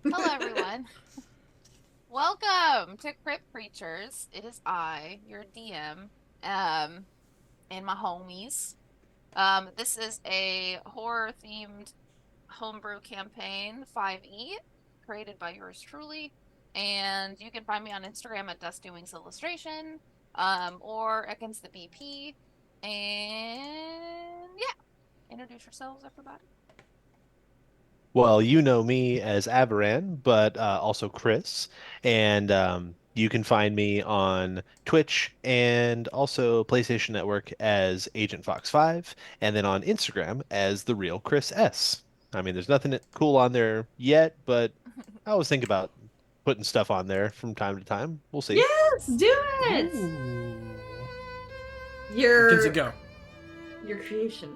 Hello, everyone. Welcome to Crypt Creatures. It is I, your DM, and my homies. This is a horror-themed homebrew campaign, 5e, created by yours truly. And you can find me on Instagram at Dusty Wings Illustration, or Against the BP. And yeah, introduce yourselves, everybody. Well, you know me as Avaran, but also Chris. And you can find me on Twitch and also PlayStation Network as Agent Fox 5, and then on Instagram as The Real Chris S. I mean, there's nothing cool on there yet, but I always think about putting stuff on there from time to time. We'll see. Yes, do it. Ooh. Mackenzie, Your go. your creation.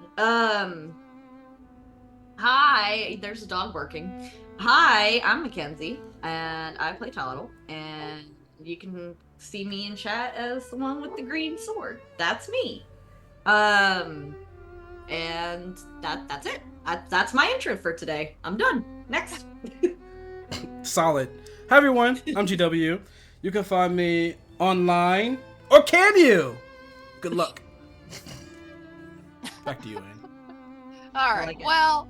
Hi, there's a dog barking. Hi, I'm Mackenzie, and I play Toddle, and you can see me in chat as the one with the green sword. That's me. Um, and that's it. That's my intro for today. I'm done. Next. Solid. Hi, everyone. I'm GW. You can find me online, or can you? Good luck. Back to you, Anne. All I right. like it. Well,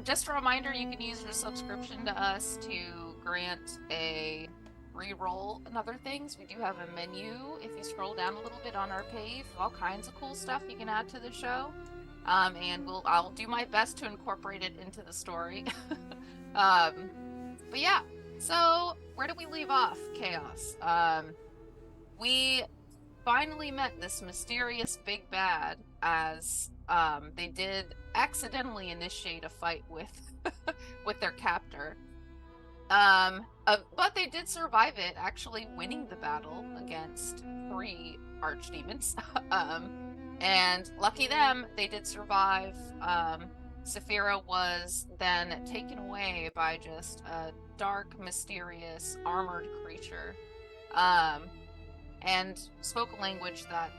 just a reminder, you can use your subscription to us to grant a re-roll and other things. We do have a menu. If you scroll down a little bit on our page, all kinds of cool stuff you can add to the show. And I'll do my best to incorporate it into the story. um, but yeah. So where do we leave off? Chaos. We finally met this mysterious big bad as they did accidentally initiate a fight with with their captor. But they did survive it, actually winning the battle against three archdemons. And lucky them, they did survive. Saphira was then taken away by just a dark, mysterious, armored creature. Um, and spoke a language that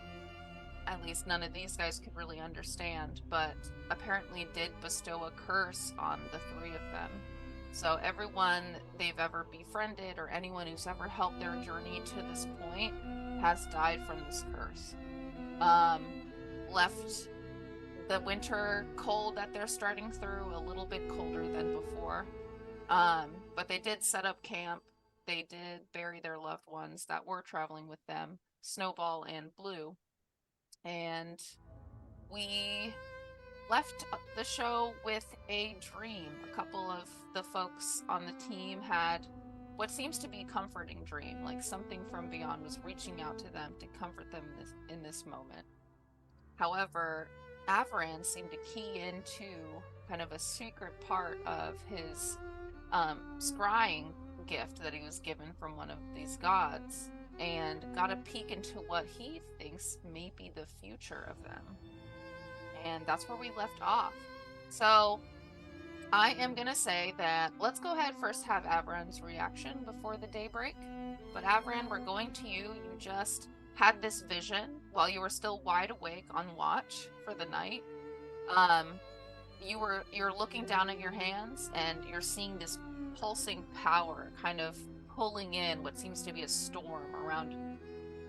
at least none of these guys could really understand, but apparently did bestow a curse on the three of them. So everyone they've ever befriended or anyone who's ever helped their journey to this point has died from this curse. Um, Left the winter cold that they're starting through a little bit colder than before. But they did set up camp. They did bury their loved ones that were traveling with them, Snowball and Blue. And we left the show with a dream. A couple of the folks on the team had what seems to be a comforting dream, like something from beyond was reaching out to them to comfort them in this moment. However, Avaran seemed to key into kind of a secret part of his scrying gift that he was given from one of these gods and got a peek into what he thinks may be the future of them. And that's where we left off. So I am going to say that let's go ahead first have Avran's reaction before the daybreak. But Avran, we're going to you. You just had this vision while you were still wide awake on watch for the night. Um, you're looking down at your hands and you're seeing this pulsing power kind of pulling in what seems to be a storm around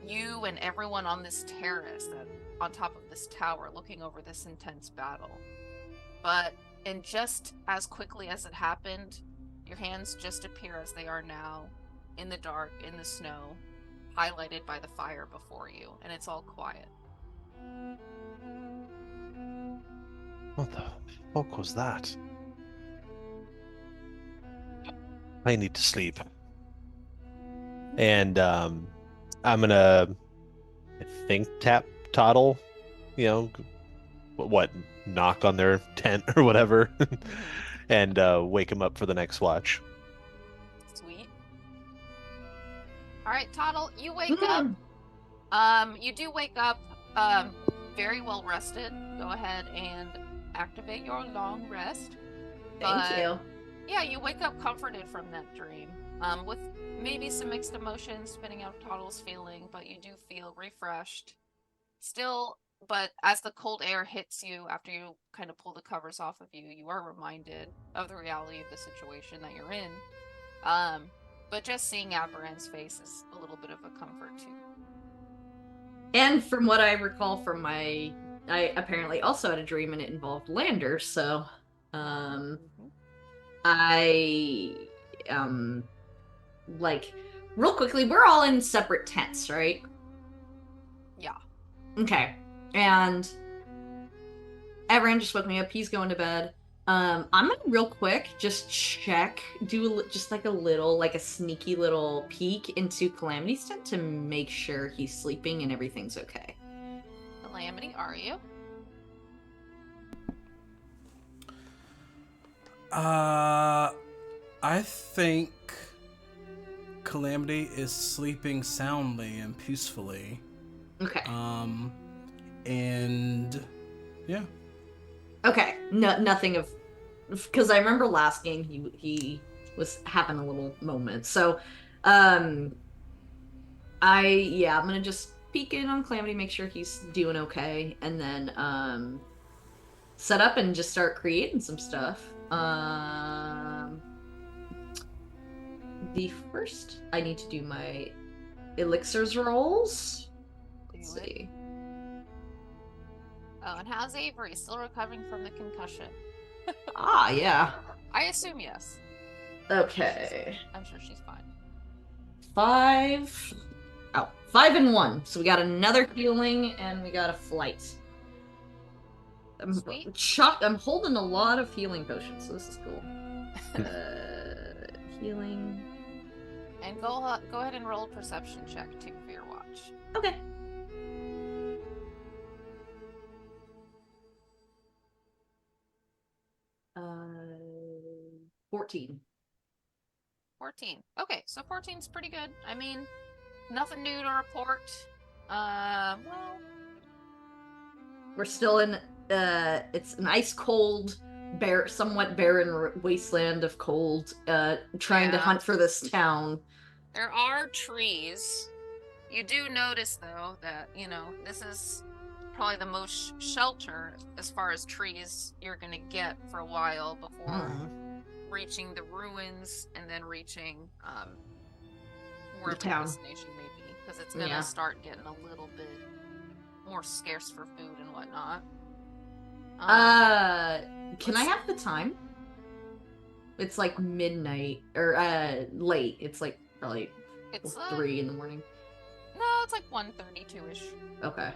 you and everyone on this terrace that on top of this tower looking over this intense battle. But and just as quickly as it happened, your hands just appear as they are now, in the dark, in the snow, highlighted by the fire before you, and it's all quiet. What the fuck was that? I need to sleep. And I'm gonna, I think, tap Toddle, you know, what, knock on their tent or whatever, and wake him up for the next watch. Sweet. All right, Toddle, you wake up. Mm, You do wake up, very well rested. Go ahead and activate your long rest. thank But you. yeah, you wake up comforted from that dream. With maybe some mixed emotions depending on how Toddle's feeling, but you do feel refreshed. Still but as the cold air hits you after you kind of pull the covers off of you, you are reminded of the reality of the situation that you're in. But just seeing Aberan's face is a little bit of a comfort too. And from what I recall from I apparently also had a dream and it involved Lander, so I like real quickly, we're all in separate tents, right? Yeah. Okay. And Everin just woke me up. He's going to bed. I'm gonna real quick just check, just like a sneaky little peek into Calamity's tent to make sure he's sleeping and everything's okay. Calamity, are you? I think Calamity is sleeping soundly and peacefully. Okay. And yeah. Okay. No, nothing of, because I remember last game he was having a little moment. So, I'm gonna just peek in on Calamity, make sure he's doing okay, and then set up and just start creating some stuff. The first I need to do my elixirs rolls. Let's see. Oh, and how's Avery? Still recovering from the concussion? Ah, yeah. I assume yes. Okay. I'm sure she's fine. 5 and 1. So we got another healing and we got a flight. Sweet. I'm holding a lot of healing potions, so this is cool. Healing. And go ahead and roll a perception check too for your watch. Okay. Uh, 14. 14. Okay, so 14's pretty good. I mean, nothing new to report. Well, we're still in it's an ice cold, somewhat barren wasteland of cold, trying to hunt for this town. There are trees. You do notice though that, this is probably the most shelter as far as trees you're gonna get for a while before reaching the ruins and then reaching where the destination may be, because it's gonna start getting a little bit more scarce for food and whatnot. Can I have the time? It's like midnight or late. It's like probably 3 in the morning. No, it's like 1:32-ish. Okay.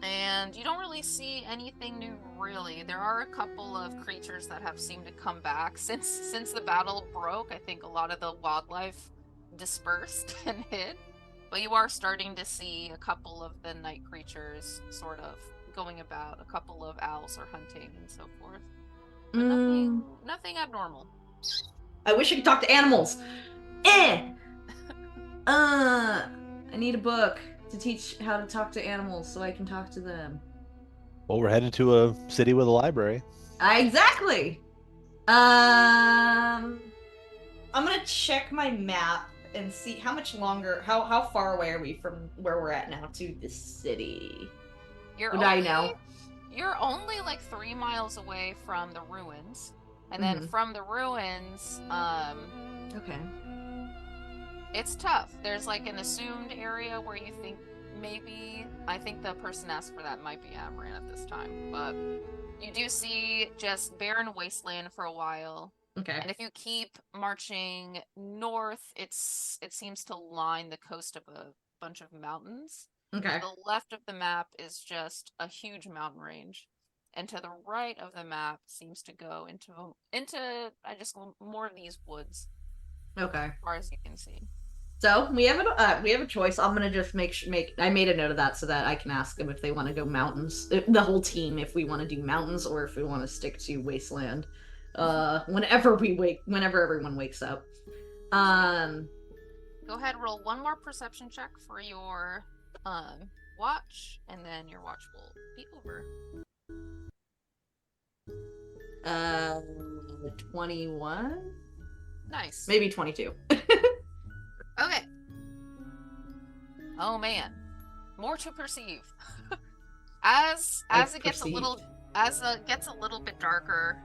And you don't really see anything new, really. There are a couple of creatures that have seemed to come back since the battle broke. I think a lot of the wildlife dispersed and hid, but you are starting to see a couple of the night creatures sort of going about. A couple of owls are hunting and so forth. But nothing abnormal. I wish I could talk to animals. I need a book to teach how to talk to animals so I can talk to them. Well, we're headed to a city with a library. Exactly. I'm gonna check my map and see how much longer, how far away are we from where we're at now to the city? I know? You're only like 3 miles away from the ruins. And then from the ruins, okay. It's tough. There's like an assumed area where you think I think the person asked for that might be Amaran at this time, but you do see just barren wasteland for a while. Okay. And if you keep marching north, it seems to line the coast of a bunch of mountains. Okay. To the left of the map is just a huge mountain range, and to the right of the map seems to go into more of these woods. Okay. As far as you can see. So we have a choice. I'm gonna just I made a note of that so that I can ask them if they want to go mountains. The whole team, if we want to do mountains or if we want to stick to wasteland. Whenever everyone wakes up. Go ahead, roll one more perception check for your watch, and then your watch will be over. 21. Nice. Maybe 22. Okay. Oh man. more to perceive. As it gets a little bit darker,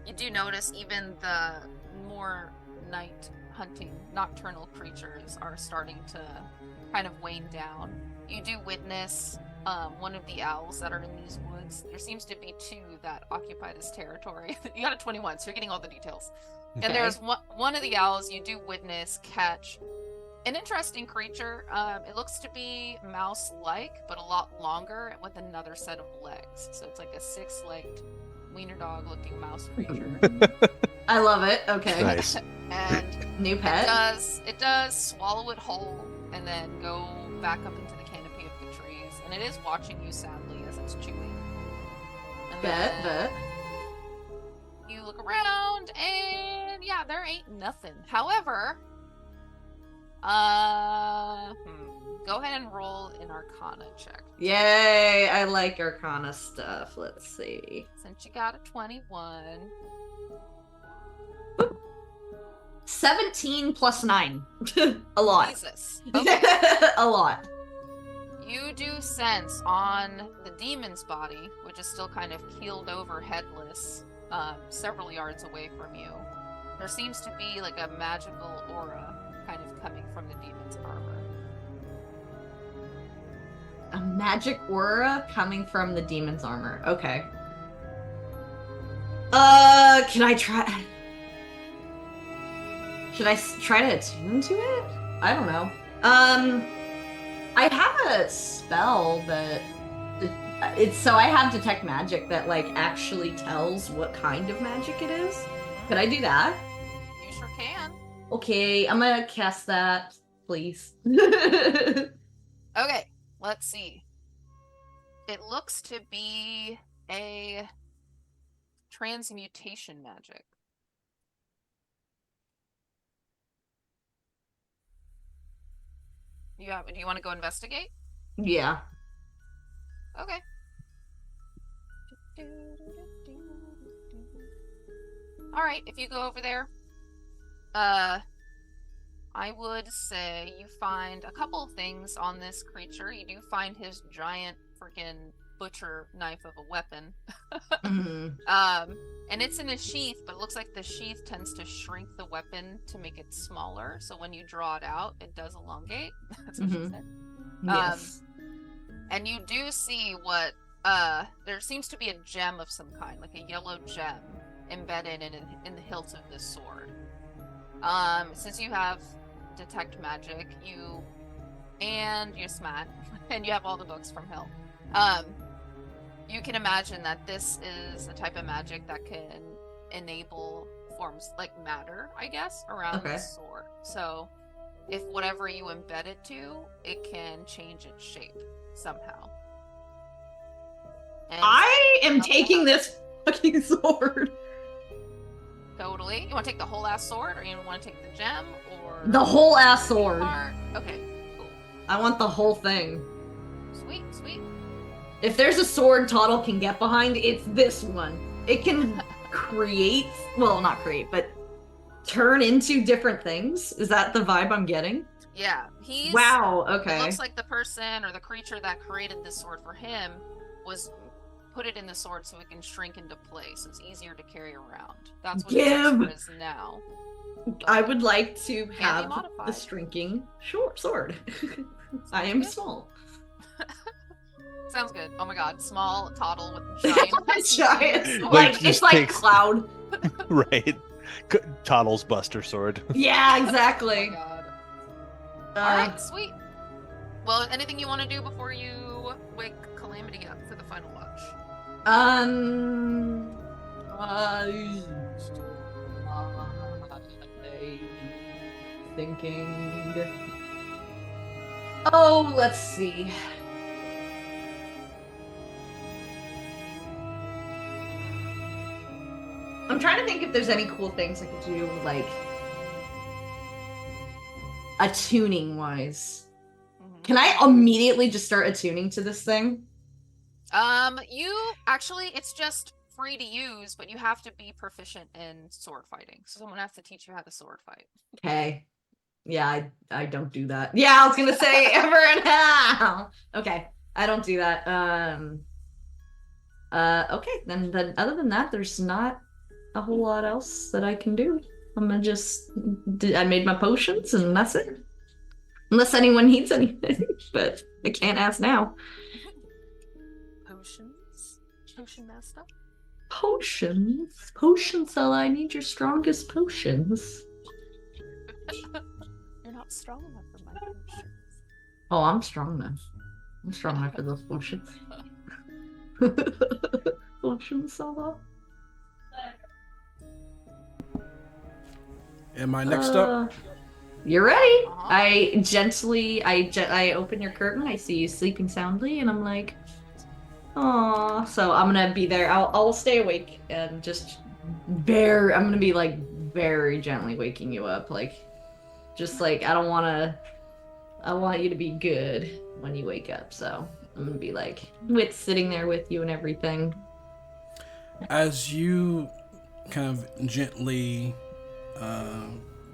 you do notice even the more night hunting nocturnal creatures are starting to kind of wane down. You do witness one of the owls that are in these woods. There seems to be two that occupy this territory. You got a 21, so you're getting all the details. Okay. And there's one of the owls you do witness catch an interesting creature. It looks to be mouse-like, but a lot longer with another set of legs. So it's like a 6-legged wiener dog-looking mouse creature. I love it. Okay. Nice. And New pet. it does swallow it whole and then go back up into the canopy of the trees. And it is watching you sadly as it's chewing. And Bet. you look around and yeah, there ain't nothing. However, go ahead and roll an Arcana check. Yay! I like Arcana stuff. Let's see. Since you got a 21. 17 plus 9. A lot. Jesus. Okay. A lot. You do sense on the demon's body, which is still kind of keeled over headless, several yards away from you, there seems to be like a magical aura kind of coming from the demon's armor. A magic aura coming from the demon's armor. Okay. Can I try? Should I try to attune to it? I don't know. I have a spell that I have detect magic that like actually tells what kind of magic it is. Could I do that? You sure can. Okay, I'm gonna cast that, please. Okay, let's see. It looks to be a transmutation magic. Do you want to go investigate? Yeah. Okay. Alright, if you go over there, I would say you find a couple of things on this creature. You do find his giant freaking butcher knife of a weapon. Mm-hmm. And it's in a sheath, but it looks like the sheath tends to shrink the weapon to make it smaller. So when you draw it out, it does elongate. That's what she said. Yes. And you do see what there seems to be a gem of some kind, like a yellow gem embedded in the hilt of this sword. Since you have detect magic, you're smart, and you have all the books from Hill. You can imagine that this is a type of magic that can enable forms like matter, I guess, around the sword. So if whatever you embed it to, it can change its shape somehow. And I am taking this fucking sword. Totally. You want to take the whole ass sword, or you want to take the gem, or The whole ass sword. part? Okay, cool. I want the whole thing. Sweet. If there's a sword Toddle can get behind, it's this one. It can not create, but turn into different things. Is that the vibe I'm getting? Yeah, Wow, It okay. looks like the person or the creature that created this sword for him was put it in the sword so it can shrink into place. So it's easier to carry around. That's what the sword is now. I would like to be have modified. the shrinking short sword. I am good. small. Sounds good. Oh my god, small Toddle with giant. Giant. sword. Like, just it's like takes- Cloud. Right. Toddle's Buster Sword. Yeah, Oh exactly. my god. Uh, Alright, sweet. Well, anything you want to do before you wake Calamity up for the final watch? Thinking. Oh, let's see. I'm trying to think if there's any cool things I could do, like attuning wise. Can I immediately just start attuning to this thing? It's just free to use, but you have to be proficient in sword fighting. So someone has to teach you how to sword fight. Okay. Yeah, I don't do that. Yeah, I was gonna say ever and how. Okay, I don't do that. Okay, then other than that, there's not a whole lot else that I can do. I'm gonna just I made my potions and that's it. Unless anyone needs anything, but I can't ask now. Potions? Potion master? Potions? Potions, so I need your strongest potions. You're not strong enough for my potions. Oh, I'm strong enough. I'm strong enough for those potions. Potion solo. Am I next up? You're ready. Uh-huh. I open your curtain. I see you sleeping soundly, and I'm like, "Aw." So I'm gonna be there. I'll stay awake and just I'm gonna be like very gently waking you up, like just like I want you to be good when you wake up. So I'm gonna be like sitting there with you and everything. As you kind of gently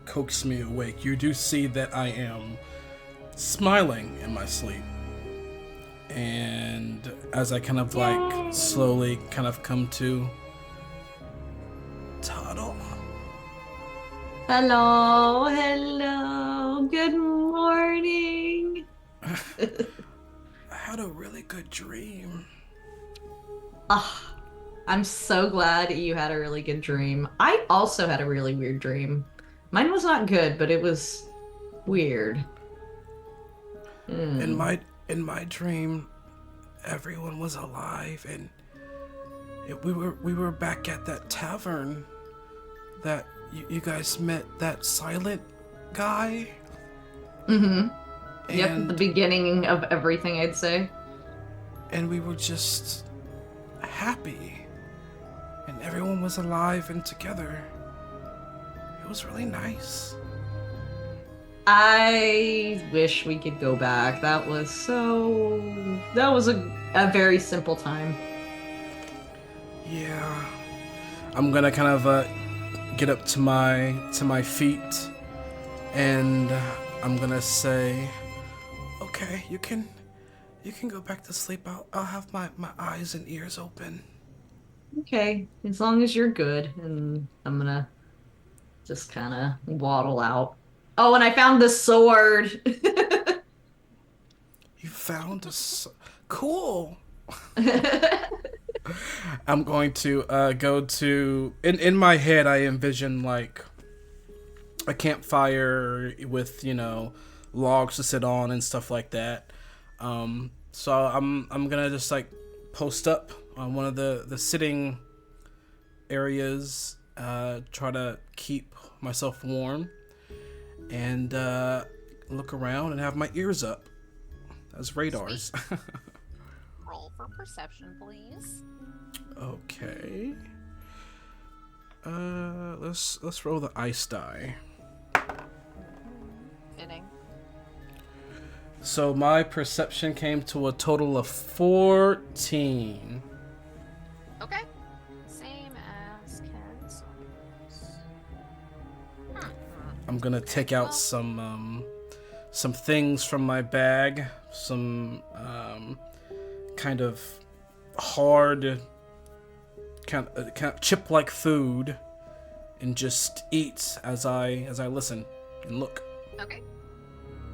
coax me awake, you do see that I am smiling in my sleep. And as I kind of like slowly kind of come to, Tuttle. Hello, good morning. I had a really good dream. Ah, I'm so glad you had a really good dream. I also had a really weird dream. Mine was not good, but it was weird. In my dream, everyone was alive, and we were back at that tavern that you guys met that silent guy. Mm-hmm. And, Yep, the beginning of everything, I'd say. And we were just happy, and everyone was alive and together. It was really nice. I wish we could go back. That was a very simple time. Yeah. I'm gonna kind of get up to my feet, and I'm gonna say, okay, you can go back to sleep. I'll have my eyes and ears open. Okay, as long as you're good, and I'm gonna just kind of waddle out. Oh, and I found the sword. You found cool. I'm going to go to in my head. I envision like a campfire with logs to sit on and stuff like that. So I'm gonna just like post up on one of the sitting areas, try to keep myself warm, and look around and have my ears up as radars. Roll for perception, please. Okay. Let's roll the ice die. Fitting. So my perception came to a total of 14. Okay. Same as Ken's. I'm gonna take out some things from my bag, some kind of hard, kind of chip-like food, and just eat as I listen and look. Okay.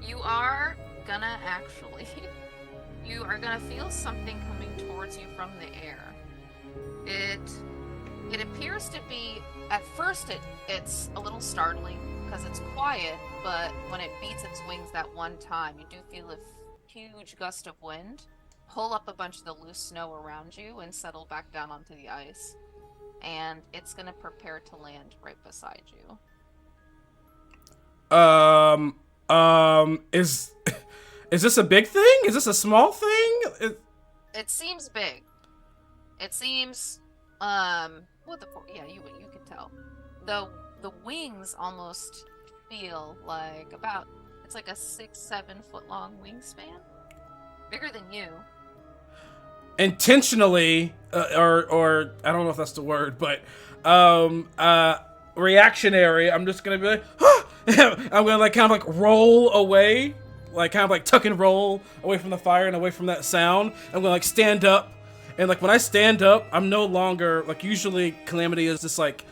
You are gonna feel something coming towards you from the air. It appears to be, at first it's a little startling because it's quiet, but when it beats its wings that one time, you do feel a huge gust of wind pull up a bunch of the loose snow around you and settle back down onto the ice. And it's gonna prepare to land right beside you. Is this a big thing? Is this a small thing? It seems big. It seems, yeah, you can tell. The wings almost feel like it's like a 6-7 foot long wingspan. Bigger than you. Intentionally, or I don't know if that's the word, but reactionary. I'm just gonna be like, I'm gonna like kind of like roll away, like kind of like tuck and roll away from the fire and away from that sound. I'm gonna like stand up, and like when I stand up, I'm no longer like usually Calamity is just like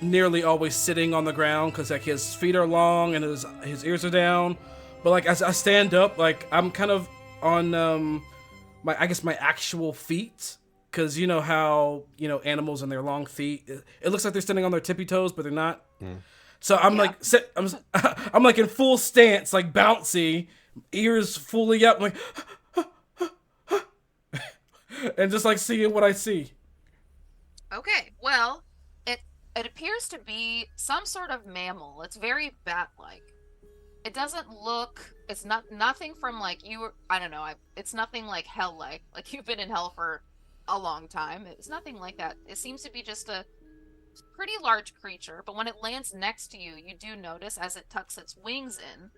nearly always sitting on the ground because like his feet are long and his ears are down. But like as I stand up, like I'm kind of on my I guess my actual feet. Because you know how, you know, animals and their long feet, it looks like they're standing on their tippy toes, but they're not. So I'm like, I'm like in full stance, like bouncy, ears fully up, like, and just like seeing what I see. Okay, well, it appears to be some sort of mammal. It's very bat-like. It doesn't look. It's nothing from like you. I don't know. It's nothing like hell-like. Like you've been in hell for a long time. It's nothing like that. It seems to be just a pretty large creature, but when it lands next to you, you do notice as it tucks its wings in,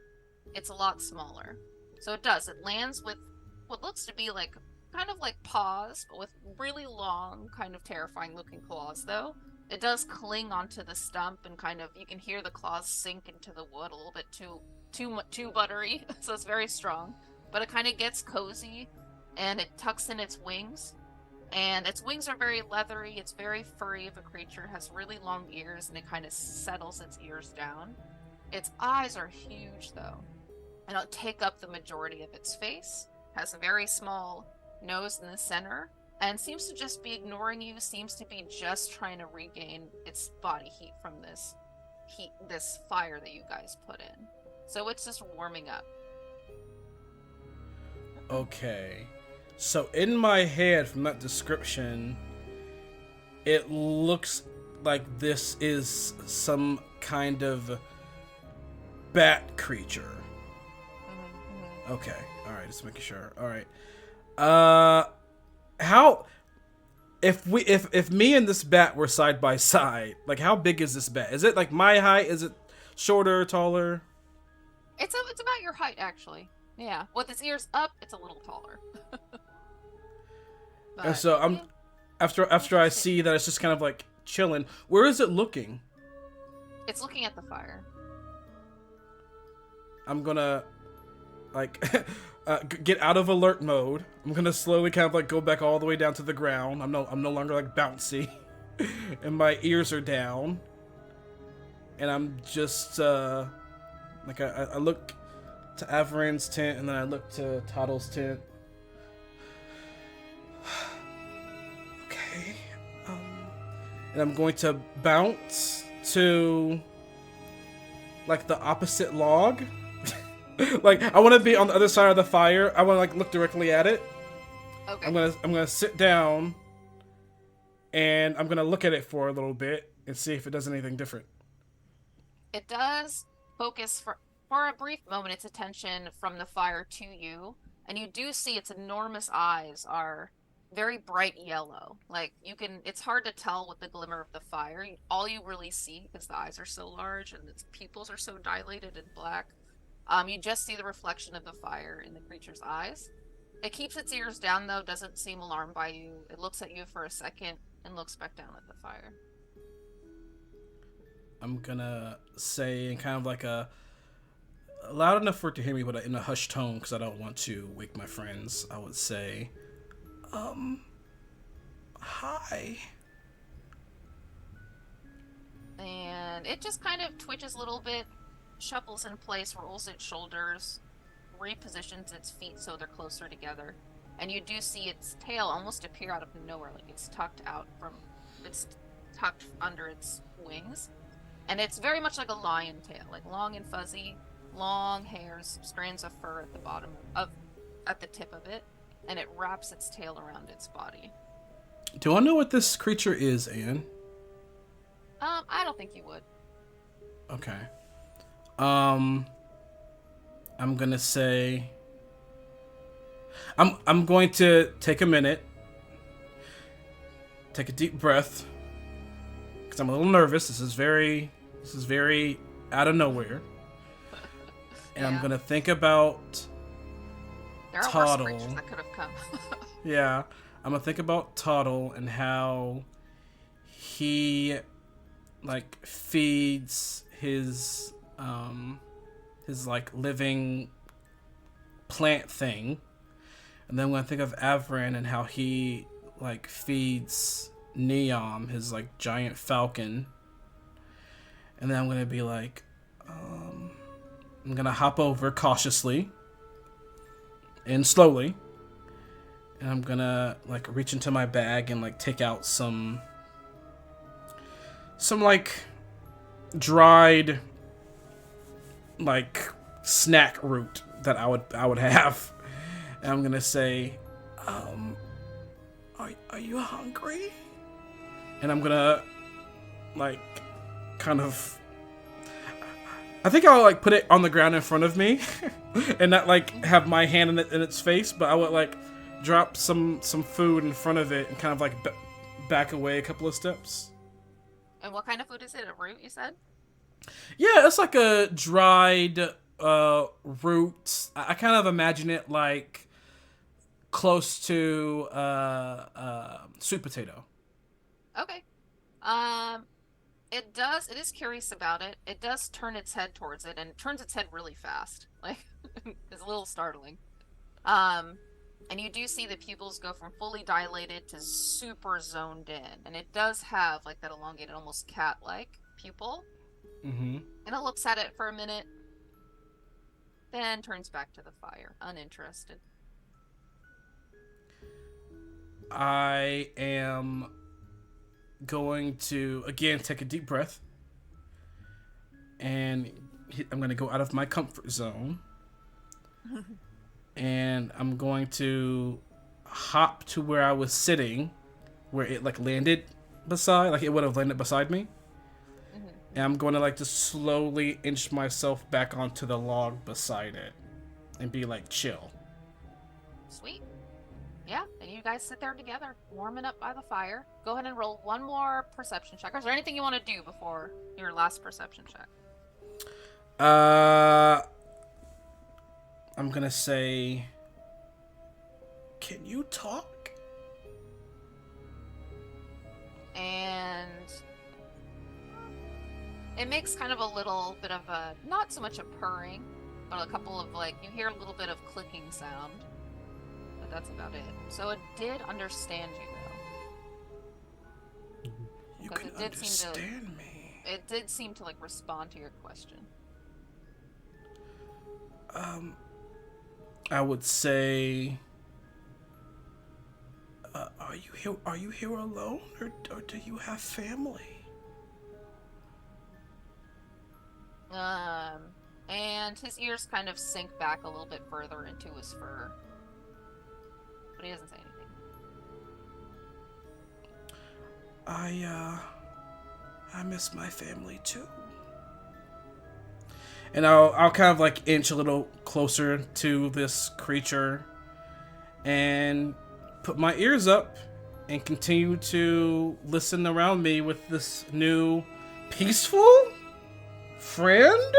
it's a lot smaller. So it does. It lands with what looks to be like kind of like paws, but with really long, kind of terrifying looking claws though. It does cling onto the stump and kind of you can hear the claws sink into the wood a little bit too buttery, so it's very strong. But it kind of gets cozy and it tucks in its wings. And its wings are very leathery, it's very furry of a creature, has really long ears, and it kind of settles its ears down. Its eyes are huge, though, and it'll take up the majority of its face, has a very small nose in the center, and seems to just be ignoring you, seems to be just trying to regain its body heat from this fire that you guys put in. So it's just warming up. Okay. So in my head, from that description, it looks like this is some kind of bat creature. Okay. All right. Just making sure. All right. How? If me and this bat were side by side, like how big is this bat? Is it like my height? Is it shorter, taller? It's about your height, actually. Yeah. With its ears up, it's a little taller. And so I'm after I see that it's just kind of like chilling. Where is it looking? It's looking at the fire. I'm gonna like get out of alert mode. I'm gonna slowly kind of like go back all the way down to the ground. I'm no longer like bouncy, and my ears are down. And I'm just like I look to Avaran's tent, and then I look to Toddle's tent. Okay. And I'm going to bounce to like the opposite log. Like I want to be on the other side of the fire. I want to like look directly at it. Okay. I'm gonna sit down, and I'm gonna look at it for a little bit and see if it does anything different. It does focus for a brief moment its attention from the fire to you, and you do see its enormous eyes are very bright yellow. Like it's hard to tell with the glimmer of the fire. All you really see, because the eyes are so large and its pupils are so dilated and black, you just see the reflection of the fire in the creature's eyes. It keeps its ears down though, doesn't seem alarmed by you. It looks at you for a second and looks back down at the fire. I'm gonna say in kind of like a loud enough for it to hear me, but in a hushed tone because I don't want to wake my friends. I would say, hi. And it just kind of twitches a little bit, shuffles in place, rolls its shoulders, repositions its feet so they're closer together. And you do see its tail almost appear out of nowhere, like it's tucked under its wings. And it's very much like a lion tail, like long and fuzzy, long hairs, strands of fur at the bottom at the tip of it, and it wraps its tail around its body. Do I know what this creature is, Anne? I don't think you would. Okay. I'm gonna say I'm going to take a minute, take a deep breath, because I'm a little nervous. This is very out of nowhere. And I'm gonna think about there are Toddle. worse creatures that could have come. Yeah, I'm gonna think about Toddle and how he like feeds his his like living plant thing. And then I'm gonna think of Avran and how he like feeds Neom, his like giant falcon. And then I'm gonna be like, I'm gonna hop over cautiously and slowly. And I'm gonna like reach into my bag and like take out some like dried like snack root that I would have. And I'm gonna say, are you hungry? And I'm gonna like kind of, I think I'll like put it on the ground in front of me and not like have my hand in its face, but I would like drop some food in front of it and kind of like back away a couple of steps. And what kind of food is it? A root, you said? Yeah, it's like a dried root. I kind of imagine it like close to sweet potato. Okay. It is curious about it. It does turn its head towards it, and it turns its head really fast. Like, it's a little startling. And you do see the pupils go from fully dilated to super zoned in. And it does have, like, that elongated, almost cat-like pupil. Mm-hmm. And it looks at it for a minute, then turns back to the fire, uninterested. I am going to, again, take a deep breath. And I'm going to go out of my comfort zone. And I'm going to hop to where I was sitting, where it, like, landed beside, like, it would have landed beside me. Mm-hmm. And I'm going to, like, just slowly inch myself back onto the log beside it. And be, like, chill. Sweet. Yeah, and you guys sit there together, warming up by the fire. Go ahead and roll one more perception check. Is there anything you want to do before your last perception check? I'm gonna say, can you talk? And it makes kind of a little bit of a, not so much a purring, but a couple of, like, you hear a little bit of clicking sound. But that's about it. So it did understand you, though. You Because can understand me. It did seem to, like, respond to your question. I would say, are you here alone, or do you have family? And his ears kind of sink back a little bit further into his fur. But he doesn't say anything. I miss my family too. And I'll kind of like inch a little closer to this creature and put my ears up and continue to listen around me with this new peaceful friend?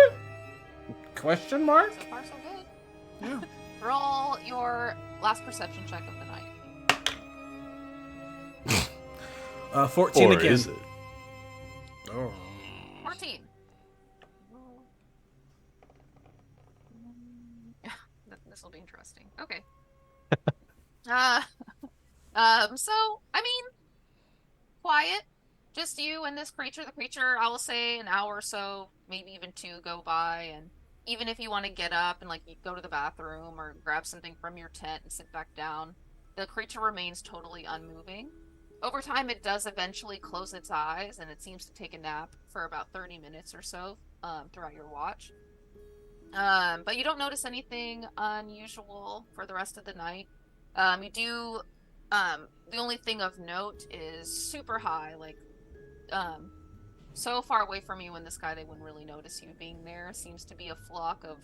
Question mark? So far, so good. Yeah. Roll your last perception check of the night. 14 Or again. is it? Oh. 14. This will be interesting. Okay. So, I mean, quiet. Just you and this creature. The creature, I will say, an hour or so, maybe even 2 go by, and even if you want to get up and, like, you go to the bathroom or grab something from your tent and sit back down, the creature remains totally unmoving. Over time, it does eventually close its eyes, and it seems to take a nap for about 30 minutes or so throughout your watch. But you don't notice anything unusual for the rest of the night. You do, the only thing of note is super high, like, so far away from you in the sky they wouldn't really notice you being there. Seems to be a flock of,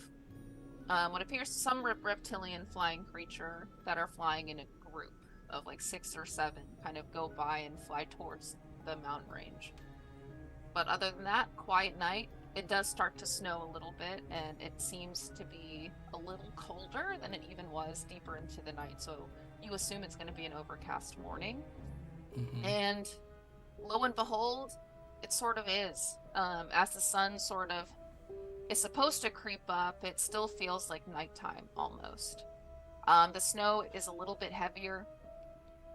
what appears some reptilian flying creature that are flying in a group of like 6 or 7, kind of go by and fly towards the mountain range. But other than that, quiet night. It does start to snow a little bit, and it seems to be a little colder than it even was deeper into the night, so you assume it's going to be an overcast morning. Mm-hmm. And lo and behold, it sort of is. As the sun sort of is supposed to creep up, it still feels like nighttime almost. The snow is a little bit heavier.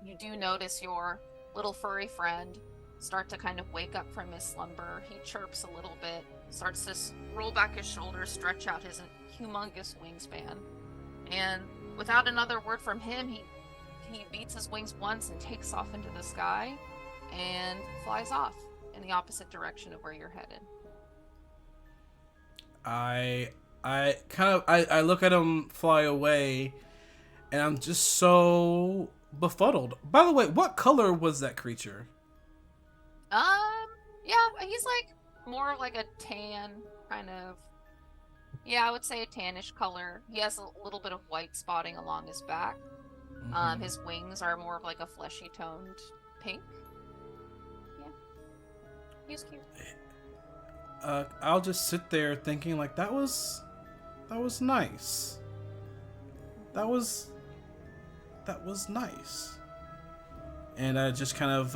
You do notice your little furry friend start to kind of wake up from his slumber. He chirps a little bit, starts to roll back his shoulders, stretch out his humongous wingspan. And without another word from him, he beats his wings once and takes off into the sky and flies off in the opposite direction of where you're headed. I look at him fly away, and I'm just so befuddled. By the way, what color was that creature? Yeah, he's like more of like a tan kind of. Yeah, I would say a tannish color. He has a little bit of white spotting along his back. His wings are more of like a fleshy toned pink. Yeah, he's cute. I'll just sit there thinking like that was nice. That was nice. And I just kind of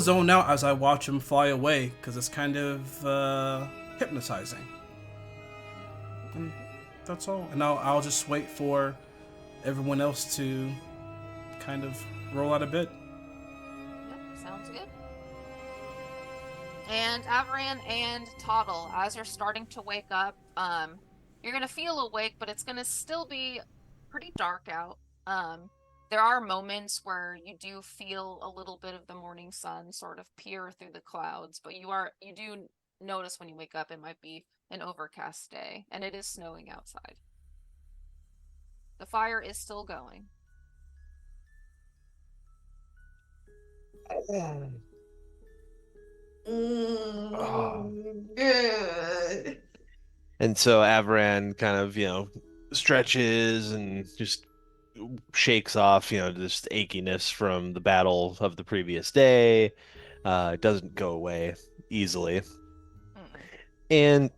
zone out as I watch him fly away because it's kind of hypnotizing. And that's all. And I'll just wait for everyone else to kind of roll out of bed. Yep, sounds good. And Avaran and Toddle, as you're starting to wake up, you're gonna feel awake, but it's gonna still be pretty dark out. There are moments where you do feel a little bit of the morning sun sort of peer through the clouds, but you do notice when you wake up it might be an overcast day, and it is snowing outside. The fire is still going. Good. And so Avran kind of, stretches and just shakes off, this achiness from the battle of the previous day. It doesn't go away easily. And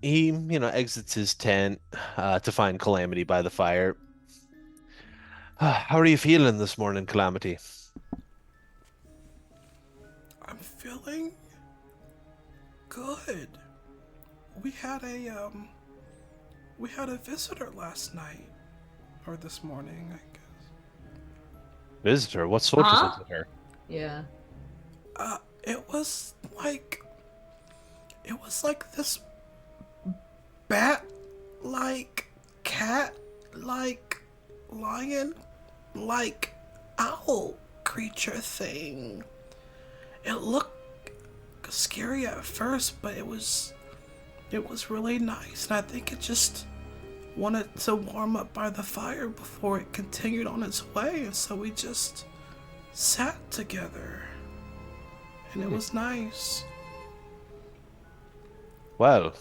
he, exits his tent to find Calamity by the fire. How are you feeling this morning, Calamity? I'm feeling good. We had a visitor last night. Or this morning, I guess. Visitor? What sort of visitor? Yeah. It was like this bat-like, cat-like, lion-like owl creature thing. It looked scary at first, but it was really nice, and I think it just wanted to warm up by the fire before it continued on its way, and so we just sat together, and it was nice. Well,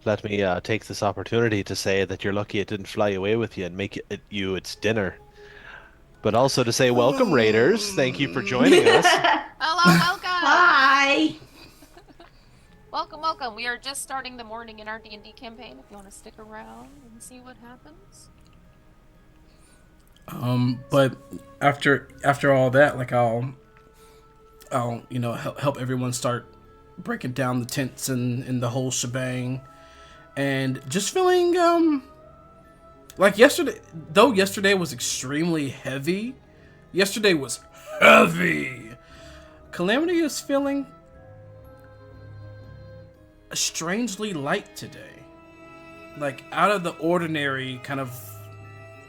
let me take this opportunity to say that you're lucky it didn't fly away with you and make you its dinner. But also to say welcome, Raiders. Thank you for joining us. Hello, welcome! Hi! Welcome. We are just starting the morning in our D&D campaign. If you want to stick around and see what happens. But after all that, like I'll help everyone start breaking down the tents and the whole shebang, and just feeling like yesterday. Though yesterday was extremely heavy. Yesterday was heavy. Calamity is feeling strangely light today, like out of the ordinary kind of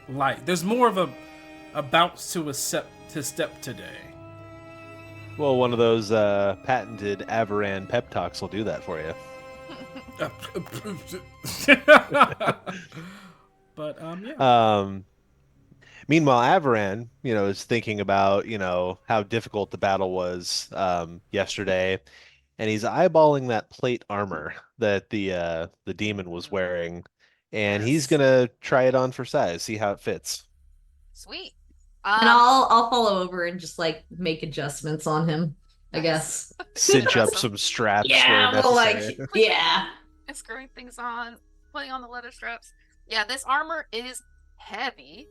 light. There's more of a bounce to step today. Well, one of those patented Avaran pep talks will do that for you. But yeah. Meanwhile, Avaran, is thinking about, how difficult the battle was yesterday, and he's eyeballing that plate armor that the demon was wearing, and he's gonna try it on for size, see how it fits. Sweet. And I'll follow over and just like make adjustments on him, I guess. Cinch up some straps Yeah, where well, necessary. like, yeah. And screwing things on, putting on the leather straps. Yeah, this armor is heavy,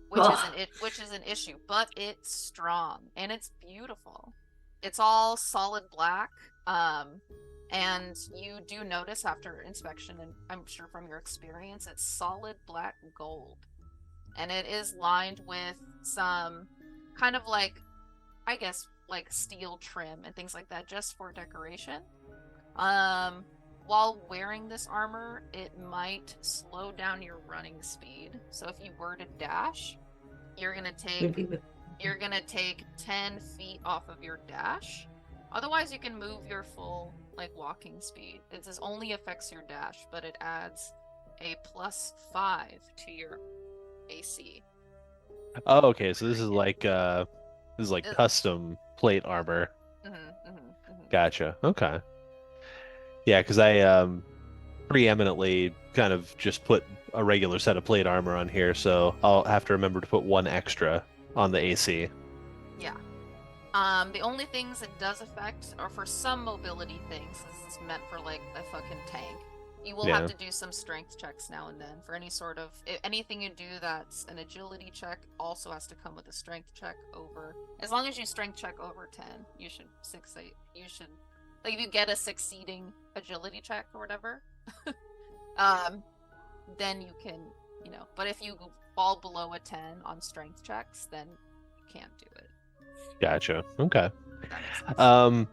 which is an issue, but it's strong and it's beautiful. It's all solid black. And you do notice after inspection, and I'm sure from your experience, it's solid black gold. And it is lined with some kind of like, I guess, like steel trim and things like that just for decoration. While wearing this armor, it might slow down your running speed. So if you were to dash, you're gonna take 10 feet off of your dash. Otherwise, you can move your full like walking speed. It just only affects your dash, but it adds a +5 to your AC. Oh, okay. So this is like It, custom plate armor. mhm, mhm, mhm. Gotcha. Okay. Yeah, because I preeminently kind of just put a regular set of plate armor on here, so I'll have to remember to put one extra on the AC. Yeah. The only things it does affect are for some mobility things. This is meant for like a fucking tank. You will have Yeah. to do some strength checks now and then for any sort of anything you do that's an agility check also has to come with a strength check over. As long as you strength check over 10, you should succeed. You should like if you get a succeeding agility check or whatever, um, then you can, But if you fall below a 10 on strength checks, then you can't do it. Gotcha. Okay. That makes sense.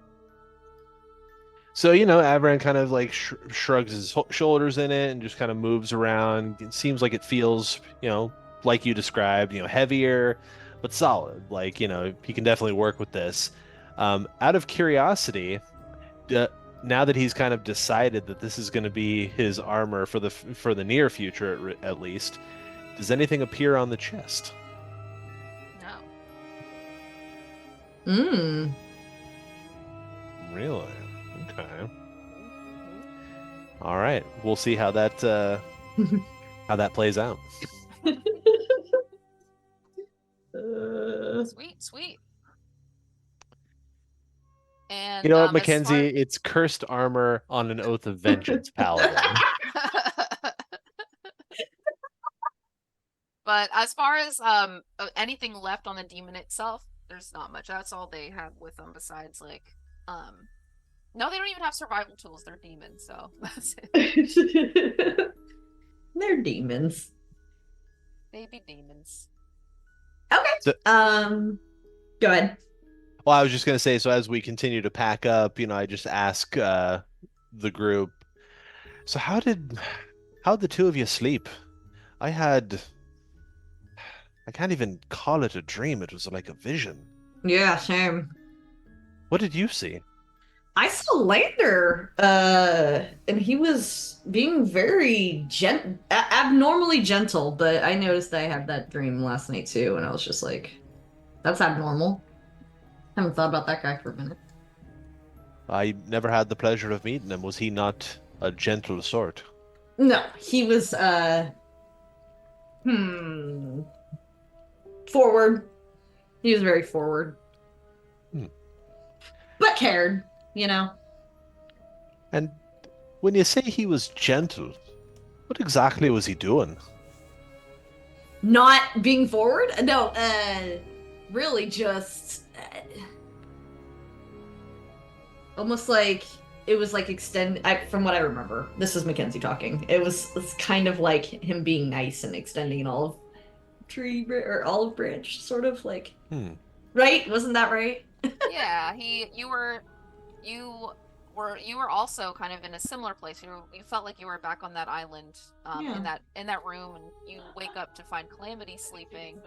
So, Avran kind of like shrugs his shoulders in it and just kind of moves around. It seems like it feels, like you described, heavier, but solid. Like, he can definitely work with this. Out of curiosity, uh, now that he's kind of decided that this is going to be his armor for the near future, at least, does anything appear on the chest? No. Mm. Really? Okay. All right. We'll see how that plays out. Sweet. And You know what, as far Mackenzie? It's cursed armor on an oath of vengeance, paladin. But as far as anything left on the demon itself, there's not much. That's all they have with them besides like no, they don't even have survival tools. They're demons, so that's it. They're demons. Baby demons. Okay. So- Go ahead. Well, I was just gonna say, so as we continue to pack up, I just ask the group, so how'd the two of you sleep? I can't even call it a dream. It was like a vision. Yeah, same. What did you see? I saw Lander, and he was being very abnormally gentle, but I noticed I had that dream last night too, and I was just like, that's abnormal. Haven't thought about that guy for a minute. I never had the pleasure of meeting him. Was he not a gentle sort? No, he was, forward. He was very forward. But cared, And when you say he was gentle, what exactly was he doing? Not being forward? No, really just almost like it was like from what I remember. This is Mackenzie talking. It's kind of like him being nice and extending an olive tree or olive branch, sort of like. Right? Wasn't that right? Yeah, you were also kind of in a similar place. You felt like you were back on that island, Yeah. in that room, and you wake up to find Calamity sleeping,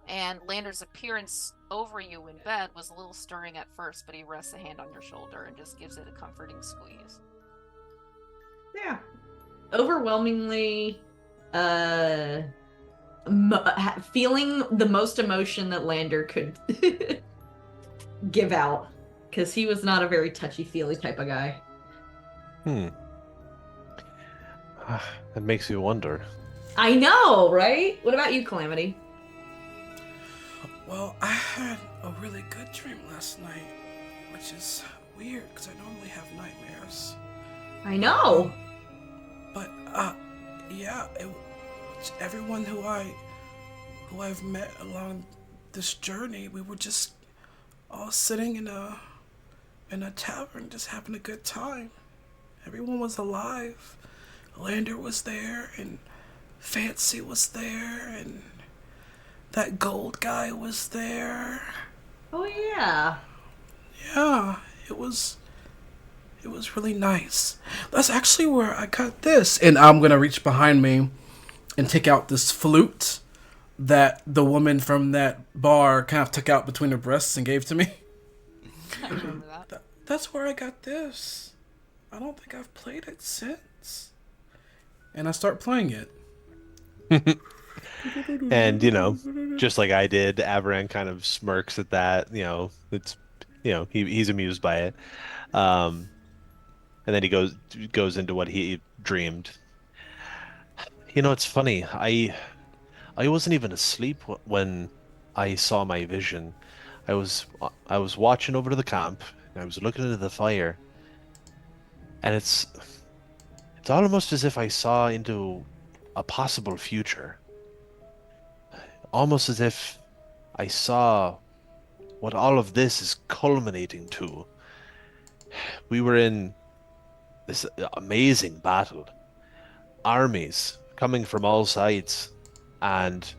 and Lander's appearance over you in bed was a little stirring at first, but he rests a hand on your shoulder and just gives it a comforting squeeze. Yeah. Overwhelmingly, feeling the most emotion that Lander could give out, because he was not a very touchy-feely type of guy. That makes you wonder. I know, right? What about you, Calamity? Well, I had a really good dream last night, which is weird because I normally have nightmares. I know. But yeah, it's everyone who I've met along this journey, we were just all sitting in a tavern, just having a good time. Everyone was alive. Lander was there, and Fancy was there, and that gold guy was there. Oh yeah. Yeah, it was really nice. That's actually where I got this. And I'm gonna reach behind me and take out this flute that the woman from that bar kind of took out between her breasts and gave to me. I remember that. That's where I got this. I don't think I've played it since. And I start playing it. And, you know, just like I did, Avaran kind of smirks at that. You know, it's, you know, he's amused by it. Um, and then he goes into what he dreamed. You know, it's funny. I wasn't even asleep when I saw my vision. I was watching over to the camp, and I was looking into the fire, and it's almost as if I saw into a possible future. Almost as if I saw what all of this is culminating to. We were in this amazing battle, armies coming from all sides, and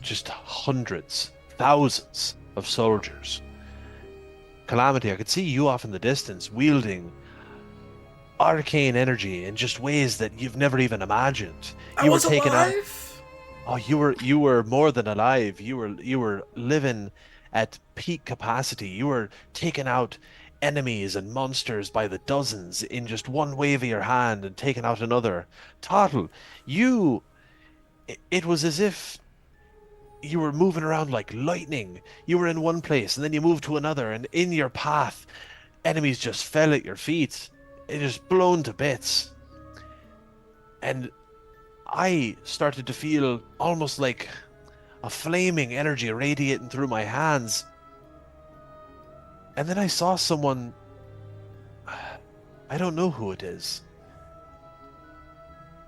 just hundreds, thousands of soldiers. Calamity, I could see you off in the distance wielding arcane energy in just ways that you've never even imagined. I You were was taking out. alive. Oh, you were more than alive. You were living at peak capacity. You were taking out enemies and monsters by the dozens in just one wave of your hand and taking out another. Total, you it was as if you were moving around like lightning. You were in one place and then you moved to another, and in your path, enemies just fell at your feet. It just blown to bits. And I started to feel almost like a flaming energy radiating through my hands. And then I saw someone. I don't know who it is.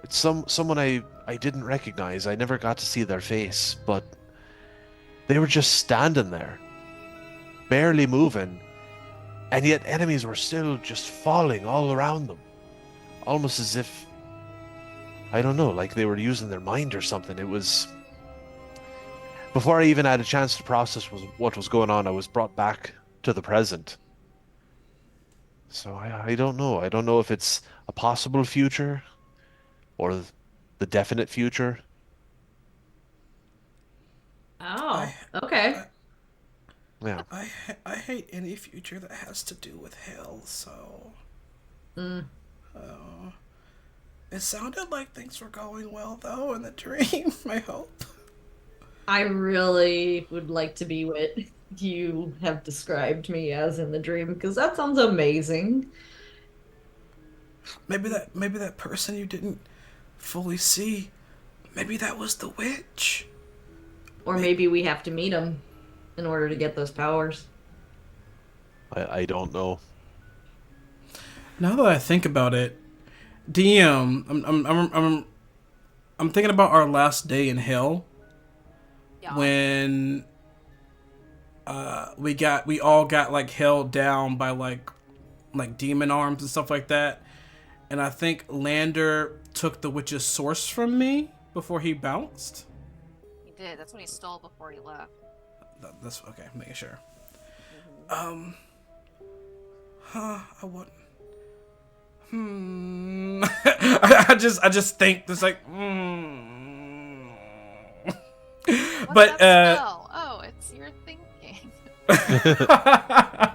It's someone I didn't recognize. I never got to see their face, but they were just standing there, barely moving, and yet enemies were still just falling all around them. Almost as if, I don't know, like they were using their mind or something. It was. Before I even had a chance to process what was going on, I was brought back to the present. So I don't know. I don't know if it's a possible future or the definite future. Oh, okay. Yeah. I hate any future that has to do with hell, so. Mm. It sounded like things were going well, though, in the dream, I hope. I really would like to be what you have described me as in the dream, because that sounds amazing. Maybe that person you didn't fully see, maybe that was the witch. Or maybe we have to meet him in order to get those powers. I don't know. Now that I think about it, DM, I'm thinking about our last day in hell Yeah. when we all got like held down by like demon arms and stuff like that, and I think Lander took the witch's source from me before he bounced. He did. That's what he stole before he left. That's okay. Making sure. Mm-hmm. I would. I just think it's like. What's But that spell? Oh, it's your thinking.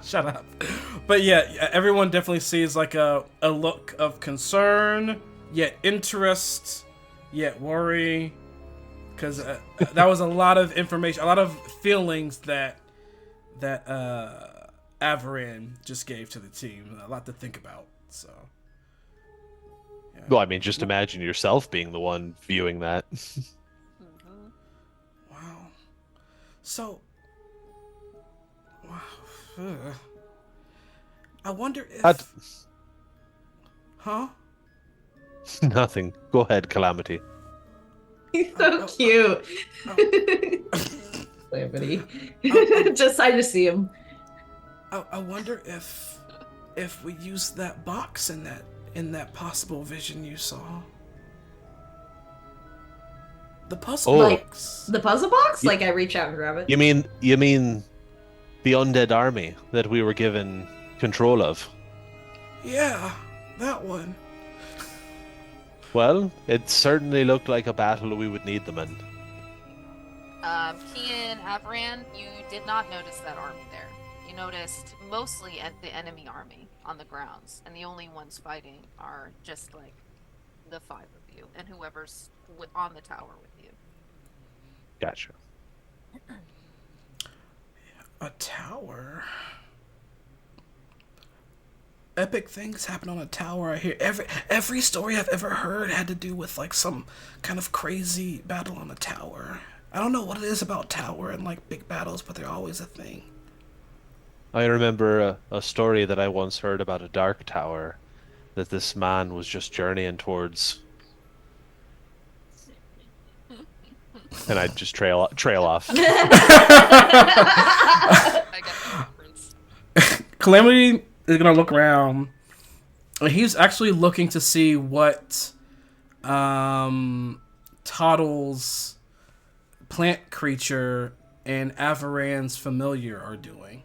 shut up. But yeah, everyone definitely sees like a look of concern, yet interest, yet worry, because that was a lot of information, a lot of feelings that Avaran just gave to the team, a lot to think about. So. Yeah. Well, I mean, just imagine yourself being the one viewing that. Mm-hmm. Wow. So. Wow. Ugh. I wonder if. Huh? Nothing. Go ahead, Calamity. He's so cute. Calamity. I just see him. I wonder if we use that box in in that possible vision you saw? The puzzle Oh. box. The puzzle box? Y- Like I reach out and grab it. You mean the undead army that we were given control of? Yeah, that one. Well, it certainly looked like a battle we would need them in. Kian, Avran, you did not notice that army there. You noticed mostly at the enemy army on the grounds, and the only ones fighting are just like the 5 of you and whoever's on the tower with you. Gotcha. A tower. Epic things happen on a tower. I hear every story I've ever heard had to do with like some kind of crazy battle on a tower. I don't know what it is about tower and like big battles, but they're always a thing. I remember a story that I once heard about a dark tower that this man was just journeying towards, and I'd just trail off. I get the reference. Calamity is gonna look around. He's actually looking to see what Toddle's plant creature and Avaran's familiar are doing.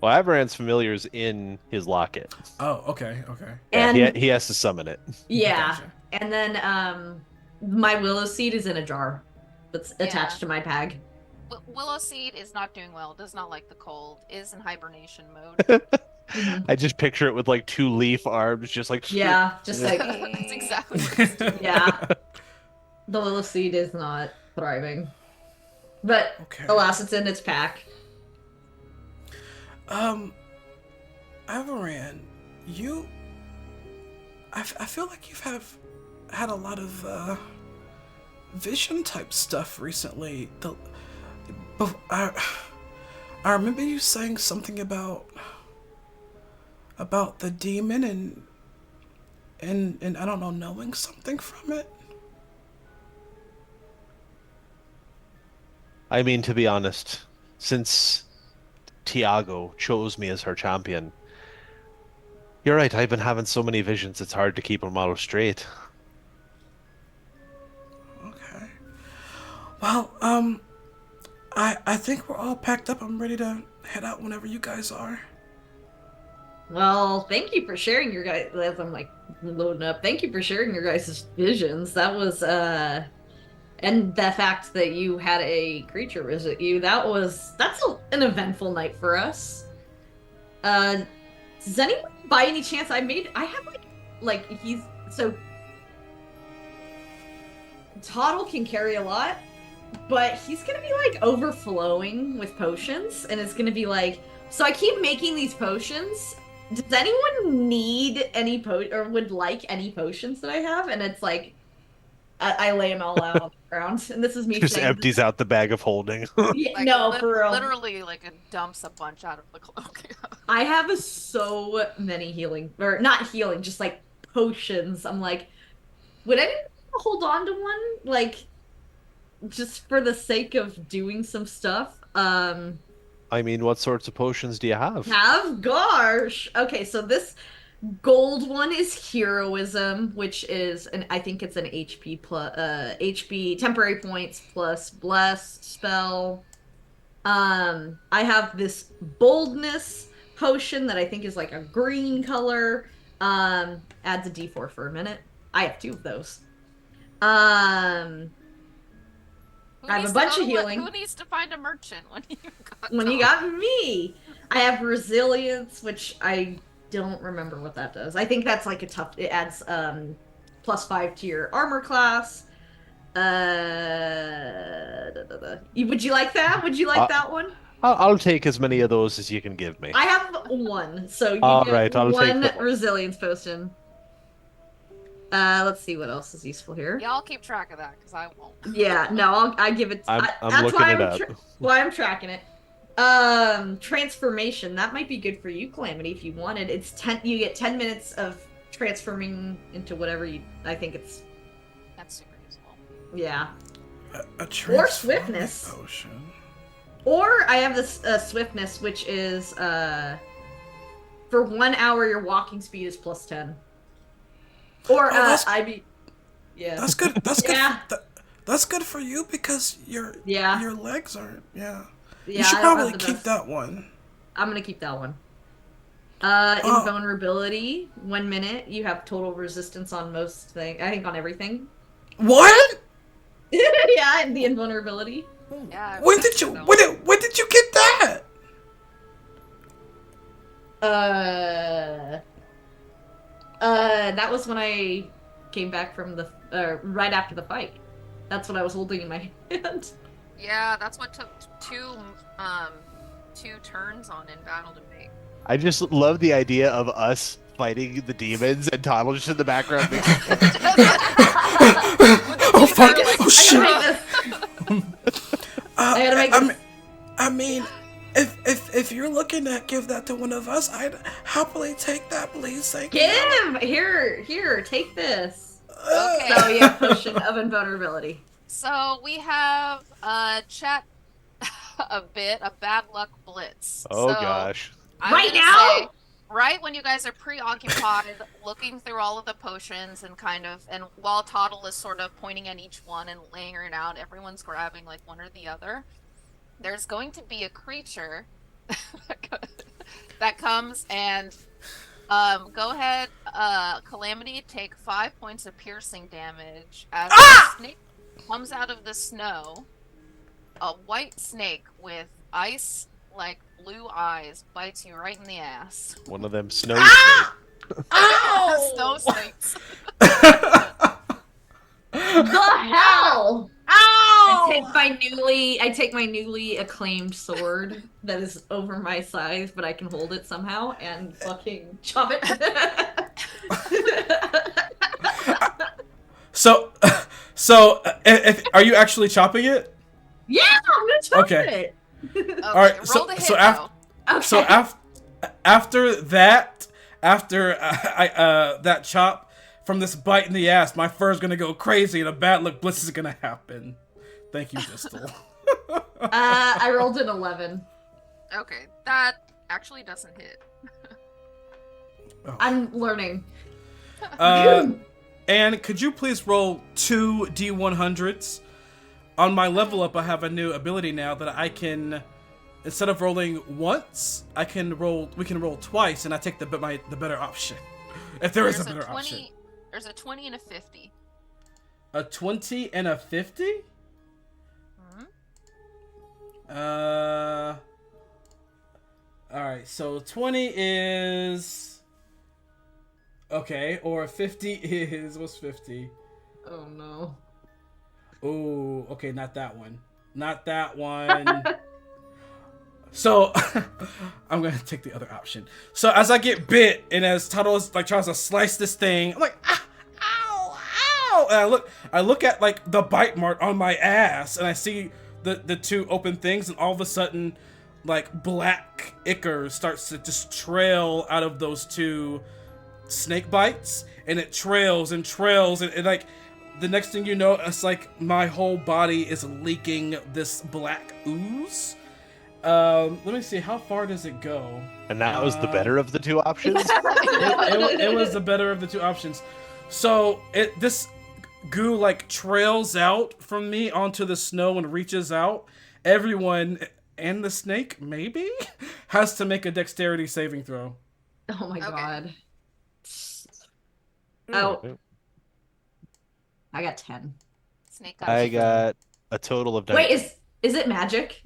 Well, Avaran's familiar's in his locket. Oh, okay. Yeah, And he has to summon it. yeah. Gotcha. And then my willow seed is in a jar that's attached to my pag. Willow Seed is not doing well, does not like the cold, is in hibernation mode. I just picture it with like 2 leaf arms, just like Yeah, just like That's exactly what it's doing. yeah. The willow seed is not thriving. But Okay. alas, it's in its pack. Avaran, I feel like you've had a lot of vision type stuff recently. I remember you saying something about the demon and I don't know, knowing something from it. I mean, to be honest, since Tiago chose me as her champion, you're right, I've been having so many visions, it's hard to keep them all straight. Okay. Well, I think we're all packed up. I'm ready to head out whenever you guys are. Well, thank you for sharing your guys. As I'm like loading up, thank you for sharing your guys' visions. That was and the fact that you had a creature visit you. That's an eventful night for us. Does anyone by any chance I have he's so Toddle can carry a lot, but he's gonna be like overflowing with potions, and it's gonna be like, so I keep making these potions. Does anyone need any or would like any potions that I have? And it's like, I lay them all out on the ground, and this is me Just saying, empties out the bag of holding. Yeah, Like, no, for real. literally, like, it dumps a bunch out of the cloak. I have so many healing, or not healing, just like potions. I'm like, would anyone hold on to one? Like, just for the sake of doing some stuff? I mean, what sorts of potions do you have? Gosh. Okay, so this gold one is heroism, which is I think it's an HP plus HP temporary points plus bless spell. I have this boldness potion that I think is like a green color. Adds a D4 for a minute. I have 2 of those. I have a bunch of healing. Who needs to find a merchant when you got When you got me, I have resilience, which I don't remember what that does. I think that's like it adds +5 to your armor class. Would you like that? Would you like that one? I'll take as many of those as you can give me. I have 1, so you All get right, I'll take one that one. resilience potion. Let's see what else is useful here. Y'all keep track of that, because I won't. Yeah, no, I give it. I'm that's looking why it up. why I'm tracking it. Transformation. That might be good for you, Calamity, if you wanted. It's 10. You get 10 minutes of transforming into whatever you. I think it's. That's super useful. Yeah. A Or swiftness. potion. Or I have this swiftness, which is for 1 hour your walking speed is +10. Or that's- I mean, yeah. That's good. That's Yeah. good. That's good for you because your legs aren't. Yeah. Yeah, You should I don't probably have the keep best. that one. I'm gonna keep that one. Oh. Invulnerability. 1 minute. You have total resistance on most things. I think on everything. What? Yeah, the invulnerability. Yeah. When did you when did you get that? That was when I came back from the right after the fight. That's what I was holding in my hand. Yeah, that's what took two turns on in battle to make. I just love the idea of us fighting the demons and Toddle just in the background. Oh fuck! Like, Oh shit! I gotta make this. I mean, if you're looking to give that to one of us, I'd happily take that, please. Thank you. Give! Here, take this. Okay. So you have potion of invulnerability. So we have chat a bit of bad luck blitz. Oh So gosh. I'm Right gonna now? say, right when you guys are preoccupied looking through all of the potions and and while Toddle is sort of pointing at each one and laying it out, everyone's grabbing like one or the other. There's going to be a creature that comes and go ahead, Calamity, take 5 points of piercing damage as a snake comes out of the snow. A white snake with ice like blue eyes bites you right in the ass. One of them snow snakes. Snow snakes. The hell! Ow! I take my newly acclaimed sword that is over my size, but I can hold it somehow and fucking chop it. So, if are you actually chopping it? Yeah, I'm gonna chop Okay. it. All right. Roll the hit, So after. though. Okay. So after that, that chop from this bite in the ass, my fur's gonna go crazy and a bad luck blitz is gonna happen. Thank you, Distal. I rolled an 11. Okay, that actually doesn't hit. I'm learning. And could you please roll 2 D100s? On my level up, I have a new ability now that I can, instead of rolling once, we can roll twice, and I take the better option. If there is a better option. There's a 20 and a 50. A 20 and a 50? Mm-hmm. Alright, so 20 is... Okay, or 50 is... What's 50? Oh no. Ooh, okay, not that one. Not that one. So, I'm gonna take the other option. So, as I get bit, and as Tuttle is like tries to slice this thing, I'm like, ah, ow, ow! And I look at like the bite mark on my ass, and I see the two open things, and all of a sudden, like black ichor starts to just trail out of those two snake bites, and it trails and trails, and like. The next thing you know, it's like my whole body is leaking this black ooze. Let me see, how far does it go? And that was the better of the two options? It was the better of the two options. So this goo like trails out from me onto the snow and reaches out. Everyone, and the snake maybe, has to make a dexterity saving throw. Oh my Okay. god. Oh, I got 10. Snake I got a total of 9. Wait, is it magic?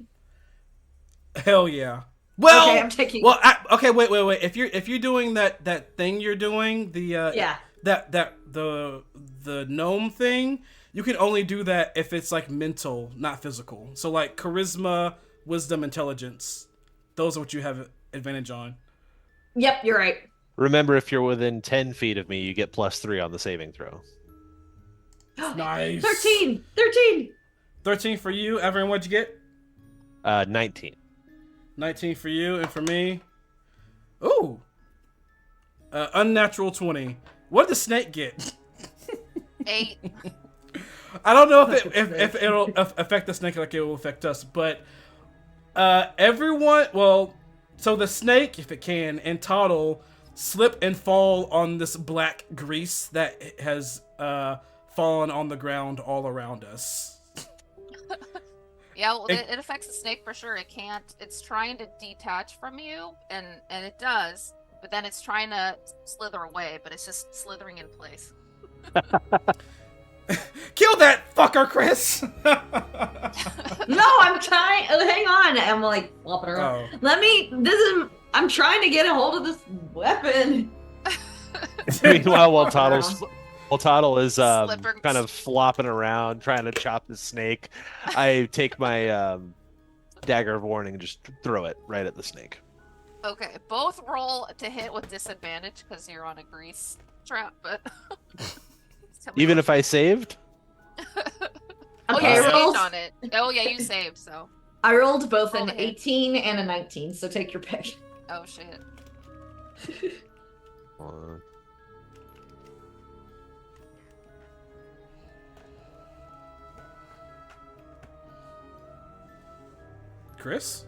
Hell yeah. Well, Okay, I'm taking. well, okay, wait. If you're doing that thing you're doing, the Yeah. the gnome thing, you can only do that if it's like mental, not physical. So like charisma, wisdom, intelligence, those are what you have advantage on. Yep, you're right. Remember, if you're within 10 feet of me, you get +3 on the saving throw. Nice. 13! 13 for you. Everyone, what'd you get? 19. 19 for you, and for me, ooh, unnatural 20. What did the snake get? 8. I don't know if it'll affect the snake like it will affect us, but everyone, well, so the snake, if it can, and Toddle slip and fall on this black grease that has fallen on the ground all around us. Yeah, well, it affects the snake for sure. It can't. It's trying to detach from you, and it does. But then it's trying to slither away, but it's just slithering in place. Kill that fucker, Chris! No, I'm trying. Hang on. I'm like flopping around. Oh. I'm trying to get a hold of this weapon. Meanwhile, while Toddle is Slipper- kind of flopping around trying to chop the snake, I take my dagger of warning and just throw it right at the snake. Okay, both roll to hit with disadvantage because you're on a grease trap, but Even if I saved? Oh, Okay, you I saved rolled. on it. Oh yeah, you saved, so. I rolled both Roll an to hit. 18 and a 19, so take your pick. Oh shit. Chris?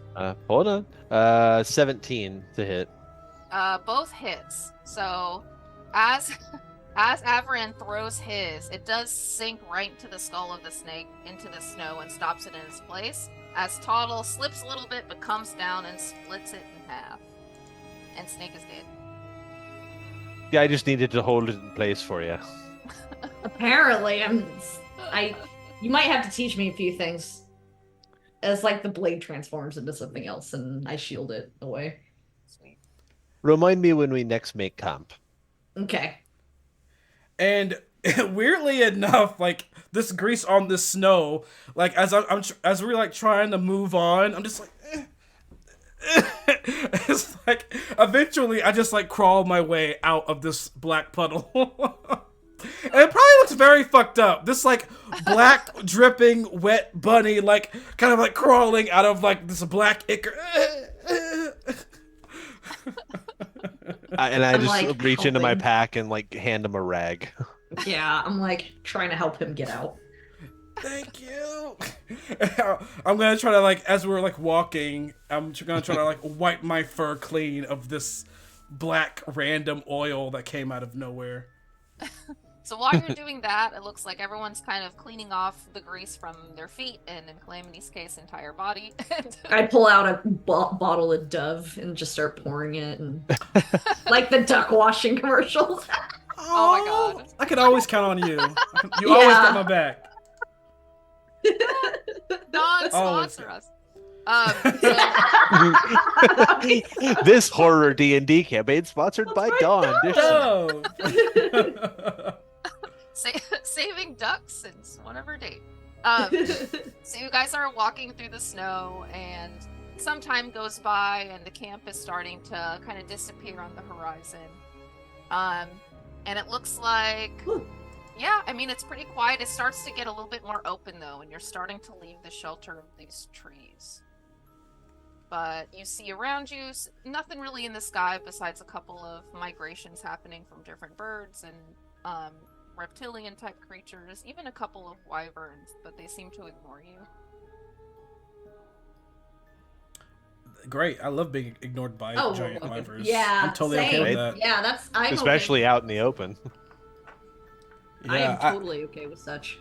Hold on. 17 to hit. Both hits. So, as Avaran throws his, it does sink right into the skull of the snake, into the snow, and stops it in its place. As Toddle slips a little bit, but comes down and splits it in half, and Snake is dead. Yeah, I just needed to hold it in place for you. Apparently, you might have to teach me a few things. As like the blade transforms into something else, and I shield it away. Sweet. Remind me when we next make comp. Okay. And weirdly enough, like this grease on the snow, like as as we're like trying to move on, I'm just like, it's like eventually I just like crawl my way out of this black puddle. And it probably looks very fucked up. This like black dripping wet bunny, like kind of like crawling out of like this black ichor. And I I'm, just like, reach into my helping. pack and like hand him a rag. Yeah, I'm like trying to help him get out. Thank you. I'm gonna try to like, as we're like walking, I'm gonna try to like wipe my fur clean of this black random oil that came out of nowhere. So while you're doing that, it looks like everyone's kind of cleaning off the grease from their feet, and in Calamity's case, entire body. I pull out a bottle of Dove and just start pouring it, and like the duck washing commercials. Oh my god. I can always count on you. You always got my back. Non-sponsor us. This horror D&D campaign sponsored by Dawn. No. Saving ducks since whatever date. So you guys are walking through the snow, and some time goes by, and the camp is starting to kind of disappear on the horizon. And it looks like, yeah, I mean, it's pretty quiet. It starts to get a little bit more open, though, and you're starting to leave the shelter of these trees. But you see around you nothing really in the sky besides a couple of migrations happening from different birds and reptilian type creatures, even a couple of wyverns, but they seem to ignore you. Great. I love being ignored by giant okay. wyverns. Yeah, I'm totally okay same. with that. Yeah, I'm Especially out in the open. Okay. I Yeah, am totally okay with such.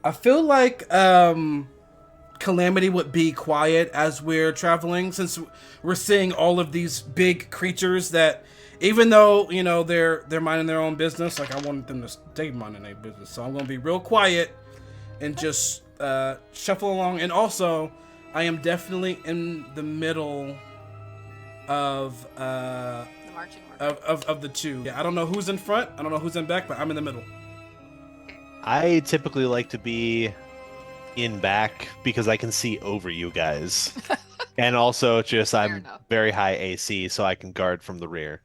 I feel like Calamity would be quiet as we're traveling, since we're seeing all of these big creatures that, even though, you know, they're minding their own business, like I want them to stay minding their business. So I'm gonna be real quiet and just shuffle along. And also, I am definitely in the middle of The marching order. of the two. Yeah, I don't know who's in front, I don't know who's in back, but I'm in the middle. I typically like to be in back because I can see over you guys. And also just Fair I'm enough. very high AC, so I can guard from the rear.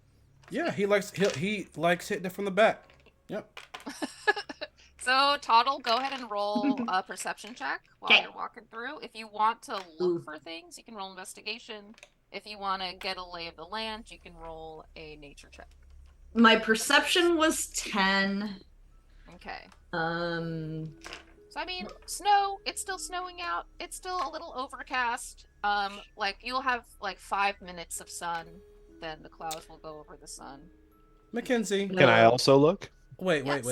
Yeah, he likes hitting it from the back. Yep. So, Toddle, go ahead and roll a perception check while Okay. you're walking through. If you want to look Ooh. for things, you can roll investigation. If you want to get a lay of the land, you can roll a nature check. My perception was 10. Okay. So I mean, snow, it's still snowing out. It's still a little overcast. Like you'll have like 5 minutes of sun then the clouds will go over the sun. Mackenzie. Can I also look? Wait. Yes.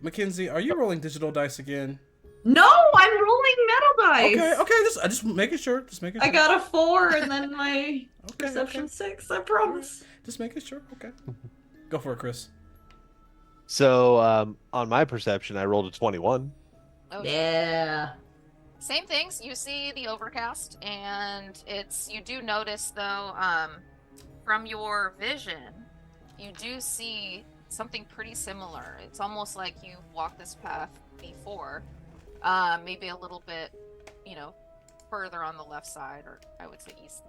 Mackenzie, are you rolling digital dice again? No, I'm rolling metal dice. Okay. Just making sure. I got a 4 and then my perception okay. 6. I promise. Just making sure. Okay. Go for it, Chris. So, on my perception, I rolled a 21. Oh, Yeah. Same things. You see the overcast, and you do notice though, from your vision, you do see something pretty similar. It's almost like you've walked this path before, maybe a little bit, further on the left side, or I would say east.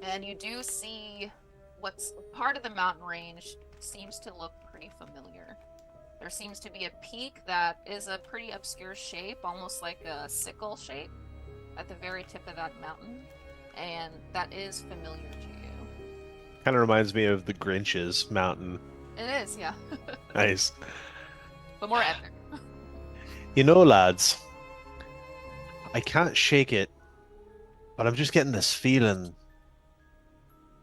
And you do see what's part of the mountain range seems to look pretty familiar. There seems to be a peak that is a pretty obscure shape, almost like a sickle shape at the very tip of that mountain, and that is familiar to you. Kind of reminds me of the Grinch's mountain. It is, yeah. Nice. But more epic. Lads, I can't shake it, but I'm just getting this feeling.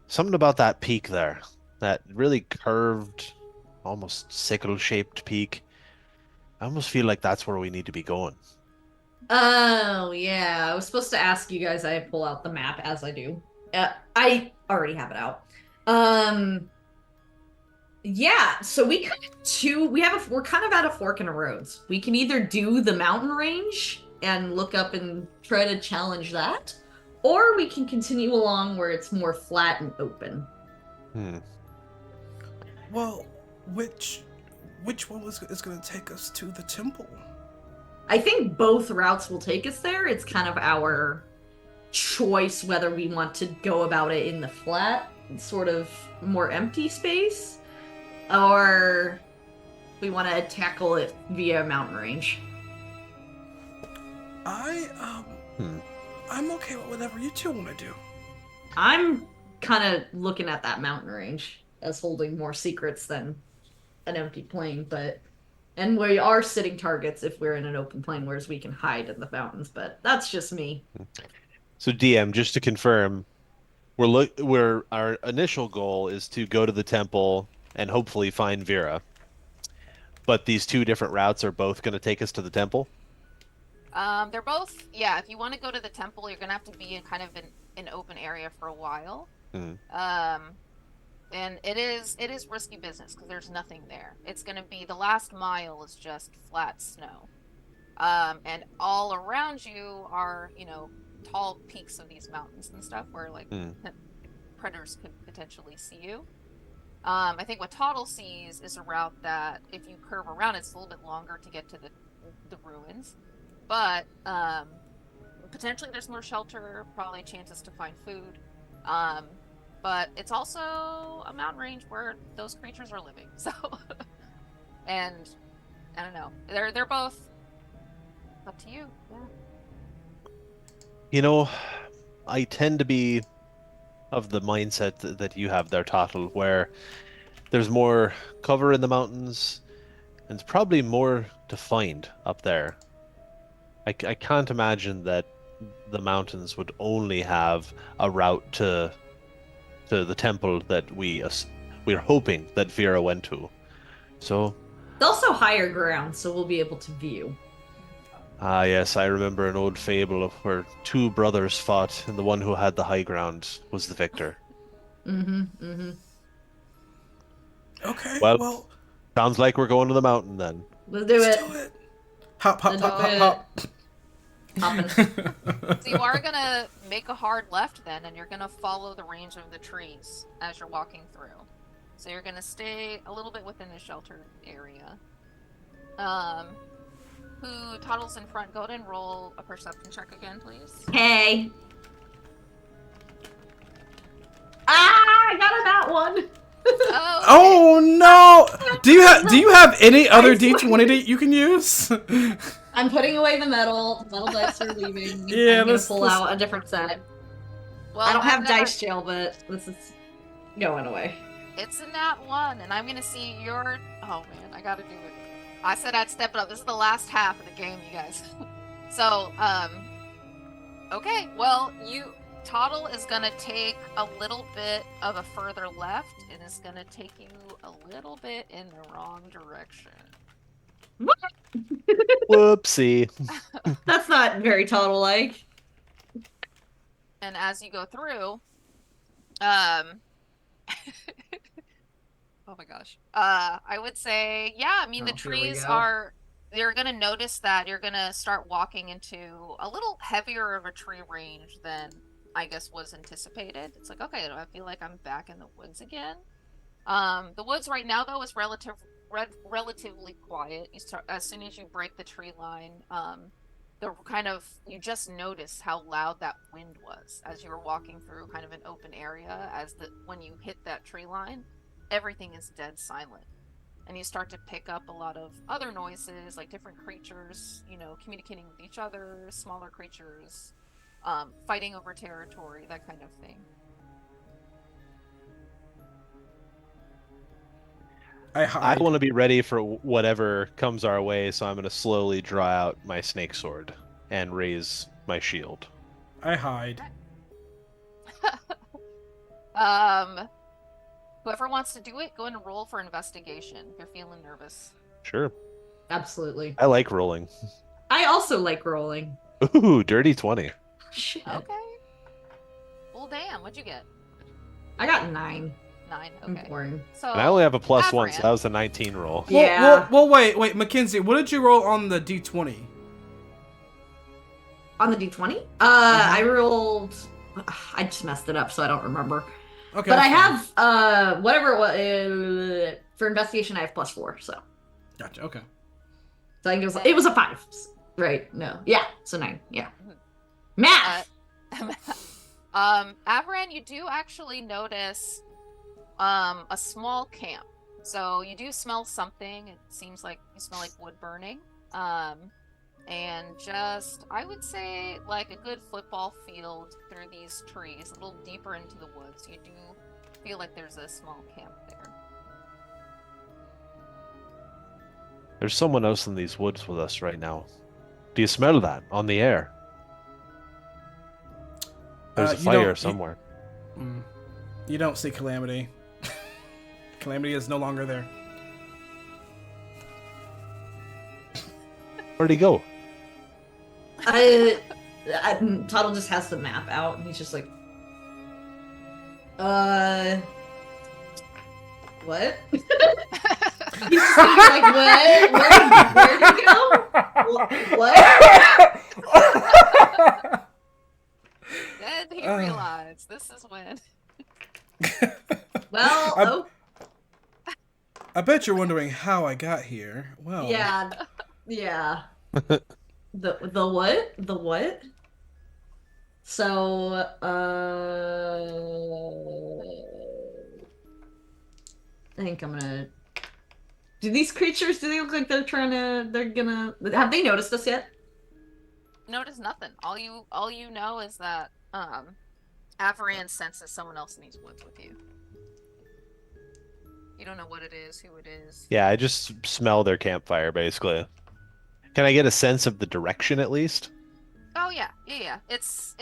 Something about that peak there, that really curved, almost sickle-shaped peak. I almost feel like that's where we need to be going. Oh, yeah. I was supposed to ask you guys. I pull out the map as I do. I already have it out. Yeah, so we're kind of at a fork in the roads. We can either do the mountain range and look up and try to challenge that, or we can continue along where it's more flat and open. Well, which one is going to take us to the temple? I think both routes will take us there. It's kind of our choice whether we want to go about it in the flat, sort of more empty space, or we want to tackle it via mountain range. I'm okay with whatever you two want to do. I'm kind of looking at that mountain range as holding more secrets than an empty plain, and we are sitting targets if we're in an open plain, whereas we can hide in the mountains, but that's just me. So DM, just to confirm, our initial goal is to go to the temple and hopefully find Vera. But these two different routes are both going to take us to the temple? They're both, yeah, if you want to go to the temple, you're going to have to be in kind of an open area for a while. And it is risky business because there's nothing there. It's going to be, the last mile is just flat snow. And all around you are, tall peaks of these mountains and stuff where, like, predators could potentially see you. I think what Toddle sees is a route that, if you curve around, it's a little bit longer to get to the ruins. But potentially there's more shelter, probably chances to find food. But it's also a mountain range where those creatures are living. So, and I don't know. They're both up to you. Yeah. I tend to be of the mindset that you have there, Tottle, where there's more cover in the mountains, and it's probably more to find up there. I can't imagine that the mountains would only have a route to the temple that we're hoping that Vera went to. So It's also higher ground, so we'll be able to view. Ah, yes, I remember an old fable of where two brothers fought, and the one who had the high ground was the victor. Okay, well, sounds like we're going to the mountain then. Let's do let's it. do it. Hop. Hopping. So you are going to make a hard left then, and you're going to follow the range of the trees as you're walking through. So you're going to stay a little bit within the sheltered area. Who toddles in front? Go ahead and roll a perception check again, please. Hey. I got a that one. Oh no! Do you have any other D20 you can use? I'm putting away the metal. The metal dice are leaving. Yeah, I'm gonna pull out a different set. Well, I don't have dice jail, but this is going away. It's a nat 1, and I'm gonna see your. Oh man, I gotta do it. I said I'd step it up. This is the last half of the game, you guys. So, okay. Well, Toddle is gonna take a little bit of a further left and is gonna take you a little bit in the wrong direction. Whoopsie. That's not very Toddle-like. And as you go through, oh my gosh. I would say, yeah, I mean, the Oh, here we trees go. are, you're going to notice that you're going to start walking into a little heavier of a tree range than I guess was anticipated. It's like, okay, I feel like I'm back in the woods again. The woods right now, though, is relatively quiet. You start, as soon as you break the tree line, you just notice how loud that wind was as you were walking through kind of an open area. When you hit that tree line, everything is dead silent, and you start to pick up a lot of other noises, like different creatures, communicating with each other, smaller creatures, fighting over territory, that kind of thing. I want to be ready for whatever comes our way, so I'm going to slowly draw out my snake sword and raise my shield. I hide. Whoever wants to do it, go and roll for investigation if you're feeling nervous. Sure. Absolutely. I like rolling. I also like rolling. Ooh, dirty 20. Shit. Okay. Well, damn, what'd you get? I got 9. 9, I'm okay. boring. So, And I only have a +1, so Avran. that was a 19 roll. Yeah. Well, wait, Mackenzie, what did you roll on the D20? On the D20? I rolled... I just messed it up, so I don't remember. Okay. But I that's fine. have, whatever it was, for investigation I have +4, so. Gotcha, okay. So I think it was a 5. Right, no. Yeah, so 9, yeah. Math! Avran, you do actually notice a small camp. So you do smell something. It seems like you smell like wood burning. And just, I would say, like a good football field through these trees, a little deeper into the woods. You do feel like there's a small camp there. There's someone else in these woods with us right now. Do you smell that on the air? There's a fire somewhere. You don't see Calamity. Calamity is no longer there. Where'd he go? Toddle just has the map out, and he's just like, what? He's just gonna be like, what? Where'd he go? What? Then he realized this is when. Well, I bet you're wondering how I got here. Well, yeah. The what? The what? So, I think I'm gonna. Do these creatures? Do they look like they're gonna? Have they noticed us yet? Notice nothing. All you know is that Avaran senses someone else in these woods with you. You don't know what it is, who it is. Yeah, I just smell their campfire, basically. Can I get a sense of the direction, at least? Oh, yeah. It's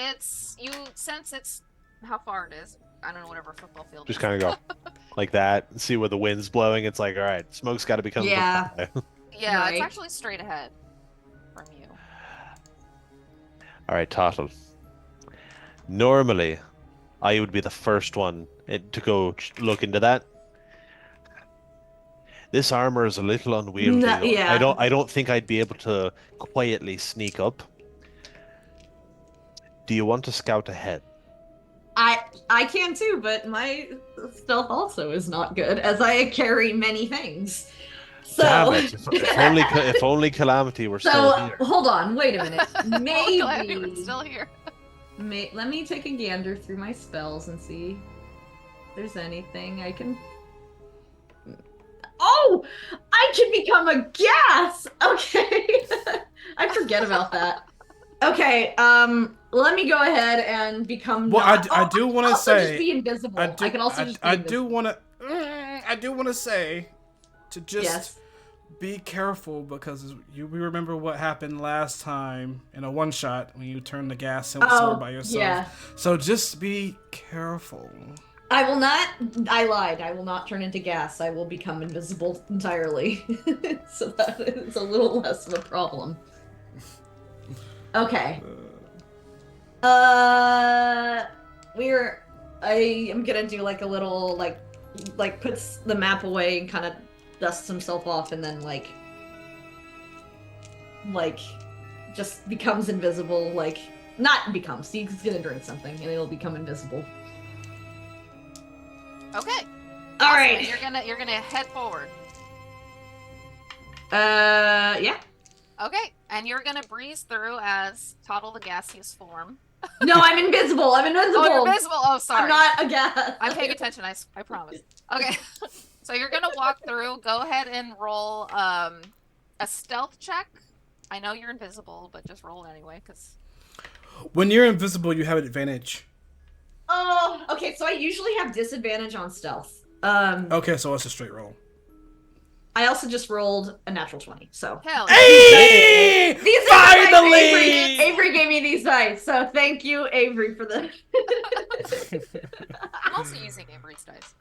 you sense it's how far it is. I don't know, whatever football field Just is. kind of go like that and see where the wind's blowing. It's like, all right, smoke's got to be coming. Yeah. Yeah, Right. it's actually straight ahead from you. All right, Tottle. Normally, I would be the first one to go look into that. This armor is a little unwieldy. No, yeah. I don't think I'd be able to quietly sneak up. Do you want to scout ahead? I can too, but my stealth also is not good, as I carry many things. So, Damn it! If only Calamity were still here. Hold on, wait a minute. Oh, glad you were Maybe. still here. Let me take a gander through my spells and see if there's anything I can. Oh, I can become a gas. Okay, I forget about that. Okay, let me go ahead and become. Well, I do want to also say. just be invisible. I can also just be I invisible. do want to. I do want to say, to just Yes. be careful because we remember what happened last time in a one shot when you turned the gas sword by yourself. Yeah. So just be careful. I will not. I lied. I will not turn into gas. I will become invisible entirely. So that is a little less of a problem. Okay. We're. I am gonna do like a little like puts the map away and kind of dusts himself off and then like just becomes invisible. Like not becomes. He's gonna drink something and it'll become invisible. Okay. All Awesome. right. And you're gonna head forward. Yeah. Okay, and you're gonna breeze through as Toddle the gaseous form. No, I'm invisible. I'm invisible. Oh, you're invisible. Oh, sorry. I'm not a gas. I'm paying attention. I promise. Okay, so you're gonna walk through. Go ahead and roll a stealth check. I know you're invisible, but just roll anyway, because When you're invisible, you have an advantage. Oh, okay. So I usually have disadvantage on stealth. Okay, so it's a straight roll. I also just rolled a natural 20. So hell. Hey! these Finally! Avery gave me these dice, so thank you, Avery, for the. I'm also using Avery's dice.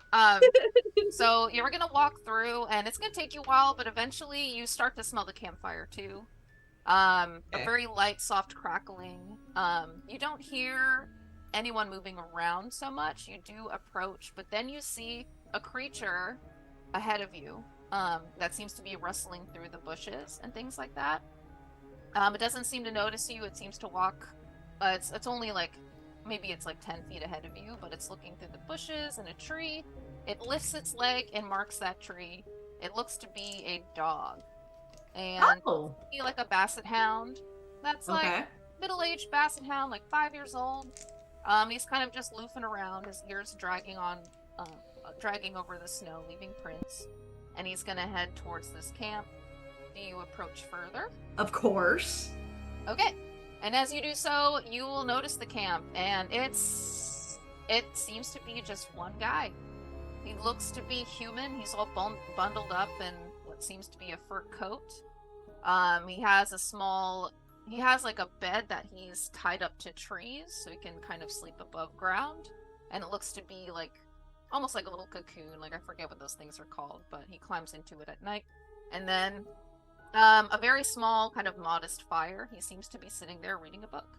So you're gonna walk through, and it's gonna take you a while, but eventually you start to smell the campfire too. A very light, soft crackling. You don't hear anyone moving around so much. You do approach, but then you see a creature ahead of you. That seems to be rustling through the bushes and things like that. It doesn't seem to notice you. It seems to walk. It's only like maybe it's like 10 feet ahead of you, but it's looking through the bushes and a tree. It lifts its leg and marks that tree. It looks to be a dog, and be like a basset hound. That's like middle-aged basset hound, like 5 years old. He's kind of just loofing around, his ears dragging over the snow, leaving prints. And he's gonna head towards this camp. Do you approach further? Of course. Okay. And as you do so, you will notice the camp, and it seems to be just one guy. He looks to be human. He's all bundled up in what seems to be a fur coat. He has like a bed that he's tied up to trees, so he can kind of sleep above ground. And it looks to be like almost like a little cocoon, like I forget what those things are called, but he climbs into it at night. And then a very small, kind of modest fire. He seems to be sitting there reading a book.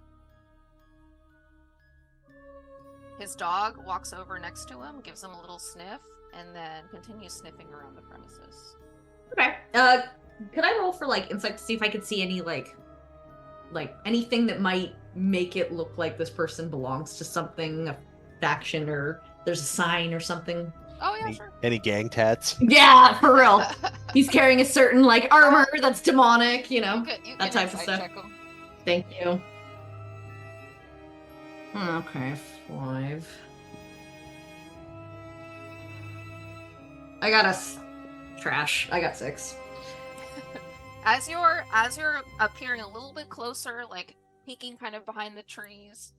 His dog walks over next to him, gives him a little sniff, and then continues sniffing around the premises. Okay. Could I roll for like insight to see if I could see any like anything that might make it look like this person belongs to something, a faction, or there's a sign or something? Oh yeah, sure. Any gang tats? Yeah, for real. He's carrying a certain like armor that's demonic, you know, you that type of stuff. check him. Thank you. Okay, 5. I got trash. I got 6. As you're appearing a little bit closer, like peeking kind of behind the trees,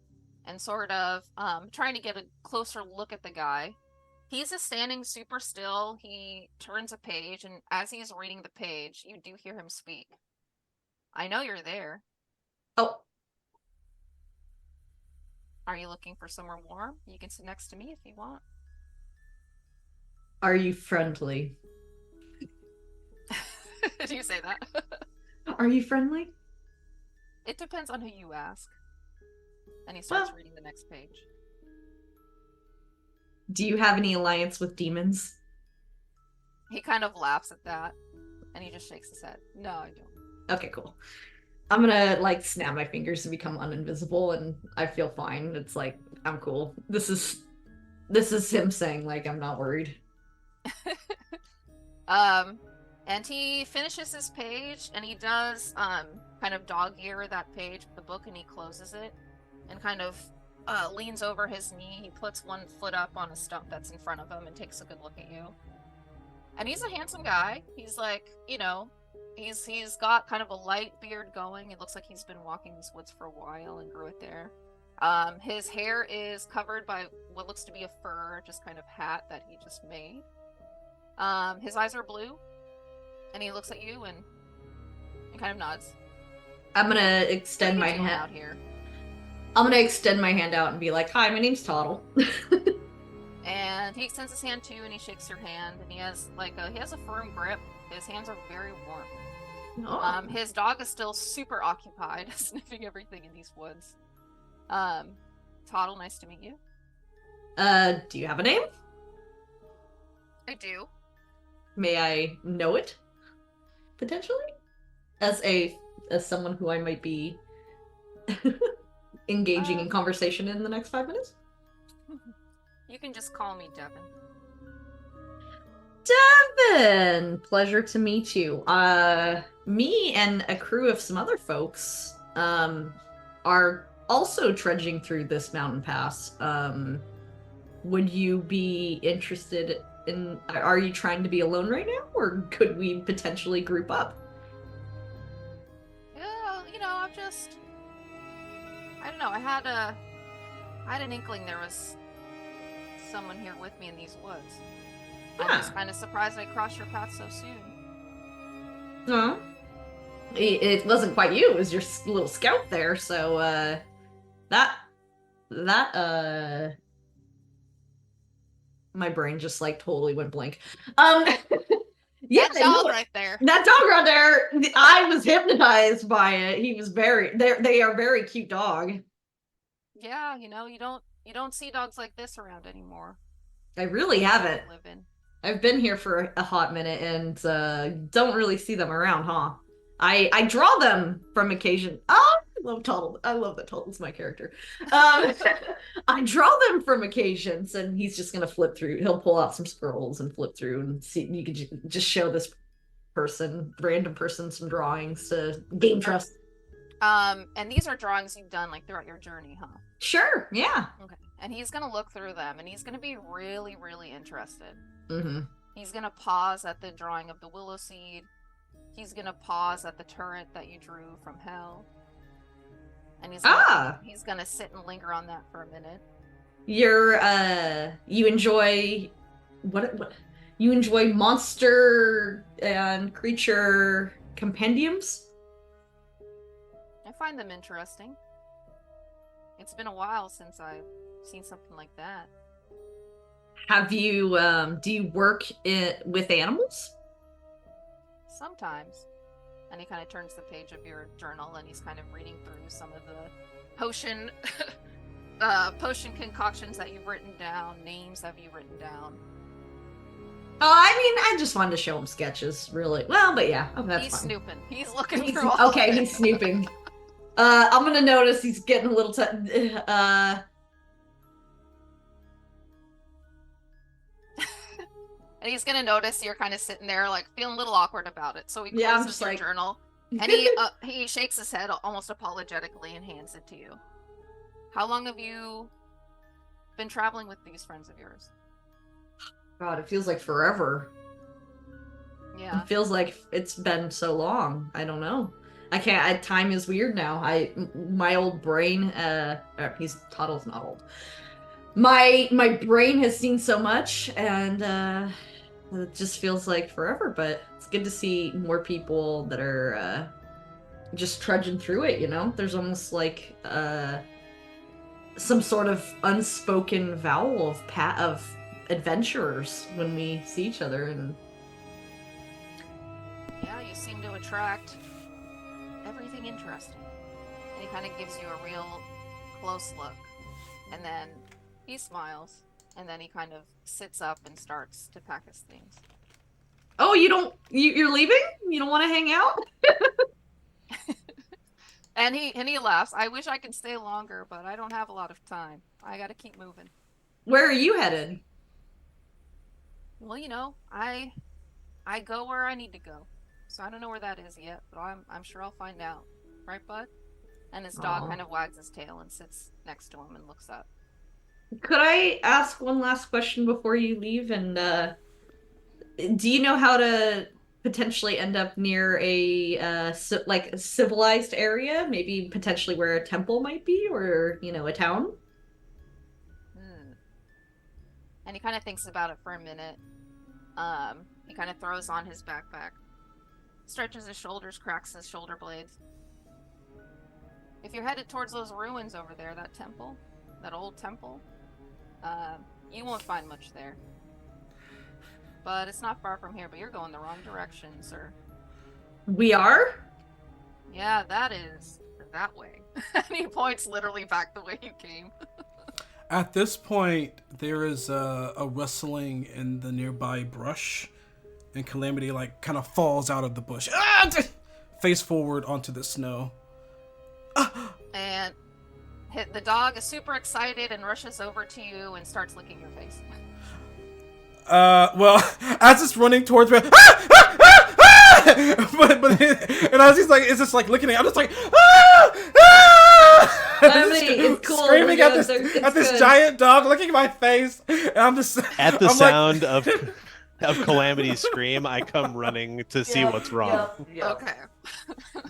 and sort of trying to get a closer look at the guy. He's just standing super still. He turns a page, and as he's reading the page, you do hear him speak. I know you're there. Oh. Are you looking for somewhere warm? You can sit next to me if you want. Are you friendly? Did you say that? Are you friendly? It depends on who you ask. And he starts reading the next page. Do you have any alliance with demons? He kind of laughs at that, and he just shakes his head. No, I don't. Okay, cool. I'm gonna like snap my fingers and become uninvisible, and I feel fine. It's like I'm cool. This is him saying like I'm not worried. And he finishes his page, and he does kind of dog ear that page with the book, and he closes it, and kind of leans over his knee. He puts one foot up on a stump that's in front of him and takes a good look at you. And he's a handsome guy. He's like, you know, he's got kind of a light beard going. It looks like he's been walking these woods for a while and grew it there. His hair is covered by what looks to be a fur, just kind of hat that he just made. His eyes are blue. And he looks at you and kind of nods. I'm gonna What extend are my you doing hand. out here? I'm gonna extend my hand out and be like, "Hi, my name's Toddle." And he extends his hand too, and he shakes your hand, and he has a firm grip. His hands are very warm. Oh. His dog is still super occupied, sniffing everything in these woods. Toddle, nice to meet you. Do you have a name? I do. May I know it? Potentially? As someone who I might be engaging in conversation in the next 5 minutes? You can just call me Devin. Devin! Pleasure to meet you. Me and a crew of some other folks, are also trudging through this mountain pass. Would you be interested in... Are you trying to be alone right now, or could we potentially group up? Yeah, I don't know, I had an inkling there was someone here with me in these woods. I'm just kind of surprised I crossed your path so soon. No. It wasn't quite you, it was your little scout there, so, my brain just, totally went blank. Yeah, that dog right there. That dog right there, I was hypnotized by it. He was they are very cute dog. Yeah, you don't see dogs like this around anymore. I really haven't. Live in. I've been here for a hot minute and don't really see them around, huh? I draw them from occasion. Oh, I love Tuttle. I love that Tuttle's my character. I draw them from occasions, and he's just gonna flip through. He'll pull out some scrolls and flip through and see. You could just show this random person, some drawings to gain trust. And these are drawings you've done throughout your journey, huh? Sure. Yeah. Okay. And he's gonna look through them, and he's gonna be really, really interested. Mm-hmm. He's gonna pause at the drawing of the willow seed. He's gonna pause at the turret that you drew from hell. And he's gonna sit and linger on that for a minute. You enjoy what you enjoy monster and creature compendiums? I find them interesting. It's been a while since I've seen something like that. Have you do you work with animals? Sometimes. And he kind of turns the page of your journal and he's kind of reading through some of the potion concoctions that you've written down, names that you've written down. Oh, I mean, I just wanted to show him sketches, really. Well, but yeah, that's he's fine. Snooping. He's looking through all okay, of it. He's snooping. I'm gonna notice he's getting a little And he's gonna notice you're kind of sitting there, feeling a little awkward about it. So he I'm closes just your like... journal, and he shakes his head almost apologetically and hands it to you. How long have you been traveling with these friends of yours? God, it feels like forever. Yeah. It feels like it's been so long. I don't know. I can't. Time is weird now. My old brain. Toddle's not old. My brain has seen so much, and it just feels like forever. But it's good to see more people that are just trudging through it. There's almost like some sort of unspoken vowel of adventurers when we see each other. And yeah, you seem to attract everything interesting. And he kind of gives you a real close look, and then he smiles, and then he kind of sits up and starts to pack his things. Oh, you're leaving? You don't want to hang out? And he laughs. I wish I could stay longer, but I don't have a lot of time. I gotta keep moving. Where are you headed? Well, I go where I need to go. So I don't know where that is yet, but I'm sure I'll find out. Right, bud? And his dog kind of wags his tail and sits next to him and looks up. Could I ask one last question before you leave? And do you know how to potentially end up near a civilized area? Maybe potentially where a temple might be, or a town? And he kind of thinks about it for a minute. He kind of throws on his backpack. stretches his shoulders, cracks his shoulder blades. If you're headed towards those ruins over there, that temple, that old temple, you won't find much there. But it's not far from here, but you're going the wrong direction, sir. We are? Yeah, that is that way. And he points literally back the way you came. At this point, there is a rustling in the nearby brush, and Calamity like kind of falls out of the bush, face forward onto the snow. And the dog is super excited and rushes over to you and starts licking your face. Well, as it's running towards me, but and as he's like, it's just like looking at me, I'm just like, It's cool. screaming at this giant dog licking my face, and I'm just At the I'm sound of Calamity's scream, I come running to see what's wrong. Okay.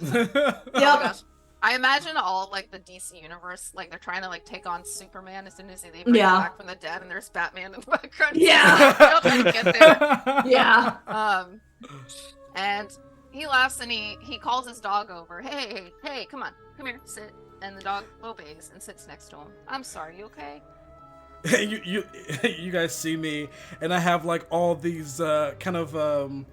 Yep. Oh my gosh. I imagine all like the DC universe, like they're trying to like take on Superman as soon as they bring him back from the dead, and there's Batman in the background. Yeah. They'll try to get there. Yeah. And he laughs and he calls his dog over. Hey, come here, sit. And the dog obeys and sits next to him. I'm sorry, you okay? you guys see me, and I have like all these kind of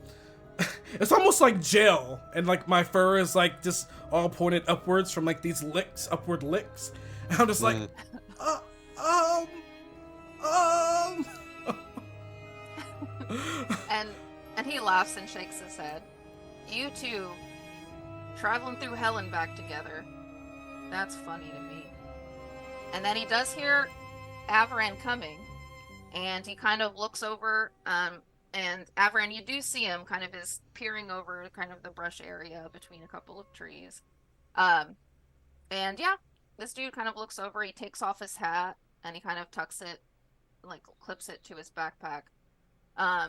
it's almost like gel, and like my fur is like just all pointed upwards from like these upward licks. And I'm just like, and he laughs and shakes his head. You two, traveling through hell and back together. That's funny to me. And then he does hear Avaran coming, and he kind of looks over, and Avaran, you do see him kind of is peering over kind of the brush area between a couple of trees. And yeah, this dude kind of looks over, he takes off his hat, and he kind of tucks it, like clips it to his backpack.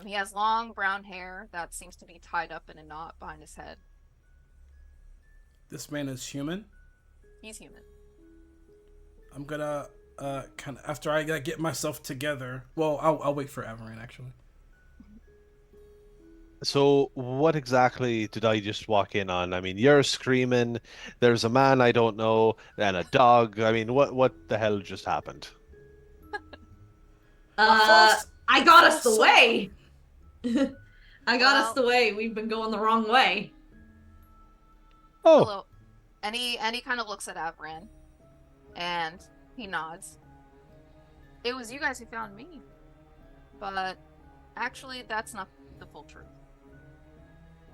He has long brown hair that seems to be tied up in a knot behind his head. This man is human? He's human. I'm gonna kind of, after I get myself together. Well, I'll wait for Avaran actually. So what exactly did I just walk in on? I mean, you're screaming, there's a man I don't know, and a dog. I mean, what the hell just happened? I got us the way. I got us the way. We've been going the wrong way. Oh. Hello. And he kind of looks at Avran, and he nods. It was you guys who found me, but actually, that's not the full truth.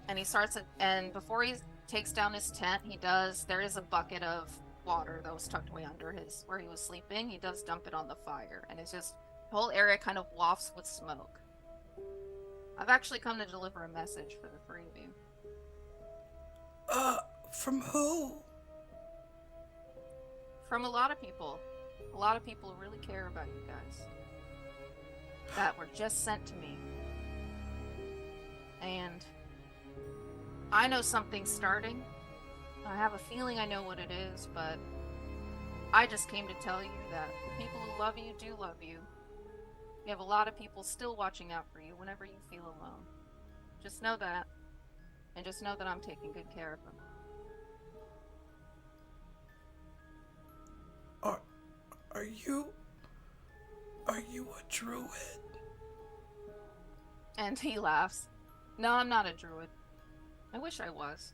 And he starts, and before he takes down his tent, there is a bucket of water that was tucked away under where he was sleeping. He does dump it on the fire, and it's just, the whole area kind of wafts with smoke. I've actually come to deliver a message for the three of you. From who? From a lot of people. A lot of people who really care about you guys. That were just sent to me. And I know something's starting. I have a feeling I know what it is, but I just came to tell you that the people who love you do love you. You have a lot of people still watching out for you whenever you feel alone. Just know that. And just know that I'm taking good care of them. Are you a druid? And he laughs. No, I'm not a druid. I wish I was.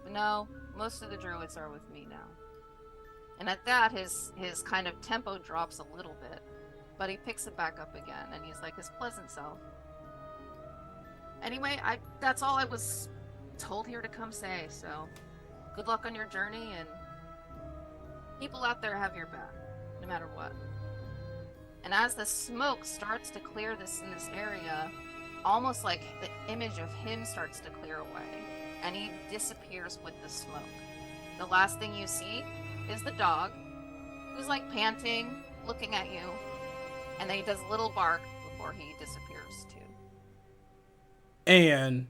But no, most of the druids are with me now. And at that, his kind of tempo drops a little bit. But he picks it back up again, and he's like his pleasant self. Anyway, that's all I was told here to come say, so good luck on your journey, and people out there have your back, no matter what. And as the smoke starts to clear in this area, almost like the image of him starts to clear away, and he disappears with the smoke. The last thing you see is the dog, who's like panting, looking at you, and then he does a little bark before he disappears too. And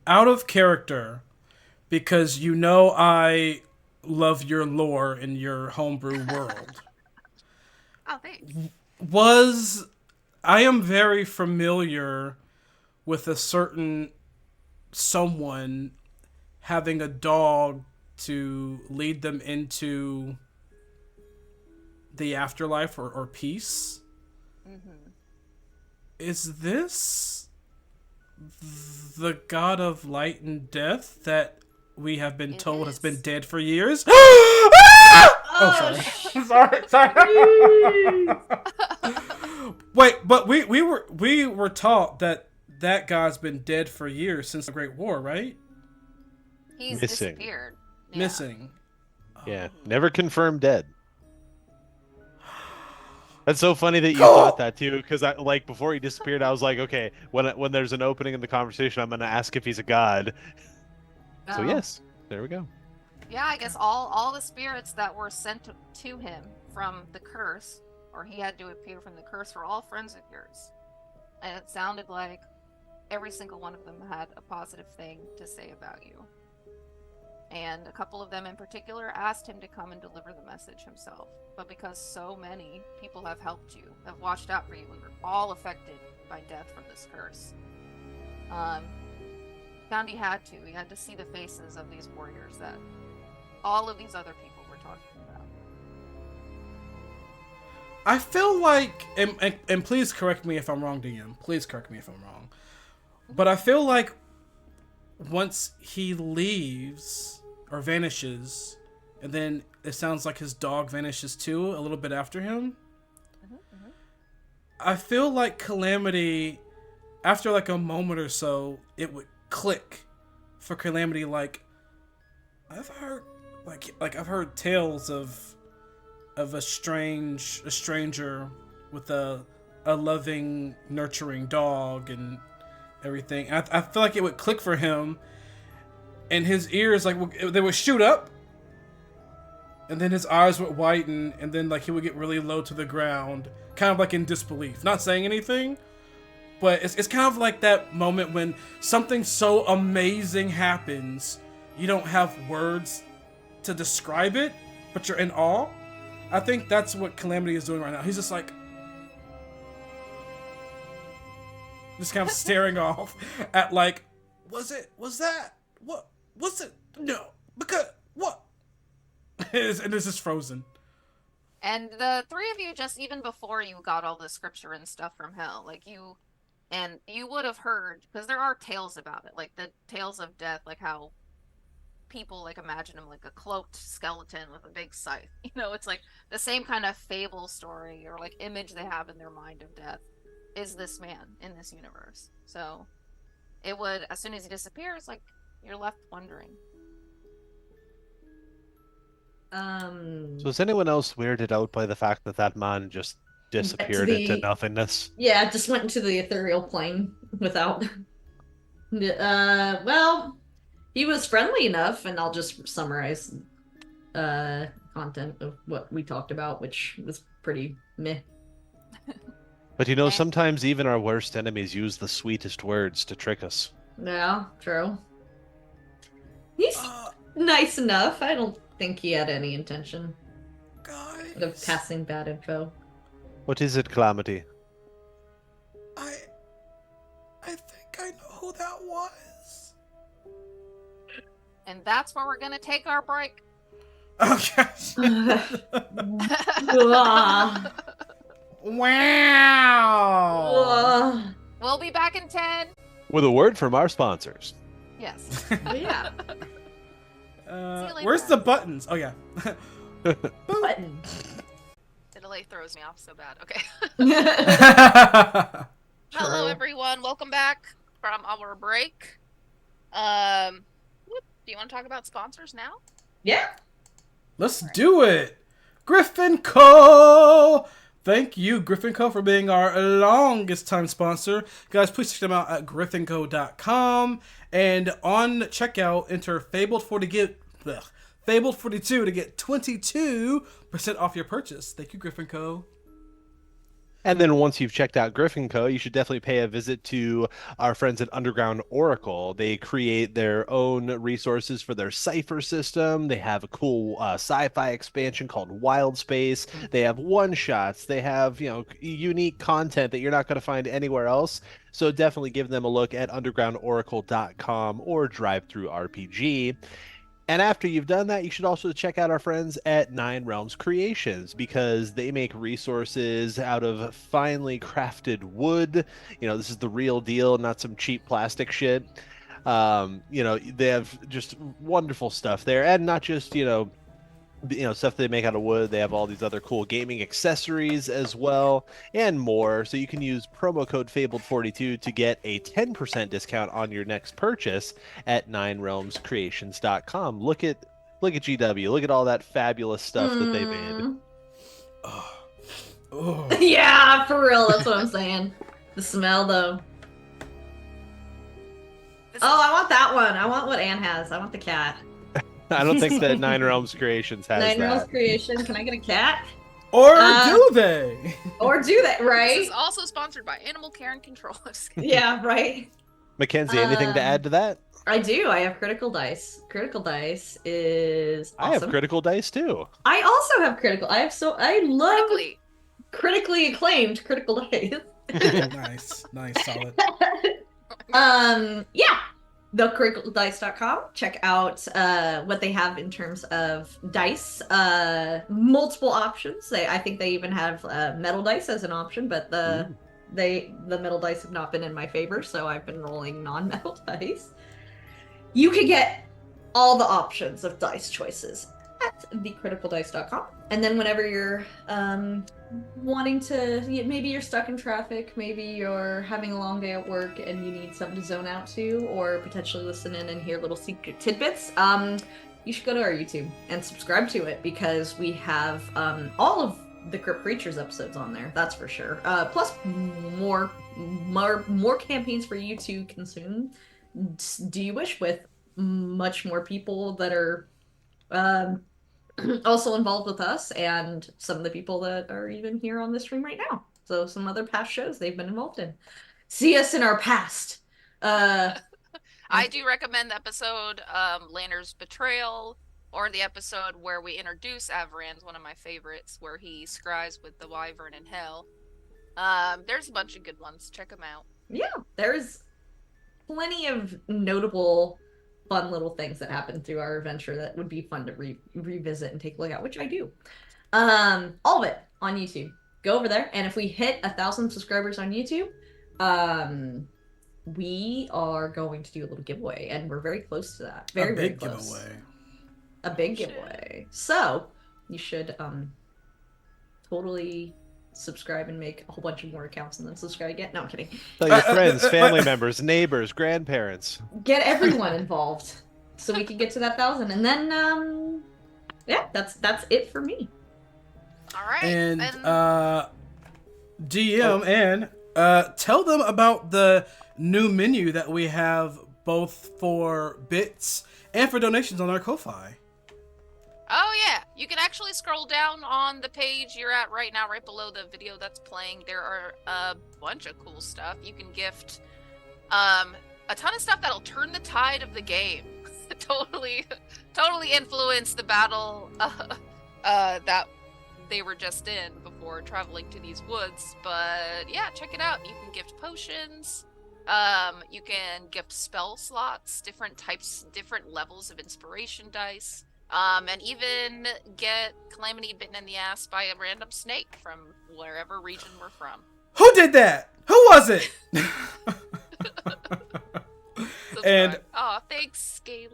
out of character, because you know I love your lore in your homebrew world. Oh, thanks. I am very familiar with a certain someone having a dog to lead them into the afterlife or peace. Mm-hmm. Is this the god of light and death that we have been told has been dead for years? Oh, sorry. sorry. Wait, but we were taught that guy's been dead for years since the Great War, right? He's Missing. disappeared. Yeah. Missing. Yeah, never confirmed dead. That's so funny that you thought that too, because I like before he disappeared, I was like, okay, when there's an opening in the conversation, I'm gonna ask if he's a god. So Oh. yes, there we go. Yeah, I guess all the spirits that were sent to him from the curse, or he had to appear from the curse, were all friends of yours. And it sounded like every single one of them had a positive thing to say about you. And a couple of them in particular asked him to come and deliver the message himself. But because so many people have helped you, have watched out for you, we were all affected by death from this curse. Found he had to see the faces of these warriors that all of these other people were talking about. I feel like, and please correct me if I'm wrong, DM. Please correct me if I'm wrong. But I feel like once he leaves or vanishes, and then it sounds like his dog vanishes too a little bit after him. Mm-hmm. I feel like Calamity, after like a moment or so, it would click for Calamity. Like I've heard, I've heard tales of a stranger with a loving, nurturing dog and everything. I feel like it would click for him, and his ears they would shoot up, and then his eyes would whiten, and then like he would get really low to the ground, kind of like in disbelief, not saying anything. But it's kind of like that moment when something so amazing happens, you don't have words to describe it, but you're in awe. I think that's what Calamity is doing right now. He's just like, just kind of staring off at like, was that? What? Was it? No. Because, what? And it's just frozen. And the three of you, just even before you got all the scripture and stuff from hell, like you would have heard, because there are tales about it, like the tales of death, like how people like imagine him like a cloaked skeleton with a big scythe. You know, it's like the same kind of fable story or like image they have in their mind of death is this man in this universe. So it would, as soon as he disappears, like you're left wondering. So is anyone else weirded out by the fact that man just disappeared into nothingness? Yeah, just went into the ethereal plane without. Well, he was friendly enough, and I'll just summarize content of what we talked about, which was pretty meh. But you know, sometimes even our worst enemies use the sweetest words to trick us. Yeah, true. He's nice enough. I don't think he had any intention of passing bad info. What is it, Calamity? I think I know who that was. And that's where we're gonna take our break. Okay. Wow. We'll be back in 10. With a word from our sponsors. Yes. Yeah. Where's the buttons? Oh, yeah. Button. The delay throws me off so bad. Okay. Hello, Hello, everyone. Welcome back from our break. Do you want to talk about sponsors now? Yeah. Let's do it. Griffin Co. Thank you, Griffin Co, for being our longest time sponsor. Guys, please check them out at griffinco.com. And on checkout, enter Fabled42 to get 22% off your purchase. Thank you, Griffin Co. And then once you've checked out Griffin Co., you should definitely pay a visit to our friends at Underground Oracle. They create their own resources for their Cypher system. They have a cool sci-fi expansion called Wild Space. They have one-shots. They have, unique content that you're not going to find anywhere else. So definitely give them a look at undergroundoracle.com or Drive Through RPG. And after you've done that, you should also check out our friends at Nine Realms Creations because they make resources out of finely crafted wood. This is the real deal, not some cheap plastic shit. They have just wonderful stuff there, and not just, stuff they make out of wood. They have all these other cool gaming accessories as well and more. So you can use promo code Fabled42 to get a 10% discount on your next purchase at ninerealmscreations.com. Look at GW. Look at all that fabulous stuff that they made. Oh. Yeah, for real. That's what I'm saying. The smell, though. Oh, I want that one. I want what Anne has. I want the cat. I don't think that Nine Realms Creations has Nine that. Realms Creation. Can I get a cat? Or do they? Or do they, right? This is also sponsored by Animal Care and Control. Yeah, right. Mackenzie, anything to add to that? I do. I have Critical Dice. Critical Dice is awesome. I have Critical Dice too. I also have Critical. I love critically acclaimed Critical Dice. Nice, solid. Yeah. TheCriticalDice.com. Check out what they have in terms of dice. Multiple options. I think they even have metal dice as an option, but the metal dice have not been in my favor, so I've been rolling non-metal dice. You can get all the options of dice choices at thecriticaldice.com. And then whenever you're wanting to, maybe you're stuck in traffic, maybe you're having a long day at work and you need something to zone out to, or potentially listen in and hear little secret tidbits, you should go to our YouTube and subscribe to it because we have all of the Crypt Creatures episodes on there, that's for sure. Plus more campaigns for you to consume. Do you wish, with much more people that are also involved with us, and some of the people that are even here on this stream right now. So some other past shows they've been involved in. See us in our past. I do recommend the episode Lanner's Betrayal, or the episode where we introduce Avaran's, one of my favorites, where he scries with the Wyvern in Hell. There's a bunch of good ones. Check them out. Yeah, there's plenty of notable fun little things that happened through our adventure that would be fun to revisit and take a look at, which I do. All of it on YouTube. Go over there, and if we hit 1,000 subscribers on YouTube, we are going to do a little giveaway, and we're very close to that. Very close. Giveaway. A big giveaway. So you should totally subscribe and make a whole bunch of more accounts and then subscribe again. No, I'm kidding. Tell your friends, family members, neighbors, grandparents. Get everyone involved so we can get to that 1,000. And then, yeah, that's it for me. All right. And DM and tell them about the new menu that we have both for bits and for donations on our Ko-Fi. Oh yeah, you can actually scroll down on the page you're at right now, right below the video that's playing. There are a bunch of cool stuff. You can gift a ton of stuff that'll turn the tide of the game. totally influence the battle that they were just in before traveling to these woods. But yeah, check it out. You can gift potions. You can gift spell slots, different types, different levels of inspiration dice. And even get Calamity bitten in the ass by a random snake from wherever region we're from. Who did that? Who was it? And thanks, Galen.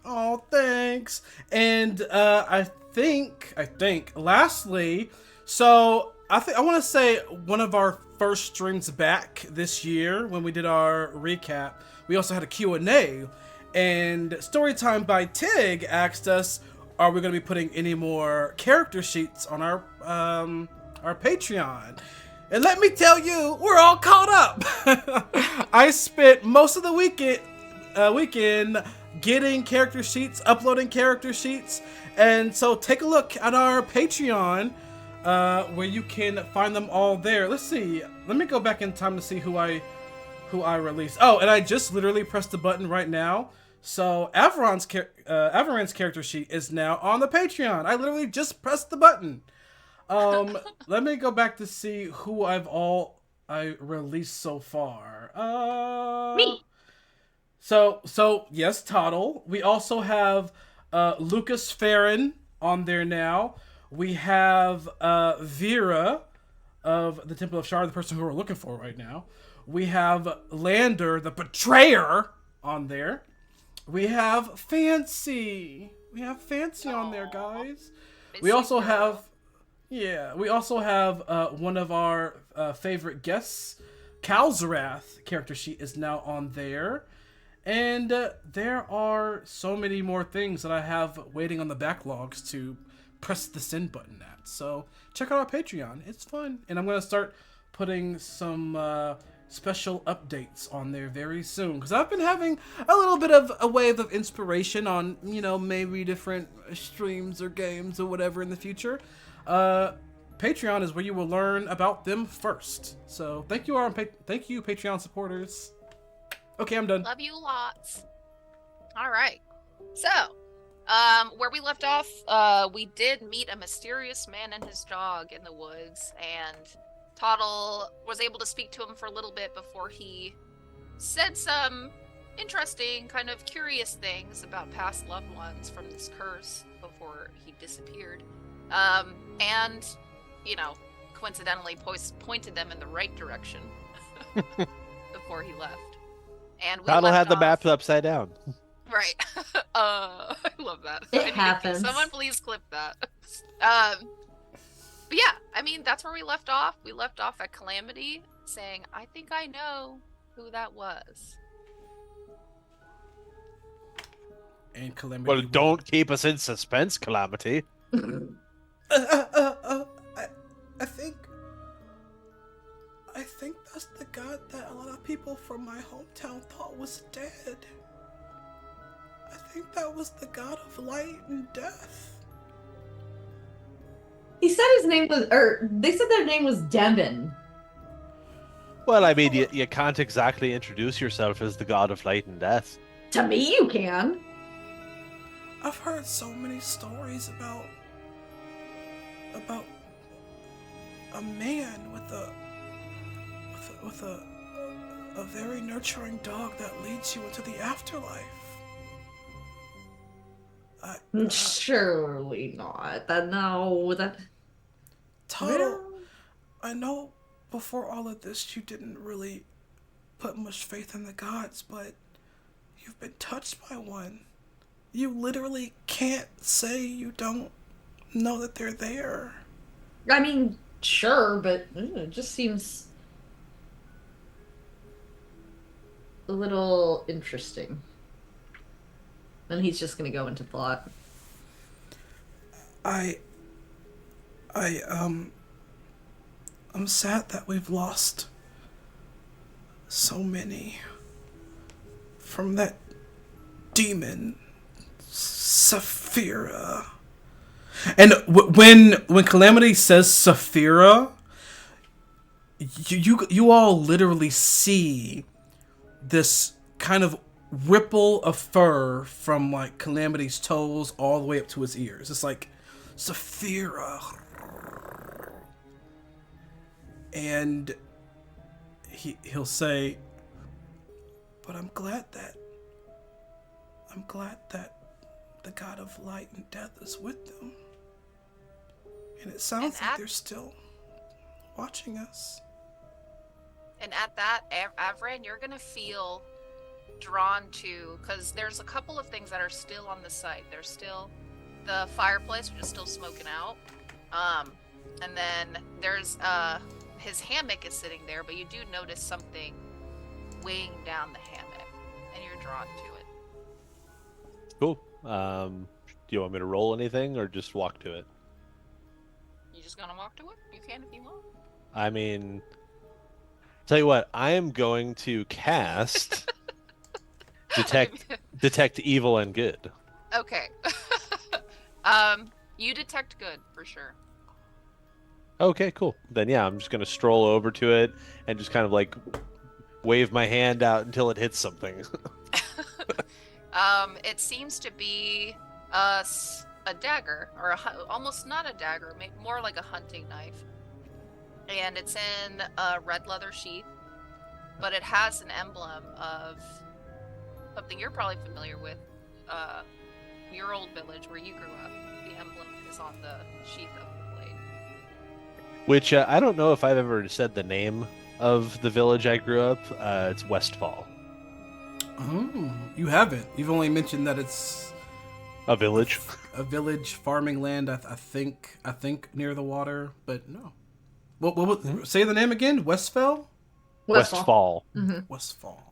Oh, thanks. And I think lastly, so I want to say one of our first streams back this year when we did our recap, we also had a Q&A. And Storytime by Tig asked us, are we going to be putting any more character sheets on our Patreon? And let me tell you, we're all caught up. I spent most of the weekend getting character sheets, uploading character sheets. And so take a look at our Patreon. where you can find them all there. Let's see. Let me go back in time to see who I released. Oh, and I just literally pressed the button right now. So Avaran's character sheet is now on the Patreon. I literally just pressed the button. Let me go back to see who I released so far. Me. So yes, Toddle. We also have Lucas Farron on there now. We have Vera of the Temple of Shar, the person who we're looking for right now. We have Lander, the Betrayer, on there. We have Fancy. We have Fancy on there, guys. We also have, we also have one of our favorite guests, Kalzarath character sheet is now on there. And there are so many more things that I have waiting on the backlogs to press the send button at. So check out our Patreon. It's fun. And I'm going to start putting some special updates on there very soon. Because I've been having a little bit of a wave of inspiration on, maybe different streams or games or whatever in the future. Patreon is where you will learn about them first. So thank you, Patreon supporters. Okay, I'm done. Love you lots. All right. So, where we left off, we did meet a mysterious man and his dog in the woods, and Toddle was able to speak to him for a little bit before he said some interesting, kind of curious things about past loved ones from this curse before he disappeared. And, coincidentally pointed them in the right direction before he left. And we Toddle had the off... map upside down. Right. I love that. It happens. Someone please clip that. But yeah, that's where we left off. We left off at Calamity saying, I think I know who that was. And Calamity. Well, don't keep us in suspense, Calamity. I think that's the god that a lot of people from my hometown thought was dead. I think that was the god of light and death. He said his name was, or they said their name was Devin. Well, you can't exactly introduce yourself as the god of light and death. To me, you can. I've heard so many stories about a man with a very nurturing dog that leads you into the afterlife. Surely not. Toddle, I know before all of this you didn't really put much faith in the gods, but you've been touched by one. You literally can't say you don't know that they're there. Sure, but it just seems a little interesting. And he's just gonna go into thought. I'm sad that we've lost so many from that demon, Saphira. And when Calamity says Saphira, you all literally see this kind of ripple of fur from like Calamity's toes all the way up to his ears. It's like Saphira, and he'll say, "But I'm glad that the god of light and death is with them, and it sounds like they're still watching us." And at that, Avran, you're gonna feel drawn to, because there's a couple of things that are still on the site. There's still the fireplace, which is still smoking out, and then there's his hammock is sitting there, but you do notice something weighing down the hammock, and you're drawn to it. Cool. Do you want me to roll anything or just walk to it? You just gonna walk to it? You can if you want. Tell you what, I am going to cast detect evil and good. Okay. You detect good for sure. Okay, cool. Then yeah, I'm just gonna stroll over to it and just kind of like wave my hand out until it hits something. It seems to be a dagger, or almost not a dagger, more like a hunting knife. And it's in a red leather sheath, but it has an emblem of something you're probably familiar with. Your old village where you grew up. The emblem is on the sheath of the blade. Which I don't know if I've ever said the name of the village I grew up. It's Westfall. Oh, you haven't. You've only mentioned that it's A village. a village farming land. I think near the water, but no. What say the name again? Westfall. Westfall. Mm-hmm. Westfall.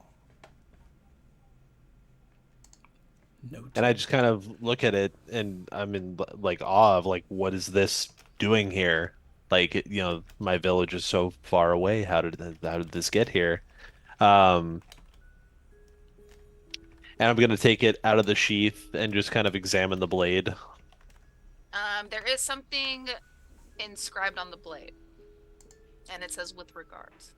No. And I just kind of look at it and I'm in like awe of like, what is this doing here? Like, my village is so far away. How did this get here? Um, and I'm gonna take it out of the sheath and just kind of examine the blade. There is something inscribed on the blade, and it says "with regards."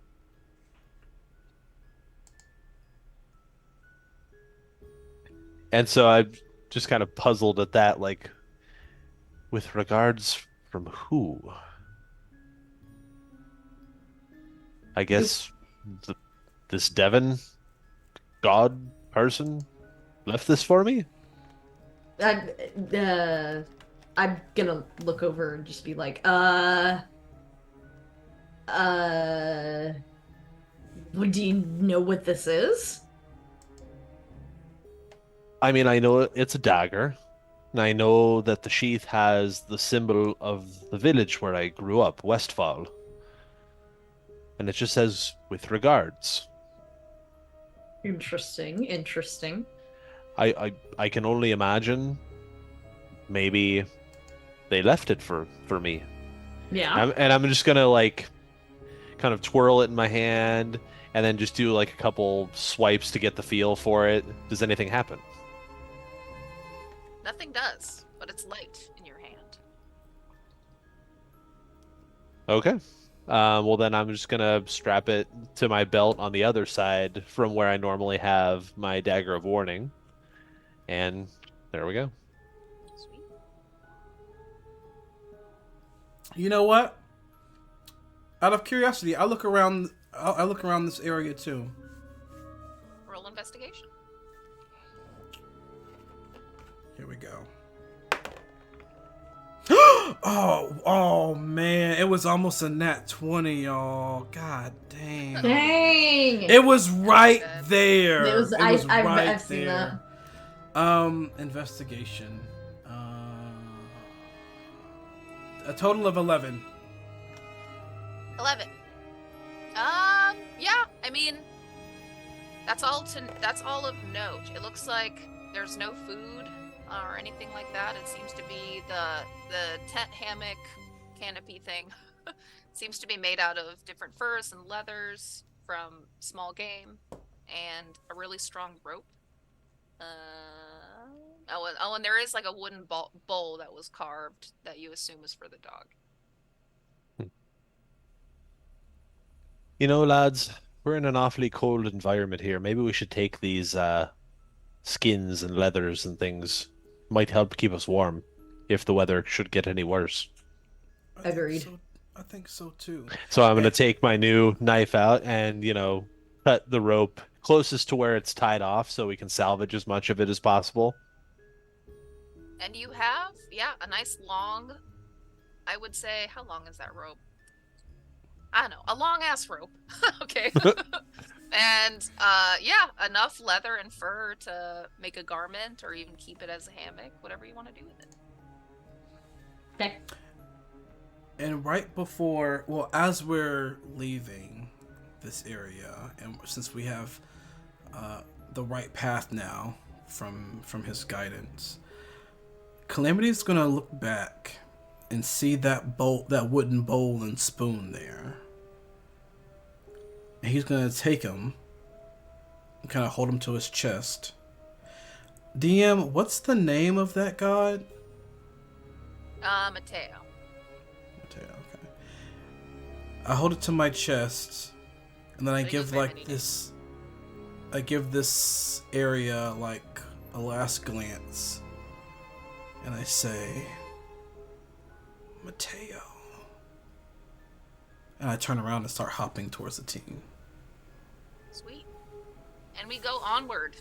And so I'm just kind of puzzled at that, like, with regards from who? I guess this Devon god person left this for me? I'm gonna look over and just be like, do you know what this is? I mean, I know it's a dagger, and I know that the sheath has the symbol of the village where I grew up, Westfall. And it just says, with regards. Interesting. I can only imagine maybe they left it for me. Yeah. And I'm just gonna like kind of twirl it in my hand and then just do like a couple swipes to get the feel for it. Does anything happen? Nothing does, but it's light in your hand. Okay. Well, then I'm just gonna strap it to my belt on the other side from where I normally have my dagger of warning. And there we go. Sweet. You know what? Out of curiosity, I look around. I look around this area too. Roll investigation. Here we go. oh man, it was almost a nat 20, y'all. God damn. Dang. It was right there. It was, I've seen there. Investigation. A total of 11. 11. Yeah, I mean, that's all of note. It looks like there's no food or anything like that. It seems to be the tent hammock canopy thing seems to be made out of different furs and leathers from small game and a really strong rope. And there is like a wooden bowl that was carved that you assume is for the dog. You know, lads, we're in an awfully cold environment here. Maybe we should take these skins and leathers and things. Might help keep us warm if the weather should get any worse. Agreed. I think so too. So I'm going to take my new knife out and, cut the rope closest to where it's tied off so we can salvage as much of it as possible. And you have, a nice long, I would say, how long is that rope? I don't know, a long ass rope. Okay. And enough leather and fur to make a garment or even keep it as a hammock, whatever you want to do with it. Okay. And right before, as we're leaving this area, and since we have the right path now from his guidance, Calamity's gonna look back and see that wooden bowl and spoon there. And he's gonna take him and kind of hold him to his chest. DM, what's the name of that god? Mateo. Okay. I hold it to my chest, and then I But it give goes very like many this. I give this area like a last glance, and I say, Mateo. And I turn around and start hopping towards the team. Sweet. And we go onward.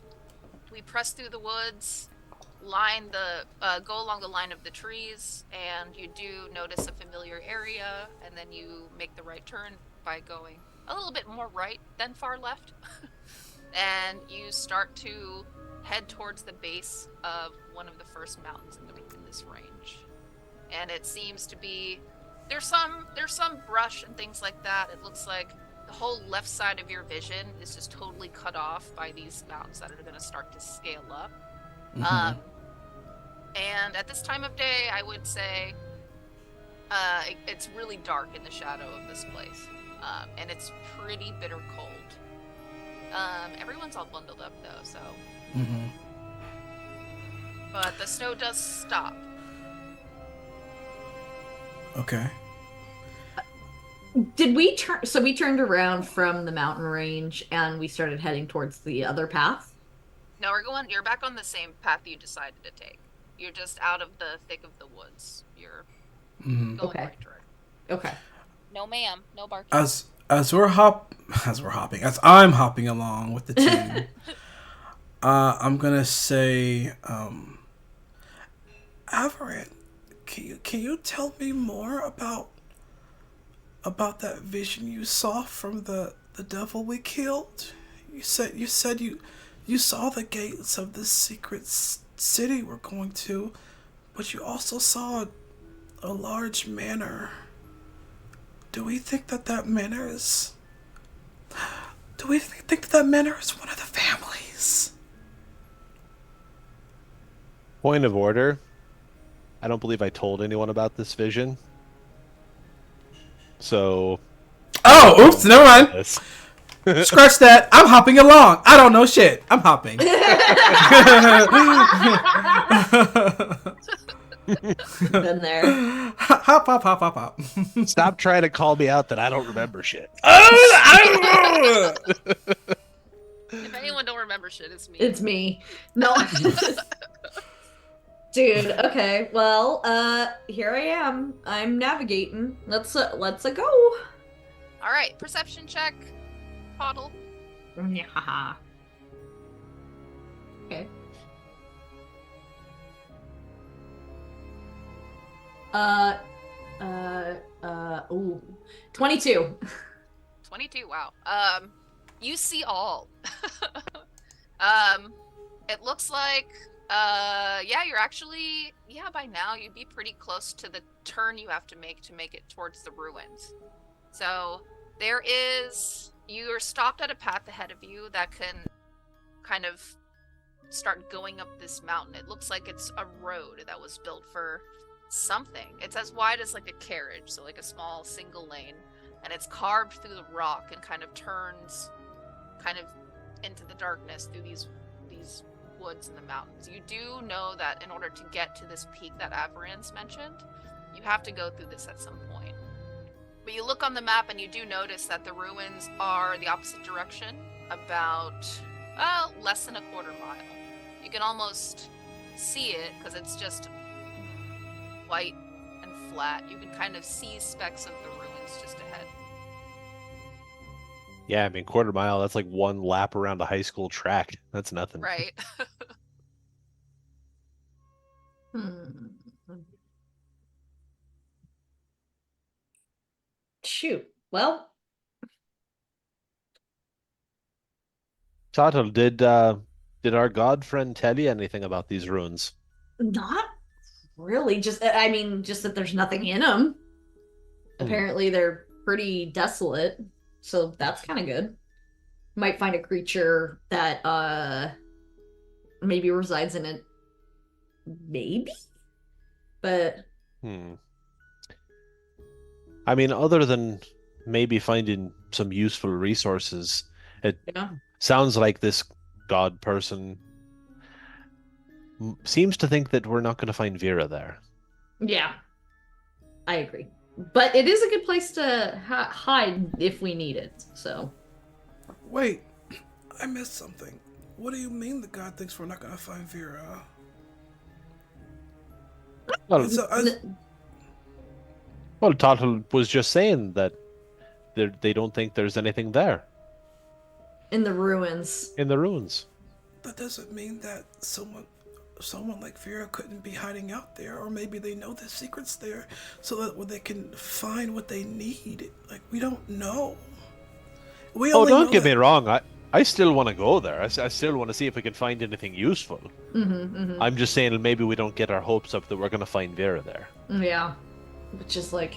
We press through the woods, go along the line of the trees, and you do notice a familiar area, and then you make the right turn by going a little bit more right than far left. And you start to head towards the base of one of the first mountains in this range. And it seems to be there's some brush and things like that. It looks like the whole left side of your vision is just totally cut off by these mountains that are going to start to scale up. Mm-hmm. And at this time of day, I would say it's really dark in the shadow of this place, and it's pretty bitter cold. Everyone's all bundled up though, so. Mm-hmm. But the snow does stop. Okay. Did we turn? So we turned around from the mountain range and we started heading towards the other path. No, you're back on the same path you decided to take. You're just out of the thick of the woods. You're Mm-hmm. going Okay. right direct. Okay. No ma'am, no barking. As I'm hopping along with the team, I'm gonna say, Avaran, can you tell me more about that vision you saw from the devil we killed? You said you saw the gates of this secret city we're going to, but you also saw a large manor. Do we think that manor is? Do we think that manor is one of the families? Point of order. I don't believe I told anyone about this vision. So. Oh, oops, never mind. Yes. Scratch that. I'm hopping along. I don't know shit. I'm hopping. Been there. Hop, hop, hop, hop, hop. Stop trying to call me out that I don't remember shit. If anyone don't remember shit, it's me. It's me. No. Dude, okay. Well, here I am. I'm navigating. Let's go. All right, perception check. Poddle. Yeah. Okay. Ooh. 22. 22, wow. You see all. It looks like, yeah, you're actually, yeah, by now you'd be pretty close to the turn you have to make it towards the ruins. So you're stopped at a path ahead of you that can kind of start going up this mountain. It looks like it's a road that was built for something. It's as wide as like a carriage, so like a small single lane, and it's carved through the rock and kind of turns kind of into the darkness through these woods in the mountains. You do know that in order to get to this peak that Avaran's mentioned, you have to go through this at some point. But you look on the map and you do notice that the ruins are the opposite direction, about less than a quarter mile. You can almost see it because it's just white and flat. You can kind of see specks of the ruins just ahead. Yeah, I mean, quarter mile, that's like one lap around a high school track. That's nothing. Right. Shoot. Well, Tato, did our god friend tell you anything about these ruins? not really. Just that there's nothing in them. Apparently, they're pretty desolate, so that's kind of good. Might find a creature that maybe resides in it. Maybe, but I mean, other than maybe finding some useful resources, it sounds like this god person seems to think that we're not going to find Vera there. yeah, I agree. But it is a good place to hide if we need it. So. Wait, I missed something. What do you mean the god thinks we're not gonna find Vera? Well, So, well, Total was just saying that they don't think there's anything there In the ruins. in the ruins. that doesn't mean that someone like Vera couldn't be hiding out there, or maybe they know the secrets there, so that they can find what they need. Like, we don't know. We Oh, only don't know get that- me wrong. I still want to go there. I still want to see if we can find anything useful. I'm just saying maybe we don't get our hopes up that we're going to find Vera there. Yeah. But just like.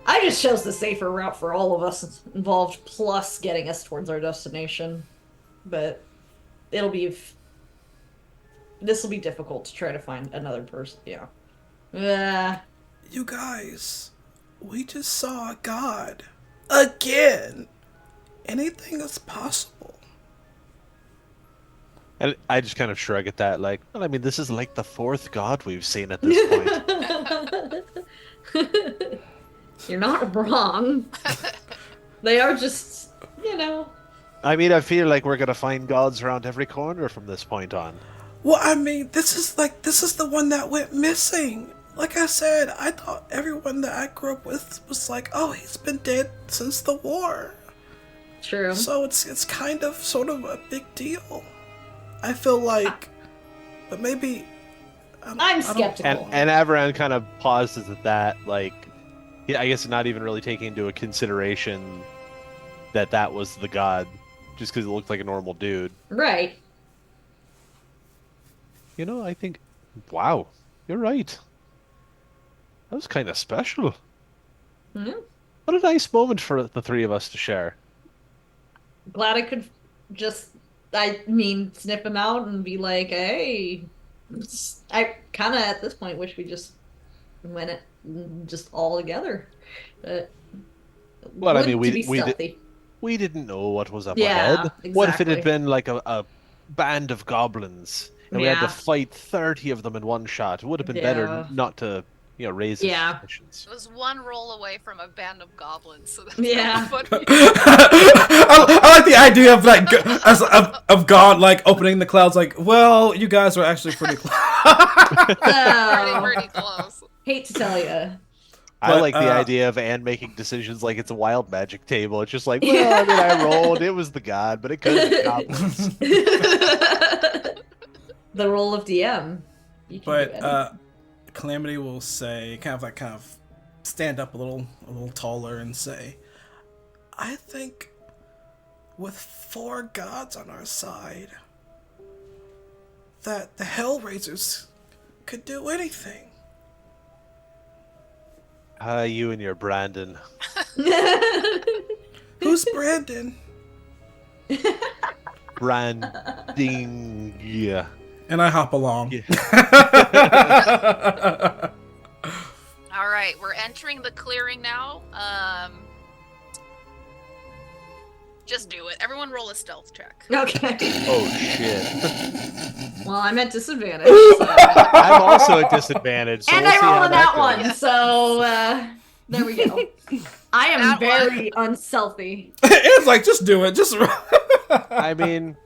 I just chose the safer route for all of us involved, plus getting us towards our destination. But it'll be. This will be difficult to try to find another person. Yeah. You guys, we just saw a god. Again! Anything is possible. And I just kind of shrug at that, like, well, I mean, this is like the fourth god we've seen at this point. You're not wrong. They are just, I mean, I feel like we're going to find gods around every corner from this point on. Well, I mean, this is the one that went missing. Like I said, I thought everyone that I grew up with was like, oh, he's been dead since the war. True. So it's kind of sort of a big deal. I feel like, but maybe I'm skeptical. And Avaran kind of pauses at that, like, yeah, I guess not even really taking into a consideration that was the god, just because it looked like a normal dude. Right. I think, wow, you're right. That was kind of special. Yeah. What a nice moment for the three of us to share. Glad I could just, sniff him out and be like, hey. I kind of, at this point, wish we just went it just all together. But Well, I mean, to be stealthy. we didn't know what was up Yeah, ahead. What if it had exactly. been like a band of goblins and we had to Yeah. fight 30 of them in one shot? It would have been better not to, raise the Yeah. suspicions. It was one roll away from a band of goblins. So that's Yeah. kind of funny. I like the idea of like of God like opening the clouds. Like, well, you guys are actually pretty close. Pretty close. Hate to tell you. I But, like the idea of Anne making decisions like it's a wild magic table. It's just like, well, I mean, I rolled. It was the god, but it could have been goblins. The role of DM. You can do anything. But Calamity will say, kind of stand up a little taller and say, I think with 4 gods on our side, that the Hellraisers could do anything. You and your Brandon. Who's Brandon? Branding. Yeah. And I hop along. Yeah. All right, we're entering the clearing now. Just do it. Everyone roll a stealth check. Okay. Oh, shit. Well, I'm at disadvantage. So. I'm also at disadvantage. So And we'll I see rolled how on that goes. one, so there we go. I am That very unstealthy. It's like, just do it. Just. I mean,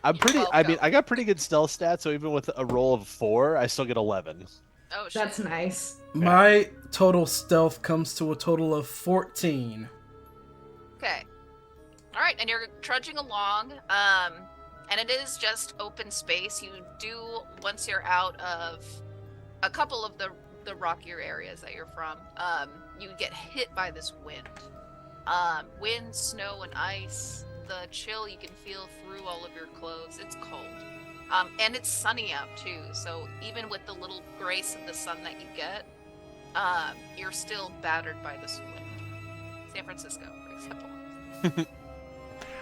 I Welcome. got pretty good stealth stats, so even with a roll of 4, I still get 11. Oh shit. That's nice. My total stealth comes to a total of 14. Okay. All right, and you're trudging along, and it is just open space. You do, once you're out of a couple of the rockier areas that you're from, you get hit by this wind. Wind, snow, and ice. The chill you can feel through all of your clothes. It's cold. And it's sunny out too, so even with the little grace of the sun that you get, you're still battered by this wind. San Francisco, for example.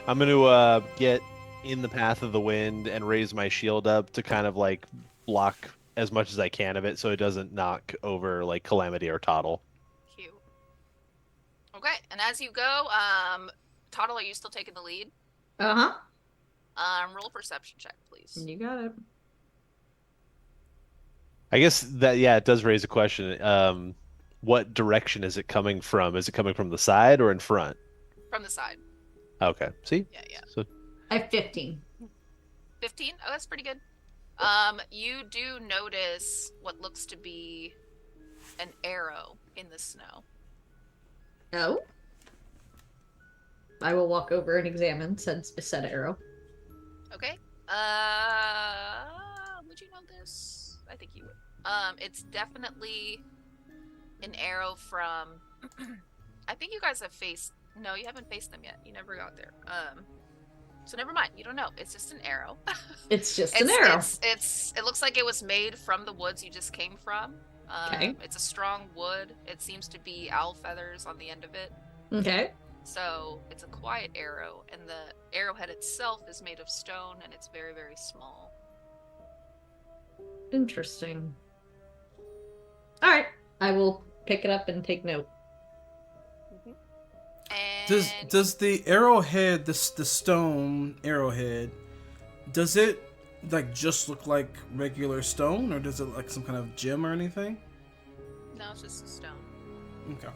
I'm going to get in the path of the wind and raise my shield up to kind of like block as much as I can of it so it doesn't knock over like Calamity or Toddle. Cute. Okay, and as you go, Toddle, are you still taking the lead? Uh-huh. Roll a perception check, please. You got it. I guess that, yeah, it does raise a question. what direction is it coming from? Is it coming from the side or in front? From the side. Okay. See? Yeah, yeah. So I have 15. 15? Oh, that's pretty good. You do notice what looks to be an arrow in the snow. Oh? I will walk over and examine said arrow. Okay. Would you know this? I think you would. It's definitely an arrow from. I think you guys have faced. No, you haven't faced them yet. You never got there. So never mind. You don't know. It's just an arrow. It's just an arrow. It looks like it was made from the woods you just came from. Okay. It's a strong wood. It seems to be owl feathers on the end of it. Okay. So it's a quiet arrow, and the arrowhead itself is made of stone, and it's very, very small. Interesting. All right. I will pick it up and take note. And Does the arrowhead, the stone arrowhead, does it like just look like regular stone, or does it like some kind of gem or anything? No, it's just a stone. Okay.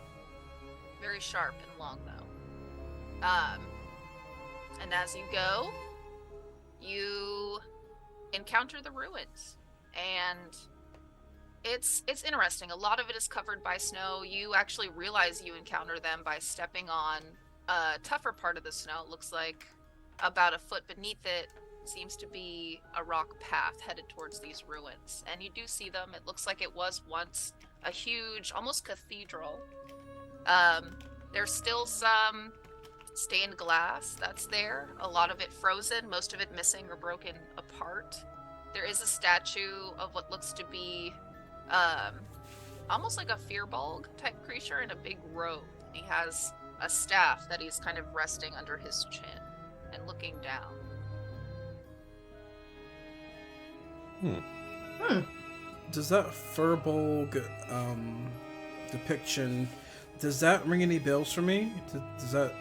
Very sharp and long, though. And as you go, you encounter the ruins, and it's interesting. A lot of it is covered by snow. You actually realize you encounter them by stepping on a tougher part of the snow. It looks like about a foot beneath it seems to be a rock path headed towards these ruins, and you do see them. It looks like it was once a huge, almost cathedral. There's still some stained glass that's there, a lot of it frozen, most of it missing or broken apart. There is a statue of what looks to be almost like a Firbolg type creature in a big robe. He has a staff that he's kind of resting under his chin and looking down. Does that Firbolg depiction, does that ring any bells for me? Does that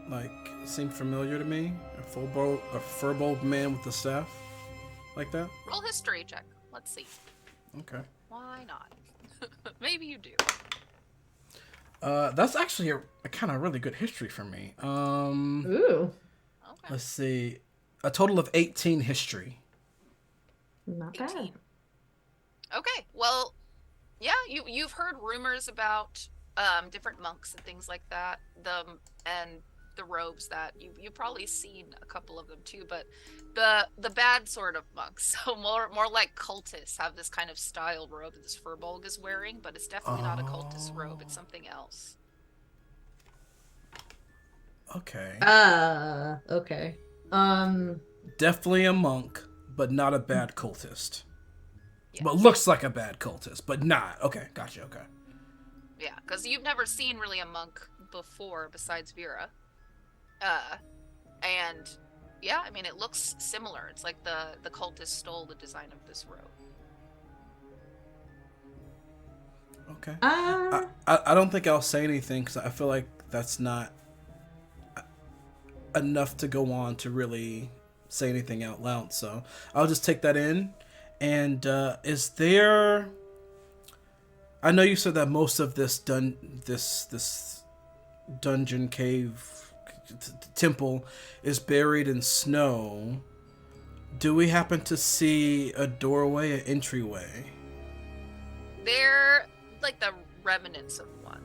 like seem familiar to me? A Firbolg man with the staff like that? Roll history check. Let's see. Okay. Why not? Maybe you do. That's actually a kind of really good history for me. Ooh. Okay. Let's see, a total of 18 history. Not bad. 18. Okay, well, yeah, you've heard rumors about different monks and things like that. And the robes that you've probably seen a couple of them too, but the bad sort of monks, so more like cultists, have this kind of style robe that this Firbolg is wearing, but it's definitely not a cultist robe. It's something else. Okay. Okay. Definitely a monk, but not a bad cultist. Yeah. But looks like a bad cultist, but not. Okay, gotcha. Okay. Yeah, because you've never seen really a monk before besides Vera. And yeah, I mean, it looks similar. It's like the cultists stole the design of this robe. Okay. I don't think I'll say anything because I feel like that's not enough to go on to really say anything out loud. So I'll just take that in. And is there? I know you said that most of this this dungeon cave temple is buried in snow. Do we happen to see a doorway, an entryway? They're like the remnants of one.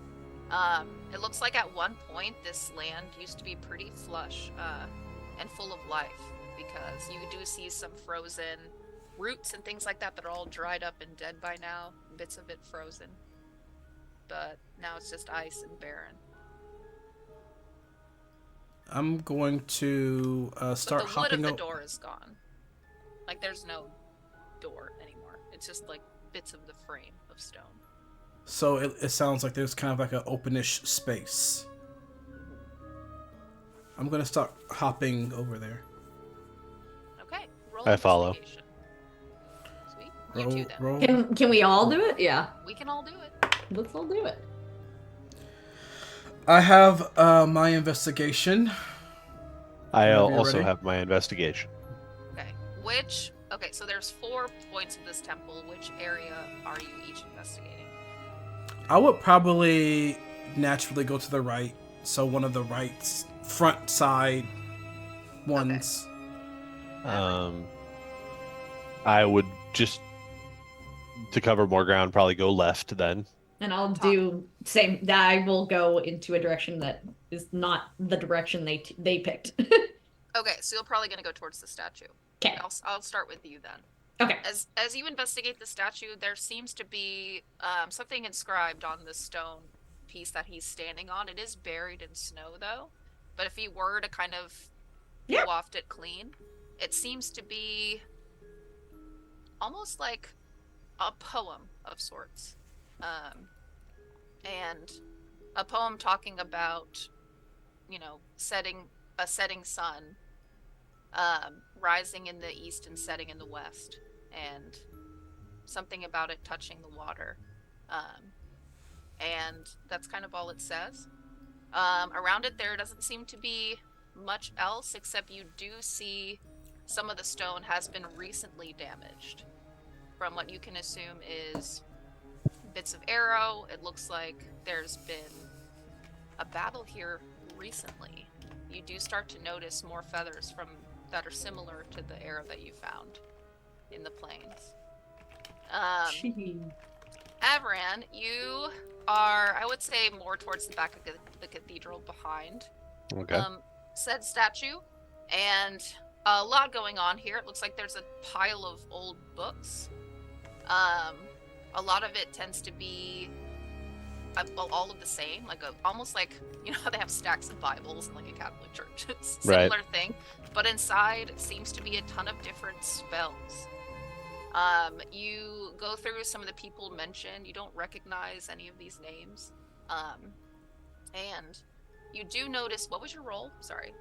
It looks like at one point this land used to be pretty flush and full of life, because you do see some frozen roots and things like that that are all dried up and dead by now, bits of it frozen. But now it's just ice and barren. I'm going to start But the wood hopping of the door is gone. Like, there's no door anymore. It's just like bits of the frame of stone. So it sounds like there's kind of like an openish space. I'm gonna start hopping over there. Okay, roll I follow. investigation. Sweet. You too, then. Roll. Can we all do it? Yeah. We can all do it. Let's all do it. I have my investigation. I'll Whenever you're also ready. have my investigation. Okay. Okay, so there's 4 points of this temple. Which area are you each investigating? I would probably naturally go to the right. So one of the right front side ones. I would just, to cover more ground, probably go left then. And I'll do same. I will go into a direction that is not the direction they picked. Okay, so you're probably gonna go towards the statue. Okay. I'll start with you then. Okay. As you investigate the statue, there seems to be something inscribed on the stone piece that he's standing on. It is buried in snow though, but if he were to kind of waft it clean, it seems to be almost like a poem of sorts. And a poem talking about, setting sun, rising in the east and setting in the west, and something about it touching the water. And that's kind of all it says. Around it, there doesn't seem to be much else, except you do see some of the stone has been recently damaged. From what you can assume is bits of arrow. It looks like there's been a battle here recently. You do start to notice more feathers that are similar to the arrow that you found in the plains. Avran, you are, I would say, more towards the back of the cathedral behind said statue, and a lot going on here. It looks like there's a pile of old books. A lot of it tends to be all of the same, almost like, how they have stacks of Bibles in like a Catholic church. It's a similar thing, but inside seems to be a ton of different spells. You go through some of the people mentioned. You don't recognize any of these names. And you do notice, what was your roll? Sorry.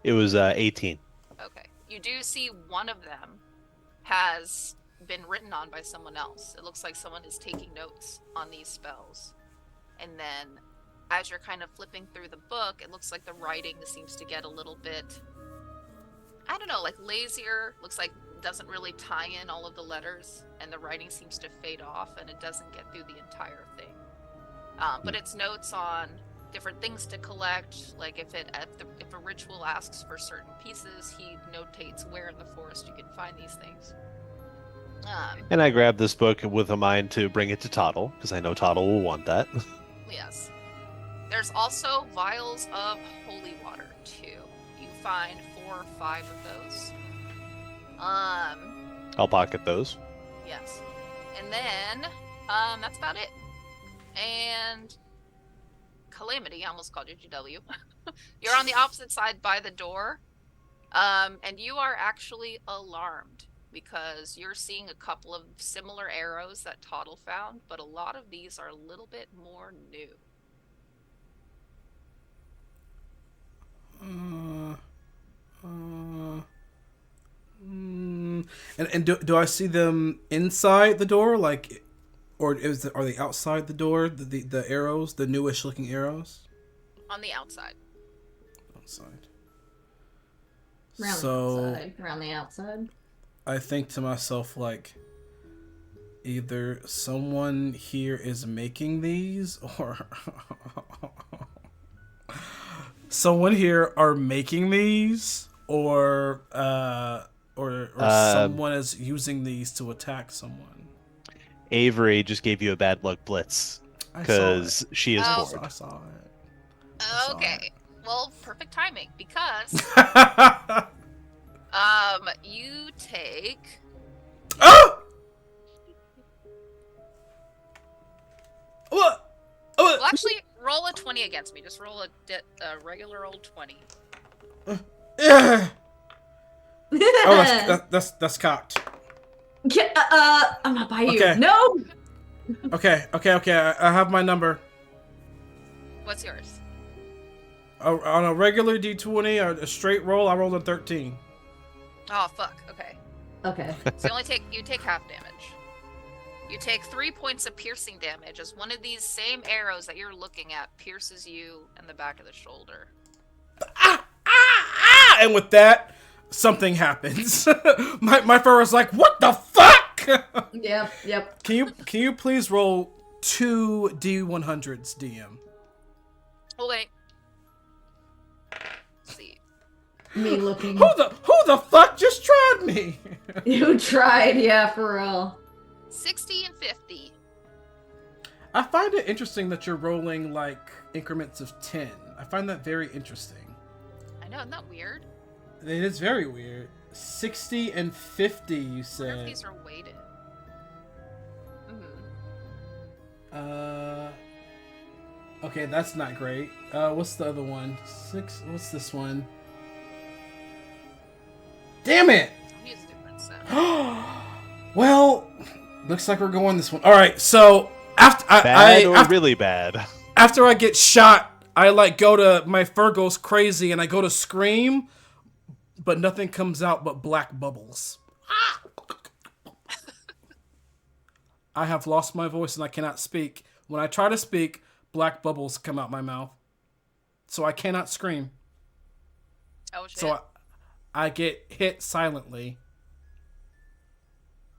It was 18. Okay. You do see one of them has been written on by someone else. It looks like someone is taking notes on these spells. And then as you're kind of flipping through the book, it looks like the writing seems to get a little bit, I don't know, like lazier. Looks like it doesn't really tie in all of the letters, and the writing seems to fade off, and it doesn't get through the entire thing. But it's notes on different things to collect, like if a ritual asks for certain pieces, he notates where in the forest you can find these things. And I grabbed this book with a mind to bring it to Toddle, because I know Toddle will want that. Yes. There's also vials of holy water, too. You find 4 or 5 of those. I'll pocket those. Yes. And then, that's about it. And Calamity, I almost called you GW. You're on the opposite side by the door. And you are actually alarmed, because you're seeing a couple of similar arrows that Toddle found, but a lot of these are a little bit more new. And do I see them inside the door, or are they outside the door? The arrows, the newish looking arrows. On the outside. Outside. Around the outside. I think to myself, either someone here is making these, or someone here are making these, or someone is using these to attack someone. Avery just gave you a bad luck blitz because she is bored. I saw it. Okay. Well, perfect timing, because you take. Oh! What? Well, actually, roll a 20 against me. Just roll a regular old 20. Yeah. Oh, that's cocked. I'm not by you. Okay. No. Okay. I have my number. What's yours? On a regular D20, a straight roll, I rolled a 13. Oh, fuck. Okay. Okay. So you take half damage. You take 3 points of piercing damage as one of these same arrows that you're looking at pierces you in the back of the shoulder. And with that, something happens. my fur is like, what the fuck? Yep. Can you please roll 2 D100s, DM. Okay. Let's see. Me looking. Who the fuck just tried me? You tried, yeah, for real. 60 and 50. I find it interesting that you're rolling like increments of 10. I find that very interesting. I know, isn't that weird? It is very weird. 60 and 50, you I wonder if said. these are weighted. Okay, that's not great. What's the other one? 6. What's this one? Damn it! I'll use a different set. Well, looks like we're going this one. All right, so after really bad. after I get shot, I like go to my fur goes crazy and I go to scream, but nothing comes out but black bubbles. I have lost my voice and I cannot speak. When I try to speak, black bubbles come out my mouth, so I cannot scream. Oh shit. So I get hit silently.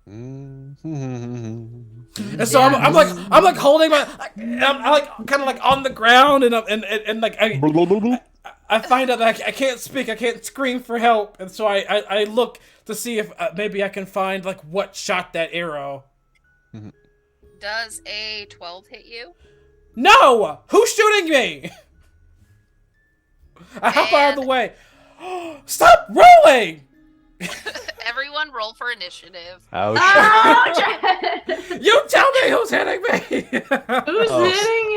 Mm. And so I'm like holding my, I'm like kind of like on the ground and like I find out that I can't speak, I can't scream for help, and so I look to see if maybe I can find like what shot that arrow. Does a 12 hit you? No! Who's shooting me? I hop out of the way. Stop rolling! Everyone roll for initiative. Oh, shit. You tell me who's hitting me! Who's Oh. hitting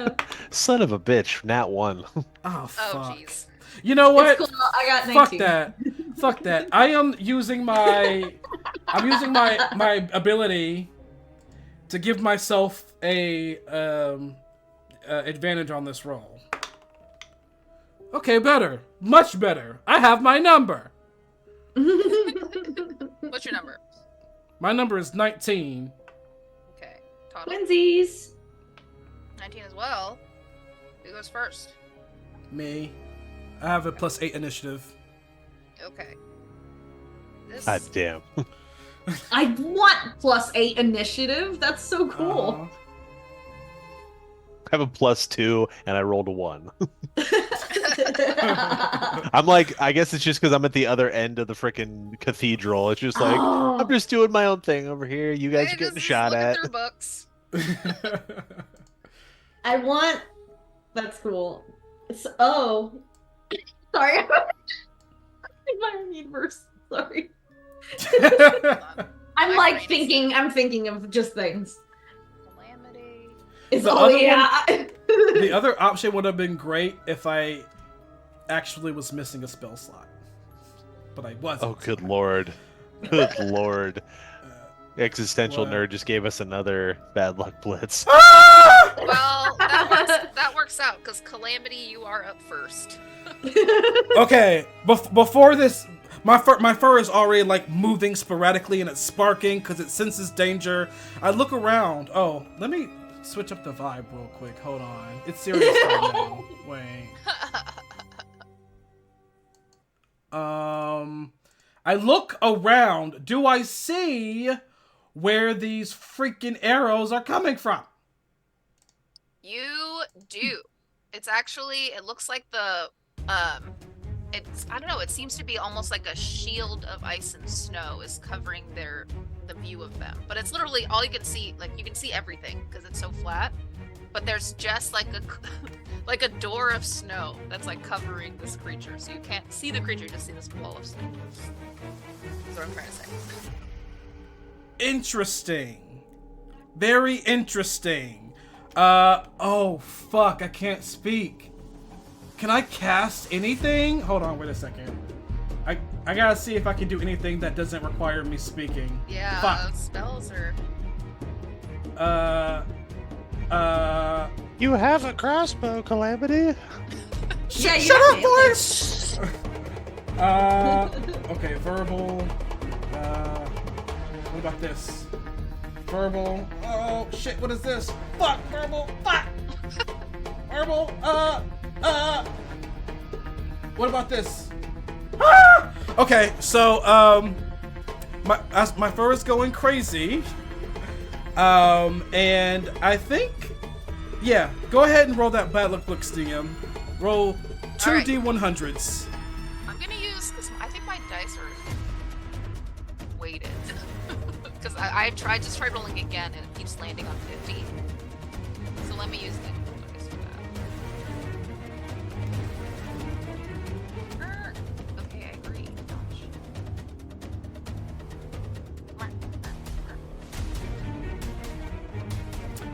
him? Son of a bitch, nat 1. Oh, fuck. Oh jeez. You know what? It's cool. I got 19. Fuck that. Fuck that. I am using my ability to give myself a advantage on this roll. Okay, better. Much better. I have my number. What's your number? My number is 19. Okay. Total. Twinsies. 19 as well. Who goes first? Me. I have a +8 initiative. Okay. This God damn. I want +8 initiative. That's so cool. I have a +2 and I rolled a 1. I'm like, I guess it's just because I'm at the other end of the freaking cathedral. It's just like, Oh. I'm just doing my own thing over here. You guys Hey, are getting just shot looking at. through books. I want. That's cool. Oh. Sorry. My universe. Sorry. I'm My like brain is- thinking. I'm thinking of just things. Calamity. It's The oh other yeah. The other option would have been great if I actually was missing a spell slot. But I wasn't. Oh, good lord. Good lord. Existential What? nerd just gave us another bad luck blitz. Ah! Well, that works out because Calamity, you are up first. Okay, before this, my fur is already like moving sporadically and it's sparking because it senses danger. I look around. Oh, let me switch up the vibe real quick. Hold on, it's serious time now. Wait. I look around. Do I see where these freaking arrows are coming from? You do. It's actually, it looks like it's, I don't know, it seems to be almost like a shield of ice and snow is covering the view of them. But it's literally all you can see, like you can see everything because it's so flat. But there's just like like a door of snow that's like covering this creature. So you can't see the creature, you just see this wall of snow. That's what I'm trying to say. Interesting. Very interesting. Oh, fuck, I can't speak. Can I cast anything? Hold on, wait a second. I gotta see if I can do anything that doesn't require me speaking. Yeah, Fuck. spells are... You have a crossbow, Calamity. Yeah, you Shut have up, to boys! Okay, verbal. What about this? Verbal. Oh, shit, what is this? Fuck, verbal, fuck! Verbal, what about this? Ah! Okay, so, my fur is going crazy. And I think, yeah, go ahead and roll that bad luck looks, DM. Roll 2d100s. I'm gonna use this. I think my dice are weighted because I just tried rolling again and it keeps landing on 50. So let me use the dice for that. Okay, I agree.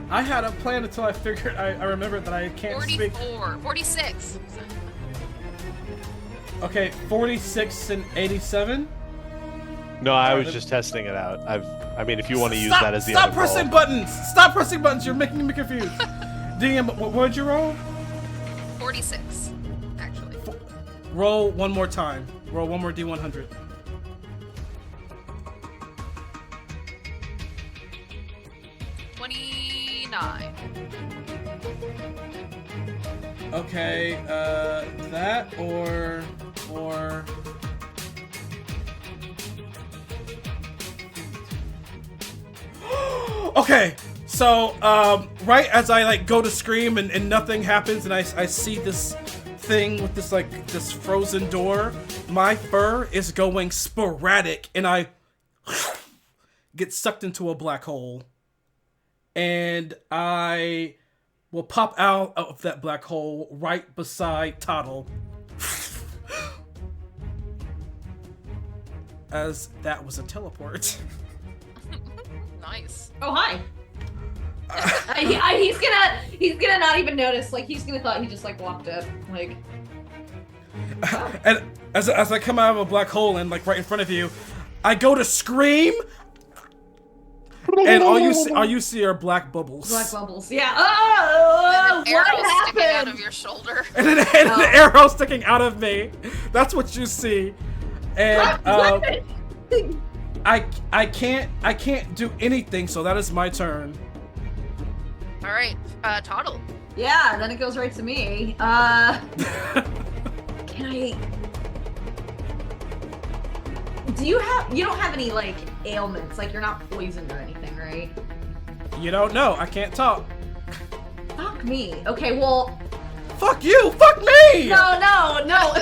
I had a plan until I figured I remembered that I can't 44, speak. 46. Okay, 46 and 87. No, I was just testing it out. I mean, if you want to use that as the Stop other pressing roll. buttons! Stop pressing buttons! You're making me confused. DM, what'd you roll? 46, actually. Roll one more time. Roll one more D100. Okay, that or okay, so right as I like go to scream and nothing happens and I see this thing with this frozen door, my fur is going sporadic and I get sucked into a black hole. And I will pop out of that black hole right beside Toddle. As that was a teleport. Nice. Oh, hi. He's gonna not even notice. Like, he's gonna thought he just like walked up. Like, And as I come out of a black hole and like right in front of you, I go to scream. And all you see are black bubbles. black bubbles. Yeah. Oh, An what arrow sticking out happened? of your shoulder. And an arrow sticking out of me. That's what you see. And I can't do anything, so that is my turn. All right, Toddle. Yeah, then it goes right to me. Can I? You don't have any like ailments, like you're not poisoned or anything, right? You don't know. I can't talk. Fuck me. Okay, well. Fuck you. Fuck me. No.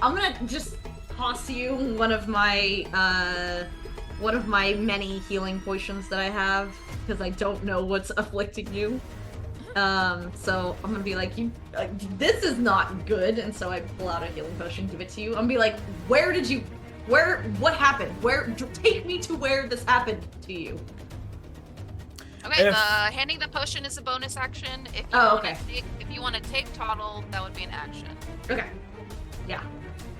I'm gonna just toss you one of my many healing potions that I have because I don't know what's afflicting you. So I'm gonna be like, this is not good, and so I pull out a healing potion, give it to you. I'm gonna be like, what happened? Take me to where this happened to you. Okay, handing the potion is a bonus action. If you want to take Toddle, that would be an action. Okay. Yeah.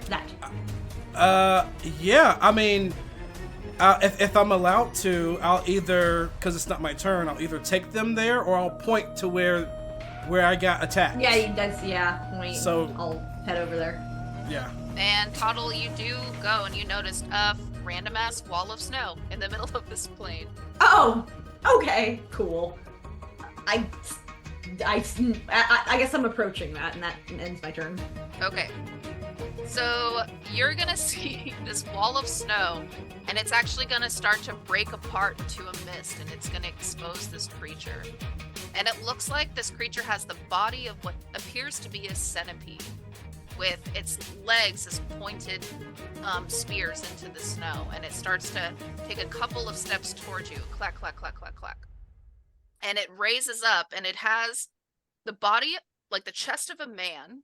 That. Yeah. I mean, if I'm allowed to, I'll either, because it's not my turn, I'll either take them there or I'll point to where I got attacked. Yeah, point. So I'll head over there. Yeah. And Toddle, you do go and you notice a random ass wall of snow in the middle of this plain. Oh, okay, cool. I guess I'm approaching that, and that ends my turn. Okay. So you're gonna see this wall of snow, and it's actually gonna start to break apart into a mist, and it's gonna expose this creature. And it looks like this creature has the body of what appears to be a centipede, with its legs as pointed spears into the snow, and it starts to take a couple of steps towards you. Clack, clack, clack, clack, clack. And it raises up, and it has the body, like the chest of a man,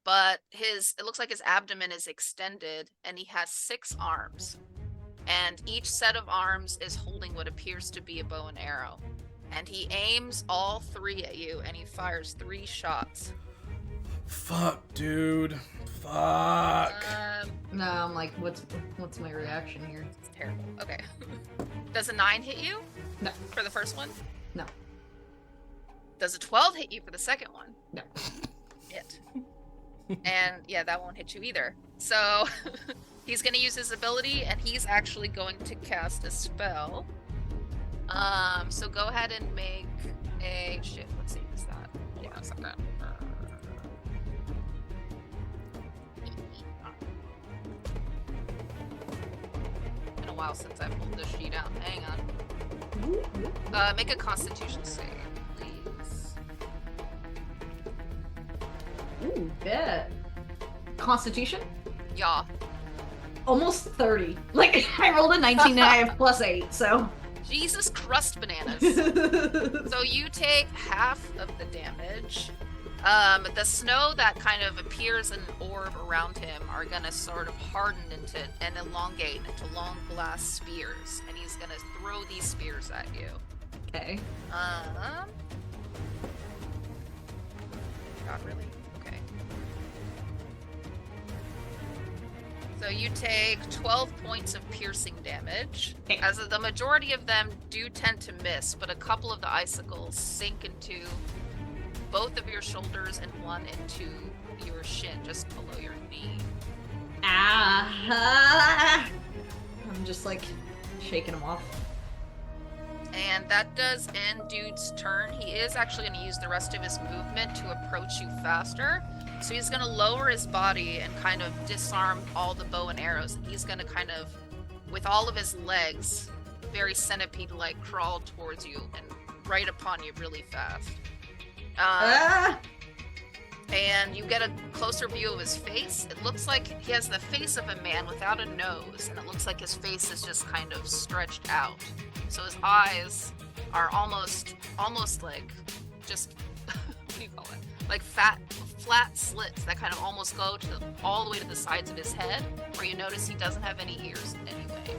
but it looks like his abdomen is extended, and he has 6 arms. And each set of arms is holding what appears to be a bow and arrow. And he aims all 3 at you, and he fires 3 shots. Fuck, dude. Fuck. No, I'm like, what's my reaction here? It's terrible. Okay. Does a 9 hit you? No. For the first one? No. Does a 12 hit you for the second one? No. It. And yeah, that won't hit you either. So he's going to use his ability, and he's actually going to cast a spell. So go ahead and make a shit. Let's see, is that? Yeah, it's like that. while since I pulled this sheet out. Hang on. Make a Constitution save, please. Ooh, bet. Constitution? Yeah. Almost 30. Like, I rolled a 19 and I have +8, so. Jesus crust bananas. So you take half of the damage. The snow that kind of appears in an orb around him are gonna sort of harden into and elongate into long glass spears, and he's gonna throw these spears at you. Okay. God, really? Okay. So you take 12 points of piercing damage, Okay. as the majority of them do tend to miss, but a couple of the icicles sink into both of your shoulders and one into your shin, just below your knee. Ah! I'm just like shaking him off. And that does end Dude's turn. He is actually going to use the rest of his movement to approach you faster. So he's going to lower his body and kind of disarm all the bow and arrows. And he's going to kind of, with all of his legs, very centipede-like, crawl towards you and right upon you really fast. And you get a closer view of his face. It looks like he has the face of a man without a nose, and it looks like his face is just kind of stretched out. So his eyes are almost like just what do you call it? Like flat slits that kind of almost go to all the way to the sides of his head, where you notice he doesn't have any ears anyway.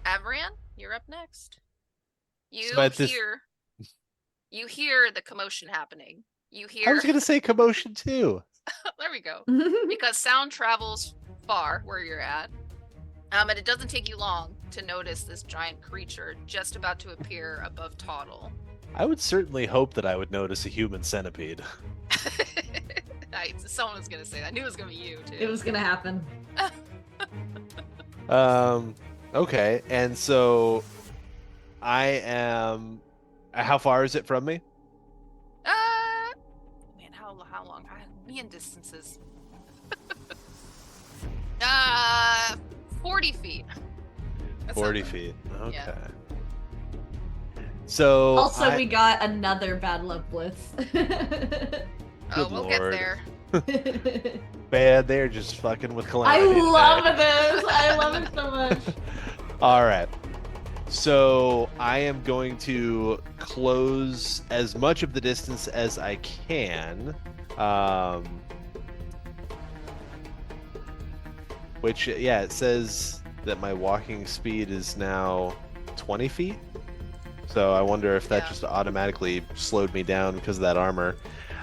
Avrian, you're up next. You hear the commotion happening. You hear. I was gonna say commotion too. There we go. Because sound travels far where you're at. And it doesn't take you long to notice this giant creature just about to appear above Toddle. I would certainly hope that I would notice a human centipede. Someone was gonna say that. I knew it was gonna be you too. It was gonna happen. Okay, and so I am. How far is it from me? Man, how long? Me and distances. 40 feet. That's 40 not bad. feet. Okay. Yeah. So Also, we got another bad luck blitz. Oh, Good we'll lord. get there. Man, they're just fucking with I calamity. love today. this. I love it so much. All right. So I am going to close as much of the distance as I can. Which, yeah, it says that my walking speed is now 20 feet. So I wonder if that Yeah. just automatically slowed me down because of that armor.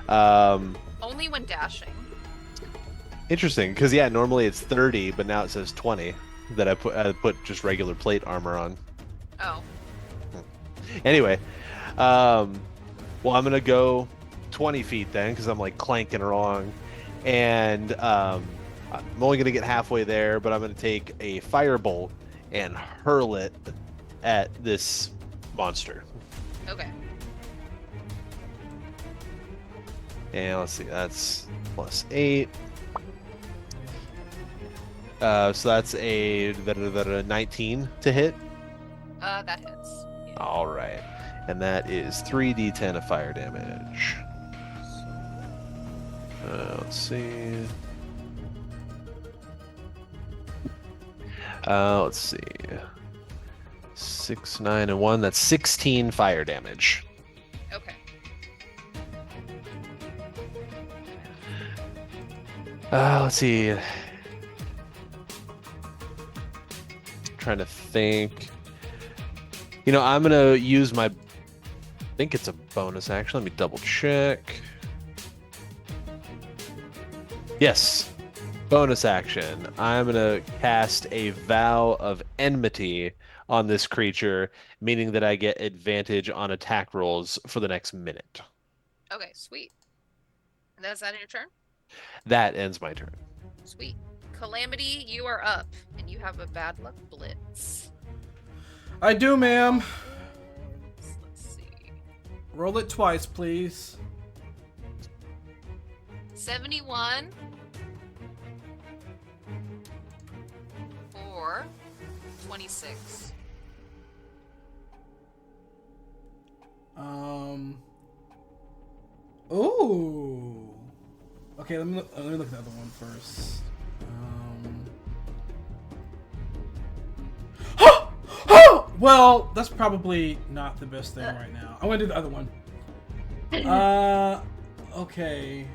Only when dashing. Interesting, because yeah, normally it's 30, but now it says 20 that I put just regular plate armor on. Oh. Anyway, well, I'm gonna go 20 feet then, because I'm like clanking along, and I'm only gonna get halfway there, but I'm gonna take a firebolt and hurl it at this monster. Okay. And let's see, that's +8. So that's a 19 to hit. That hits. Yeah. All right, and that is 3d10 of fire damage. Let's see. Let's see. 6, 9, and 1. That's 16 fire damage. Okay. Let's see. Trying to think. You know, I'm gonna use my. I think it's a bonus action. Let me double check. Yes, bonus action. I'm gonna cast a vow of enmity on this creature, meaning that I get advantage on attack rolls for the next minute. Okay, sweet. And that's that in your turn? That ends my turn. Sweet. Calamity, you are up, and you have a bad luck blitz. I do, ma'am. Let's see. Roll it twice, please. 71 for for 26. Ooh. Okay, let me look at the other one first. Well, that's probably not the best thing right now. I'm gonna do the other one. Okay.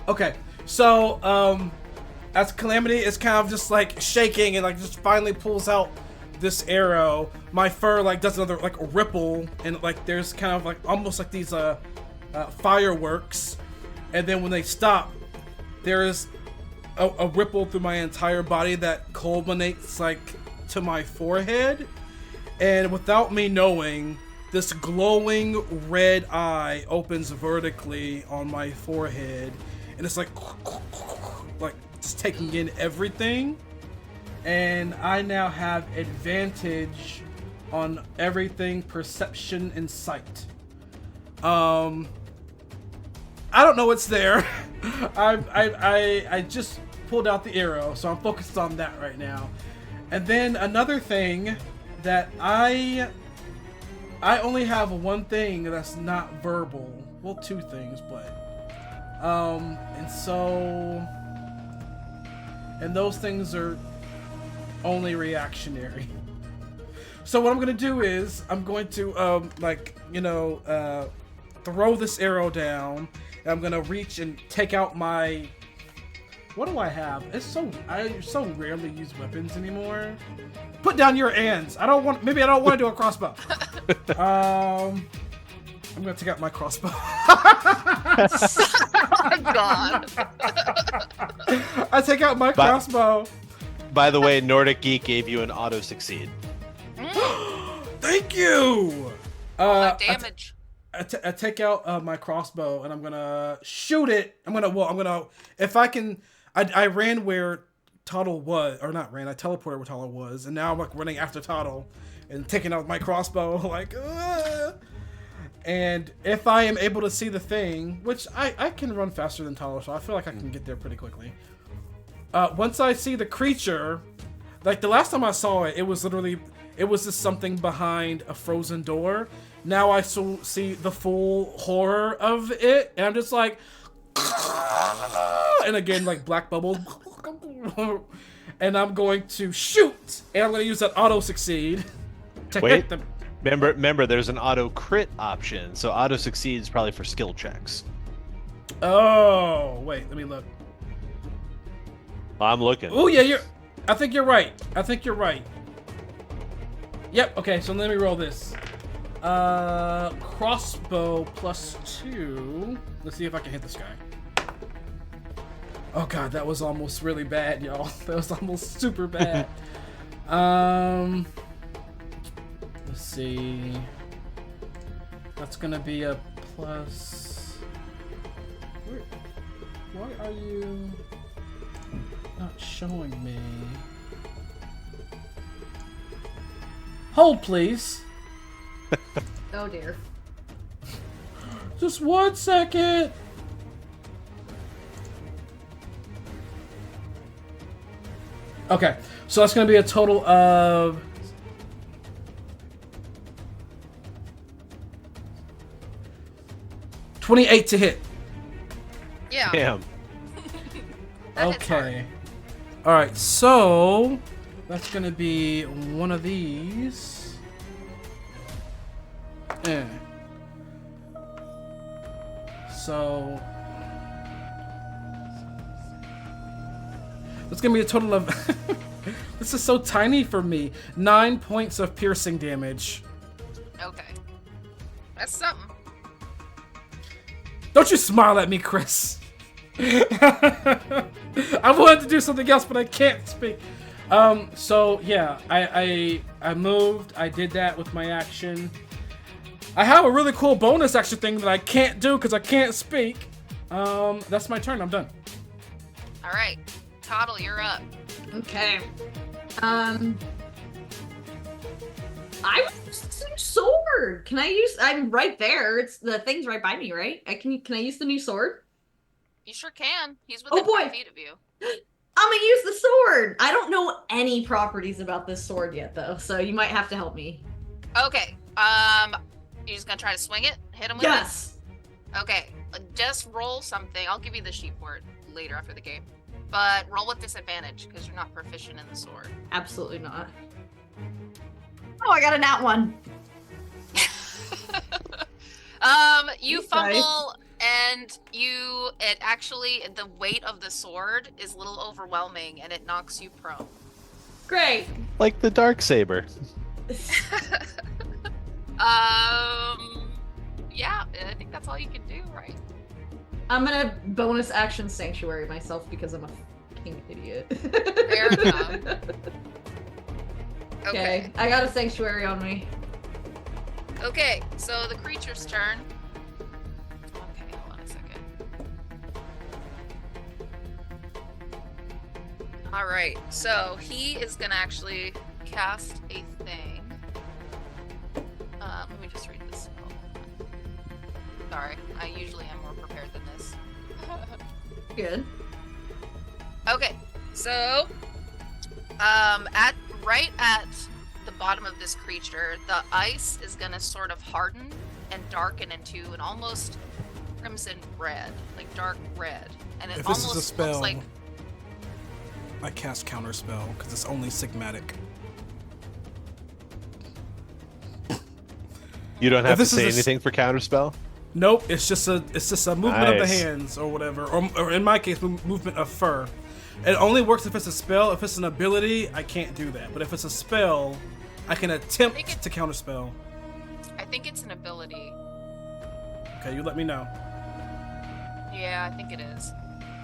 Okay. So, as Calamity is kind of just like shaking and like just finally pulls out this arrow, my fur like does another like ripple, and like there's kind of like almost like these fireworks, and then when they stop, there is a ripple through my entire body that culminates like to my forehead, and without me knowing, this glowing red eye opens vertically on my forehead, and it's like just taking in everything, and I now have advantage on everything perception and sight. I don't know what's there. I just pulled out the arrow, so I'm focused on that right now. And then another thing that I only have one thing that's not verbal. Well, two things, but and those things are only reactionary. So what I'm gonna do is I'm going to throw this arrow down. And I'm gonna reach and take out my. What do I have? I so rarely use weapons anymore. Put down your hands. Maybe I don't want to do a crossbow. I'm gonna take out my crossbow. Oh my god. I take out my crossbow. By the way, Nordic Geek gave you an auto succeed. Thank you. That damage. I take out my crossbow and I'm gonna shoot it. If I can. I ran where Tuttle was, or not ran. I teleported where Tuttle was, and now I'm like running after Tuttle and taking out my crossbow, like. And if I am able to see the thing, which I can run faster than Tuttle, so I feel like I can get there pretty quickly. Once I see the creature, like the last time I saw it, it was just something behind a frozen door. Now I see the full horror of it, and I'm just like, and again, like black bubbles, and I'm going to shoot, and I'm going to use that auto succeed to hit them. Remember, there's an auto crit option, so auto succeed is probably for skill checks. Oh, wait, let me look. I'm looking. Oh yeah, I think you're right. Yep. Okay, so let me roll this. Crossbow +2. Let's see if I can hit this guy. Oh god, that was almost really bad, y'all. That was almost super bad. Let's see. That's gonna be a plus. Why are you not showing me? Hold, please. Oh dear. Just 1 second. Okay, so that's going to be a total of 28 to hit. Yeah. Damn. Okay. All right, so that's going to be one of these. So that's gonna be a total of this is so tiny for me. 9 points of piercing damage. Okay. That's something. Don't you smile at me, Chris. I wanted to do something else, but I can't speak. So yeah, I moved. I did that with my action. I have a really cool bonus action thing that I can't do because I can't speak. That's my turn. I'm done. All right. Toddle, you're up. Okay. I would use this new sword. Can I use? I'm right there. It's the thing's right by me, right? Can I use the new sword? You sure can. He's Oh, within boy. 5 feet of you. I'm gonna use the sword. I don't know any properties about this sword yet, though, so you might have to help me. Okay. You're just gonna try to swing it? Hit him with Yes. it? Okay. Just roll something. I'll give you the sheet for it later after the game. But roll with disadvantage because you're not proficient in the sword. Absolutely not. Oh, I got a nat one. You fumble and it actually, the weight of the sword is a little overwhelming and it knocks you prone. Great. Like the dark saber. Yeah, I think that's all you can do, right? I'm gonna bonus action sanctuary myself because I'm a fucking idiot. Fair enough. Okay, I got a sanctuary on me. Okay, so the creature's turn. Okay, hold on a second. Alright, so he is gonna actually cast a thing. Let me just read this spell. Sorry, I usually am more prepared than this. Good. Okay, so right at the bottom of this creature, the ice is gonna sort of harden and darken into an almost crimson red, like dark red, and it If this almost is a spell, looks like I cast counterspell because it's only sigmatic. You don't have to this is say a s- anything for counterspell. Nope, it's just a movement of the Nice. hands or whatever, or in my case, movement of fur. It only works if it's a spell. If it's an ability, I can't do that. But if it's a spell, I can attempt to counterspell. I think it's an ability. Okay, you let me know. Yeah, I think it is.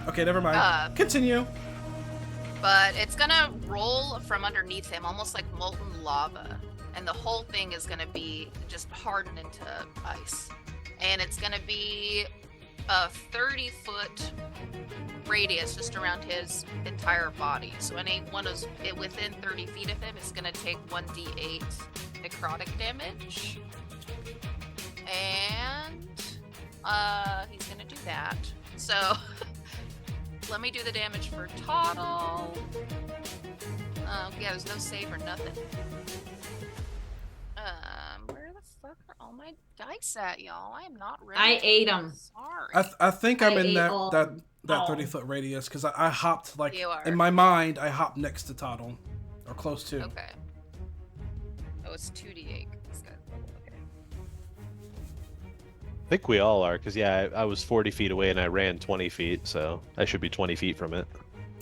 Okay, never mind. Continue. But it's gonna roll from underneath him, almost like molten lava. And the whole thing is gonna be just hardened into ice. And it's gonna be a 30-foot radius just around his entire body. So anyone who's within 30 feet of him is gonna take 1d8 necrotic damage. And he's gonna do that. So let me do the damage for Toddle. Yeah, there's no save or nothing. Where the fuck are all my dice at, y'all? I am not ready. I ate them. Sorry. I think I'm I in ate that all- that all. 30-foot radius because I hopped like You are. in my mind I hopped next to Toddle or close to. Okay. Oh, it's 2d8. Okay. I think we all are, because yeah, I was 40 feet away and I ran 20 feet, so I should be 20 feet from it.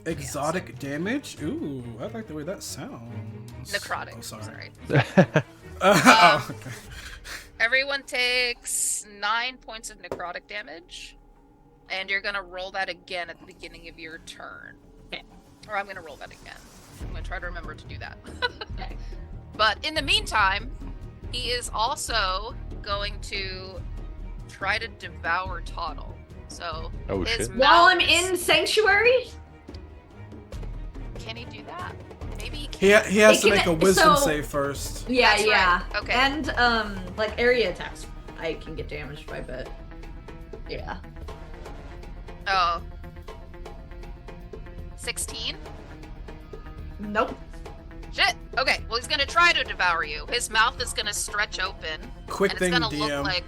Exotic damage? Ooh, I like the way that sounds. Necrotic. Oh, sorry. Um, Okay. Everyone takes 9 points of necrotic damage, and you're gonna roll that again at the beginning of your turn. Okay. Or I'm gonna roll that again. I'm gonna try to remember to do that. Okay. But in the meantime, he is also going to try to devour Toddle. So Oh, his shit. While mouth I'm is- in sanctuary? Can he do that? Maybe he can. He has It to can- make a wisdom so- save first. Yeah, That's yeah. right. Okay. And like area attacks, I can get damaged by, but yeah. Oh. 16? Nope. Shit. Okay. Well, he's gonna try to devour you. His mouth is gonna stretch open, Quick and thing, it's gonna DM. look like.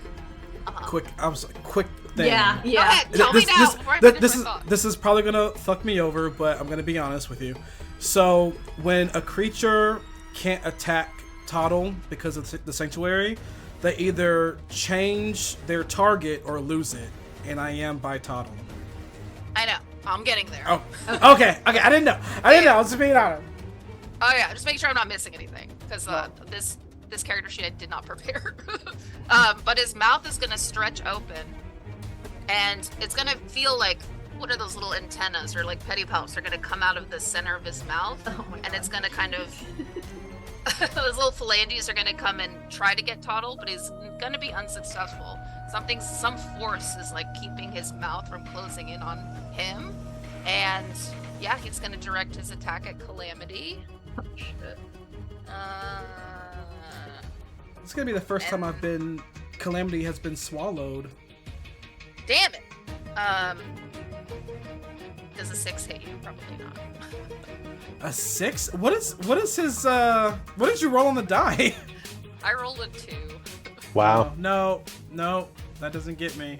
Quick thing. Yeah, Go yeah. ahead. Tell me This- now. this- before I th- finish this my is thought. this is probably gonna fuck me over, but I'm gonna be honest with you. So when a creature can't attack Toddle because of the sanctuary, they either change their target or lose it, and I am by Toddle. I know. I'm getting there. Oh, okay. I didn't know. I was just being honest. Oh yeah, just make sure I'm not missing anything, because this character sheet I did not prepare. But his mouth is gonna stretch open, and it's gonna feel like, what are those little antennas or like pedipalps are gonna come out of the center of his mouth, Oh my and God. it's gonna kind of those little phalanges are gonna come and try to get Toddle, but he's gonna be unsuccessful. Some force is like keeping his mouth from closing in on him, and yeah, he's gonna direct his attack at Calamity. Shit. It's gonna be the first time I've been. Calamity has been swallowed. Damn it. Does a 6 hit you? Probably not. A 6? What is his what did you roll on the die? I rolled a 2. Wow. No, that doesn't get me.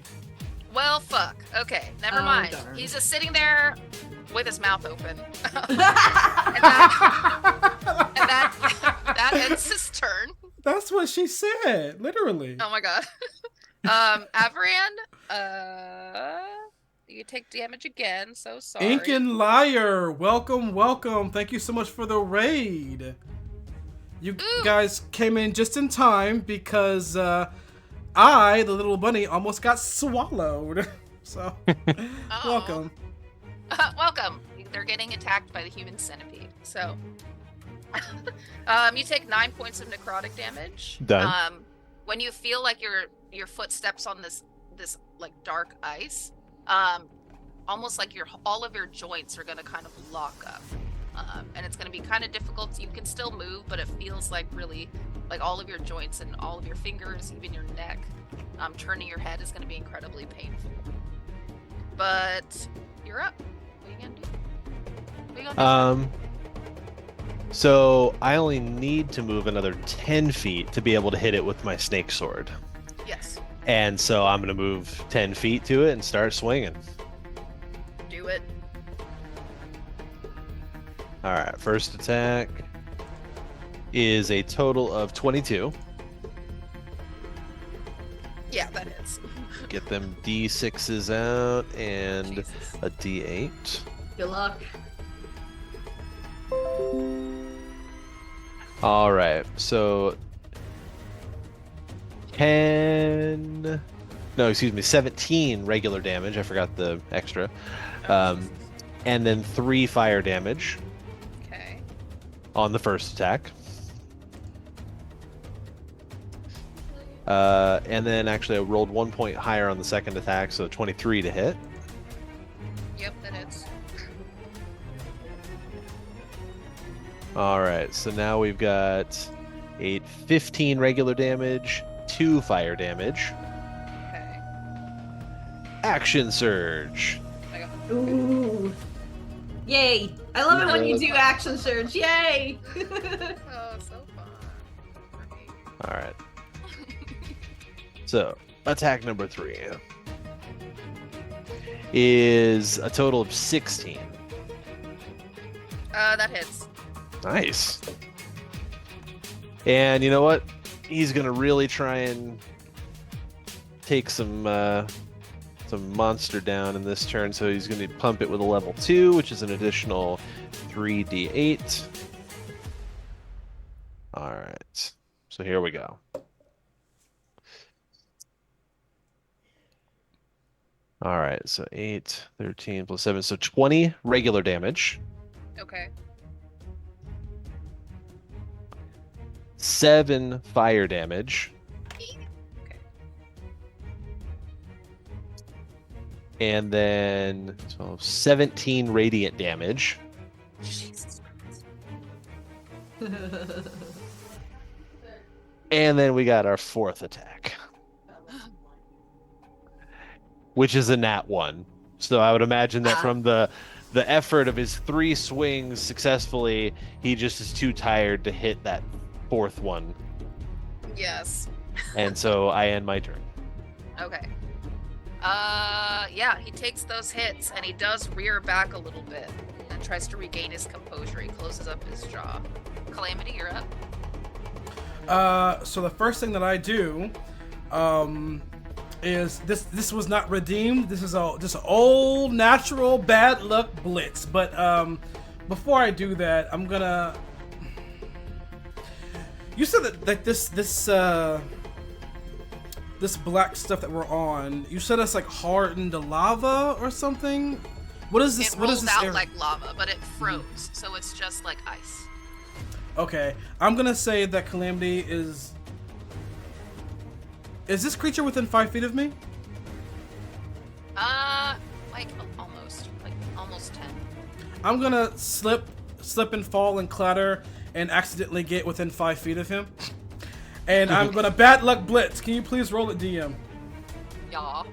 Well, fuck. Okay, never Oh, mind. darn. He's just sitting there with his mouth open. and that ends his turn. That's what she said, literally. Oh my god. Avaran, you take damage again, so sorry. Ink and Liar, welcome. Thank you so much for the raid. You guys came in just in time because I, the little bunny, almost got swallowed. So, welcome. Welcome. They're getting attacked by the human centipede. So, you take 9 points of necrotic damage. Done. When you feel like your foot steps on this like dark ice, almost like all of your joints are gonna kind of lock up, and it's gonna be kind of difficult. You can still move, but it feels like really like all of your joints and all of your fingers, even your neck, turning your head is gonna be incredibly painful. But you're up. What are you gonna do? What are you gonna do? So I only need to move another 10 feet to be able to hit it with my snake sword. Yes. And so I'm going to move 10 feet to it and start swinging. Do it. All right, first attack is a total of 22. Yeah, that is. Get them D6s out and Jesus. a D8. Good luck. All right, so 17 regular damage. I forgot the extra. And then 3 fire damage Okay. on the first attack. And then actually I rolled 1 point higher on the second attack, so 23 to hit. Yep, that is. All right, so now we've got 15 regular damage, 2 fire damage. Okay. Action surge. I got Ooh. Yay. I love it when you do action surge. Yay. oh, so fun. Great. All right. So attack number 3 is a total of 16. That hits. Nice. And you know what? He's gonna really try and take some monster down in this turn. So he's gonna pump it with a level 2, which is an additional 3d8. All right. So here we go. All right. So 8, 13 plus 7, so 20 regular damage. Okay. 7 fire damage. Okay. And then 17 radiant damage. Jesus Christ. And then we got our 4th attack, which is a nat 1. So I would imagine that from the effort of his 3 swings successfully, he just is too tired to hit that 4th one. Yes. And so I end my turn. Okay. Yeah, he takes those hits and he does rear back a little bit and tries to regain his composure. He closes up his jaw. Calamity, you're up. So the first thing that I do, is this was not redeemed. This is just an old natural bad luck blitz. But before I do that, I'm gonna. You said that like this black stuff that we're on. You said it's like hardened to lava or something. What is this? It What is rolled this? out like lava, but it froze, so it's just like ice. Okay, I'm gonna say that Calamity is. Is this creature within 5 feet of me? Like almost 10. I'm gonna slip and fall and clatter and accidentally get within 5 feet of him. And I'm gonna bad luck blitz. Can you please roll it, DM? Y'all.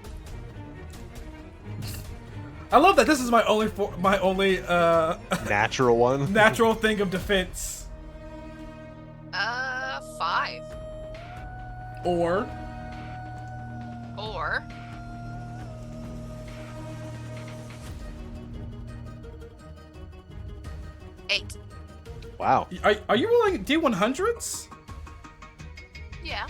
I love that this is my only Natural one. natural thing of defense. 5. Or Or 8. Wow. are you rolling D100s? Yeah.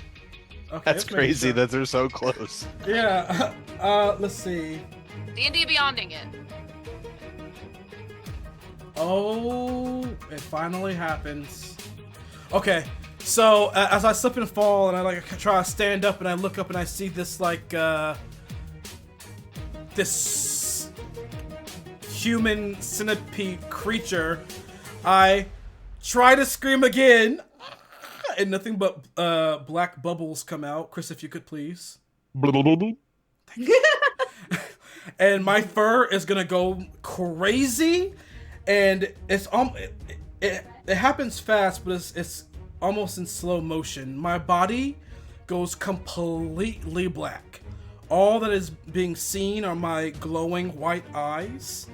Okay, That's just making crazy sure. that they're so close. Yeah. Let's see. D&D Beyonding it. Oh, it finally happens. Okay, so as I slip and fall, and I like try to stand up, and I look up, and I see this like this human centipede creature. I try to scream again, and nothing but black bubbles come out. Chris, if you could please. And my fur is gonna go crazy, and it's it happens fast, but it's almost in slow motion. My body goes completely black. All that is being seen are my glowing white eyes,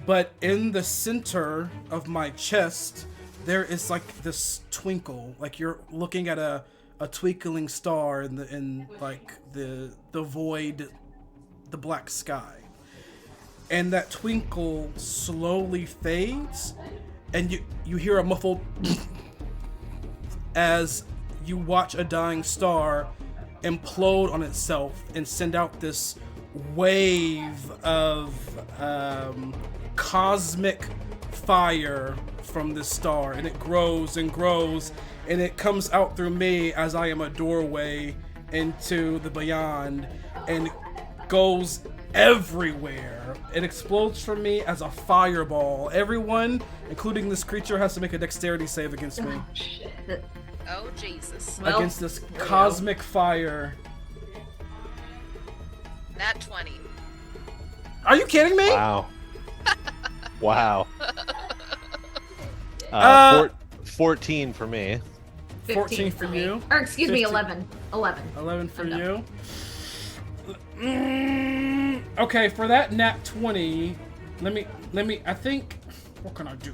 but in the center of my chest there is like this twinkle, like you're looking at a twinkling star in like the void, the black sky. And that twinkle slowly fades, and you hear a muffled as you watch a dying star implode on itself and send out this wave of cosmic fire from this star, and it grows and grows, and it comes out through me as I am a doorway into the beyond, and goes everywhere. It explodes from me as a fireball. Everyone, including this creature, has to make a dexterity save against me. Oh, shit. Oh, Jesus. Well, Against this there we go. cosmic fire. Nat 20. Are you kidding me? Wow. Wow. Uh, 14 for me. 14 for me. you. Or excuse me, 15. 11. 11. 11 for I'm done. you. Okay, for that nat 20, let me, I think, what can I do?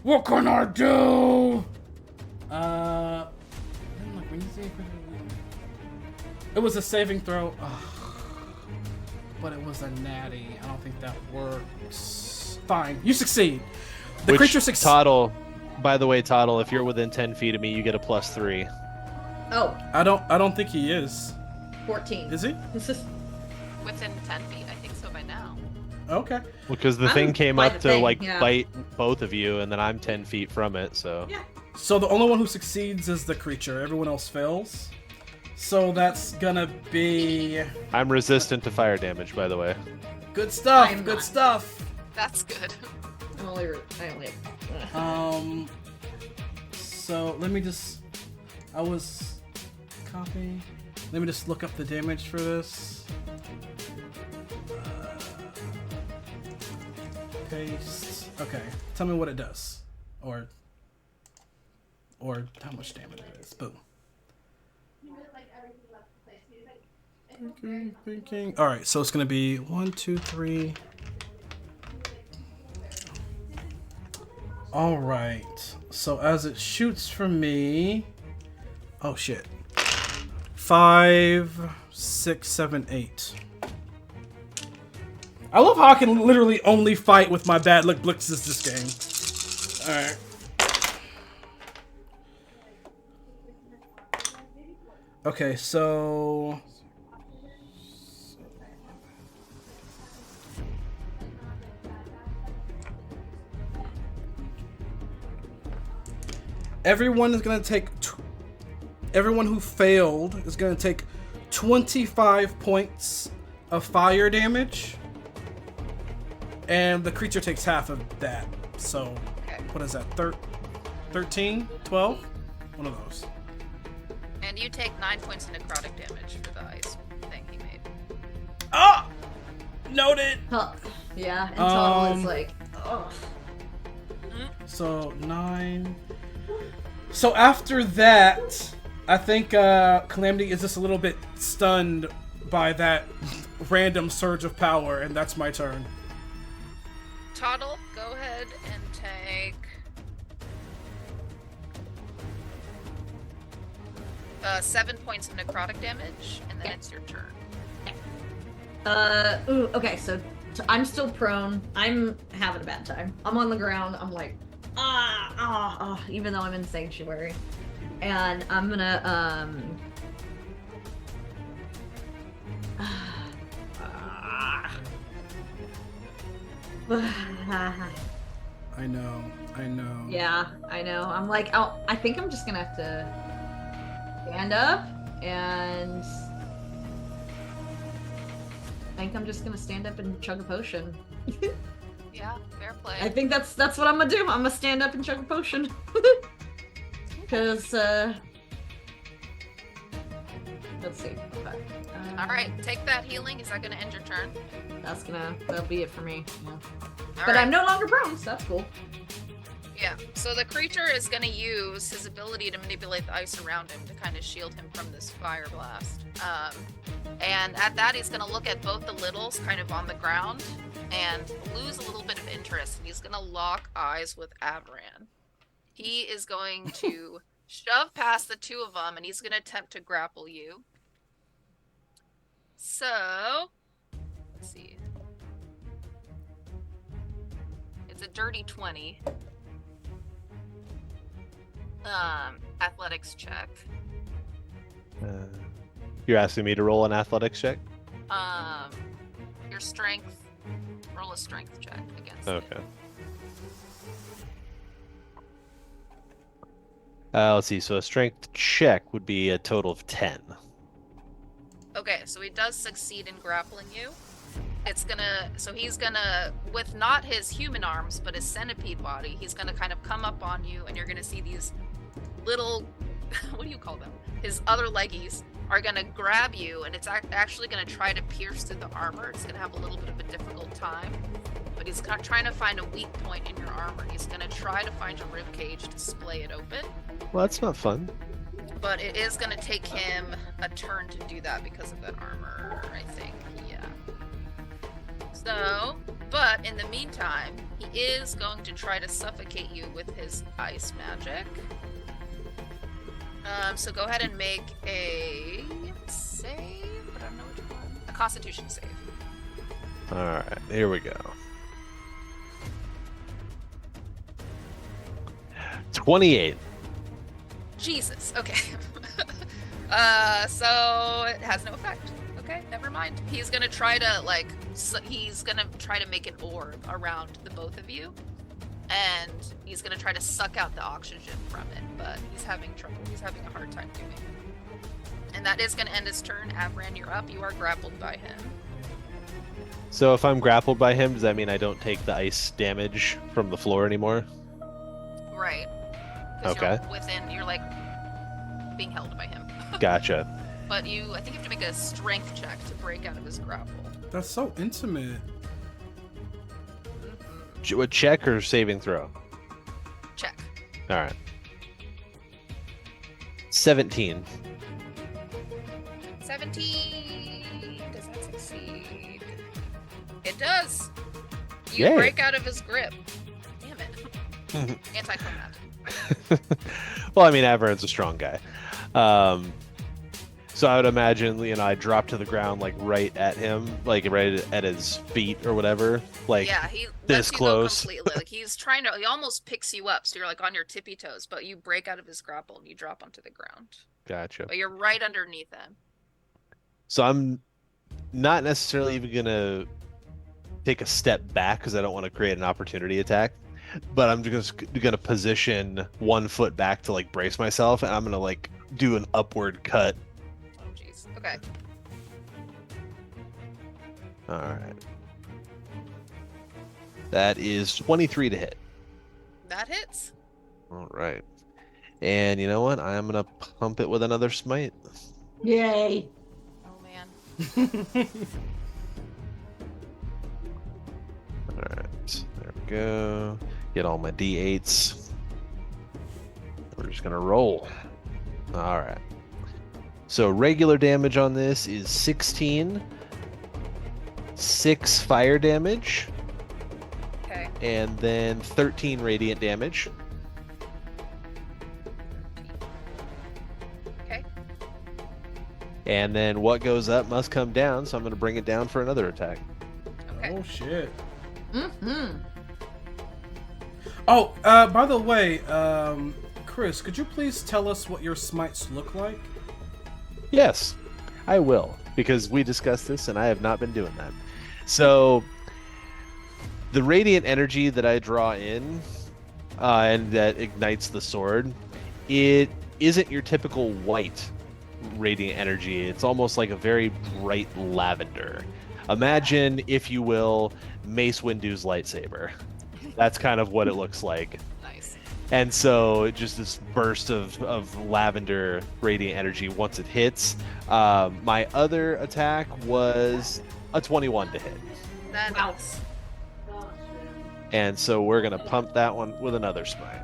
What can I do? It was a saving throw. Ugh. But it was a natty. I don't think that works. Fine, you succeed. The creature succeeds. Toddle, by the way, Toddle, if you're within 10 feet of me, you get a +3. Oh, I don't think he is. 14. Is he? This is Within 10 feet, I think so by now. Okay. Because the I'm thing came by up the to thing, like yeah. bite both of you, and then I'm 10 feet from it, so. Yeah. So the only one who succeeds is the creature. Everyone else fails. So that's gonna be I'm resistant to fire damage, by the way. good stuff. I'm Good not. stuff. That's good. I only. So let me just. I was copy. Let me just look up the damage for this. Paste. Okay. Tell me what it does, or how much damage it is. Boom. Thinking. All right. So it's gonna be 1, 2, 3. All right. So as it shoots from me, oh shit. 5, 6, 7, 8. I love how I can literally only fight with my bad luck blitzes this game. All right. Okay, so everyone is gonna take. Everyone who failed is gonna take 25 points of fire damage, and the creature takes half of that. So, Okay. what is that? 13, 12? One of those. And you take 9 points of necrotic damage for the ice thing he made. Ah! Noted. Huh. Yeah, and Toddle is Um, like, oh. So 9. So after that, I think Calamity is just a little bit stunned by that random surge of power, and that's my turn. Toddle, go ahead and take 7 points of necrotic damage, and then it's your turn. Okay, so I'm still prone. I'm having a bad time. I'm on the ground. I'm like, even though I'm in Sanctuary. And I'm gonna, I know. yeah, I know. I'm like, I think I'm just gonna have to stand up, and I think I'm just gonna stand up and chug a potion. Yeah, fair play. I think that's what I'm gonna do. I'm gonna stand up and chug a potion. Because, let's see. Okay. Alright, take that healing. Is that gonna end your turn? That'll be it for me. Yeah. All But right. I'm no longer prone, so that's cool. Yeah, so the creature is going to use his ability to manipulate the ice around him to kind of shield him from this fire blast. And at that, he's going to look at both the littles kind of on the ground and lose a little bit of interest. And he's going to lock eyes with Avran. He is going to shove past the two of them, and he's going to attempt to grapple you. So, let's see. It's a dirty 20. Athletics check. You're asking me to roll an athletics check? Your strength. Roll a strength check against it. Okay. Let's see. So a strength check would be a total of 10. Okay, so he does succeed in grappling you. So he's gonna, with not his human arms, but his centipede body, he's gonna kind of come up on you, and you're gonna see these little, what do you call them? His other leggies are gonna grab you, and it's actually gonna try to pierce through the armor. It's gonna have a little bit of a difficult time, but he's trying to find a weak point in your armor. He's gonna try to find your rib cage to splay it open. Well, that's not fun. But it is gonna take him a turn to do that because of that armor, I think. Yeah. So, but in the meantime, he is going to try to suffocate you with his ice magic. So go ahead and make a save, but I don't know which one. A Constitution save. Alright, here we go. 28. Jesus. Okay. So it has no effect. Okay, never mind. He's gonna try to make an orb around the both of you, and he's gonna try to suck out the oxygen from it, but he's having trouble. He's having a hard time doing it. And that is gonna end his turn. Avran, you're up. You are grappled by him. So if I'm grappled by him, does that mean I don't take the ice damage from the floor anymore? Right. 'Cause Okay. You're like being held by him. Gotcha. But I think you have to make a strength check to break out of his grapple. That's so intimate. What, check or saving throw? Check. Alright. 17. 17. Does that succeed? It does. You Yay. break out of his grip. Damn it. Anticlimactic. Well, I mean, Avern's a strong guy. So I would imagine, I drop to the ground, like, right at him, like, right at his feet or whatever. Like, Yeah, he this lets you close. go completely. Like he almost picks you up, so you're like on your tippy toes, but you break out of his grapple and you drop onto the ground. Gotcha. But you're right underneath him. So I'm not necessarily even going to take a step back because I don't want to create an opportunity attack. But I'm just going to position 1 foot back to, like, brace myself, and I'm going to, like, do an upward cut. Oh, jeez. Okay. All right. That is 23 to hit. That hits. All right. And you know what? I am going to pump it with another smite. Yay. Oh, man. All right. There we go. Get all my d8s. We're just going to roll. All right. So regular damage on this is 16, 6 fire damage, Okay. and then 13 radiant damage. Okay. And then what goes up must come down, so I'm going to bring it down for another attack. Okay. Oh shit. Mm-hmm. Oh, by the way, Chris, could you please tell us what your smites look like? Yes, I will, because we discussed this and I have not been doing that. So, the radiant energy that I draw in and that ignites the sword, it isn't your typical white radiant energy. It's almost like a very bright lavender. Imagine, if you will, Mace Windu's lightsaber. That's kind of what it looks like. Nice. And so just this burst of lavender radiant energy once it hits. My other attack was a 21 to hit. That Wow. hits. And so we're going to pump that one with another smite.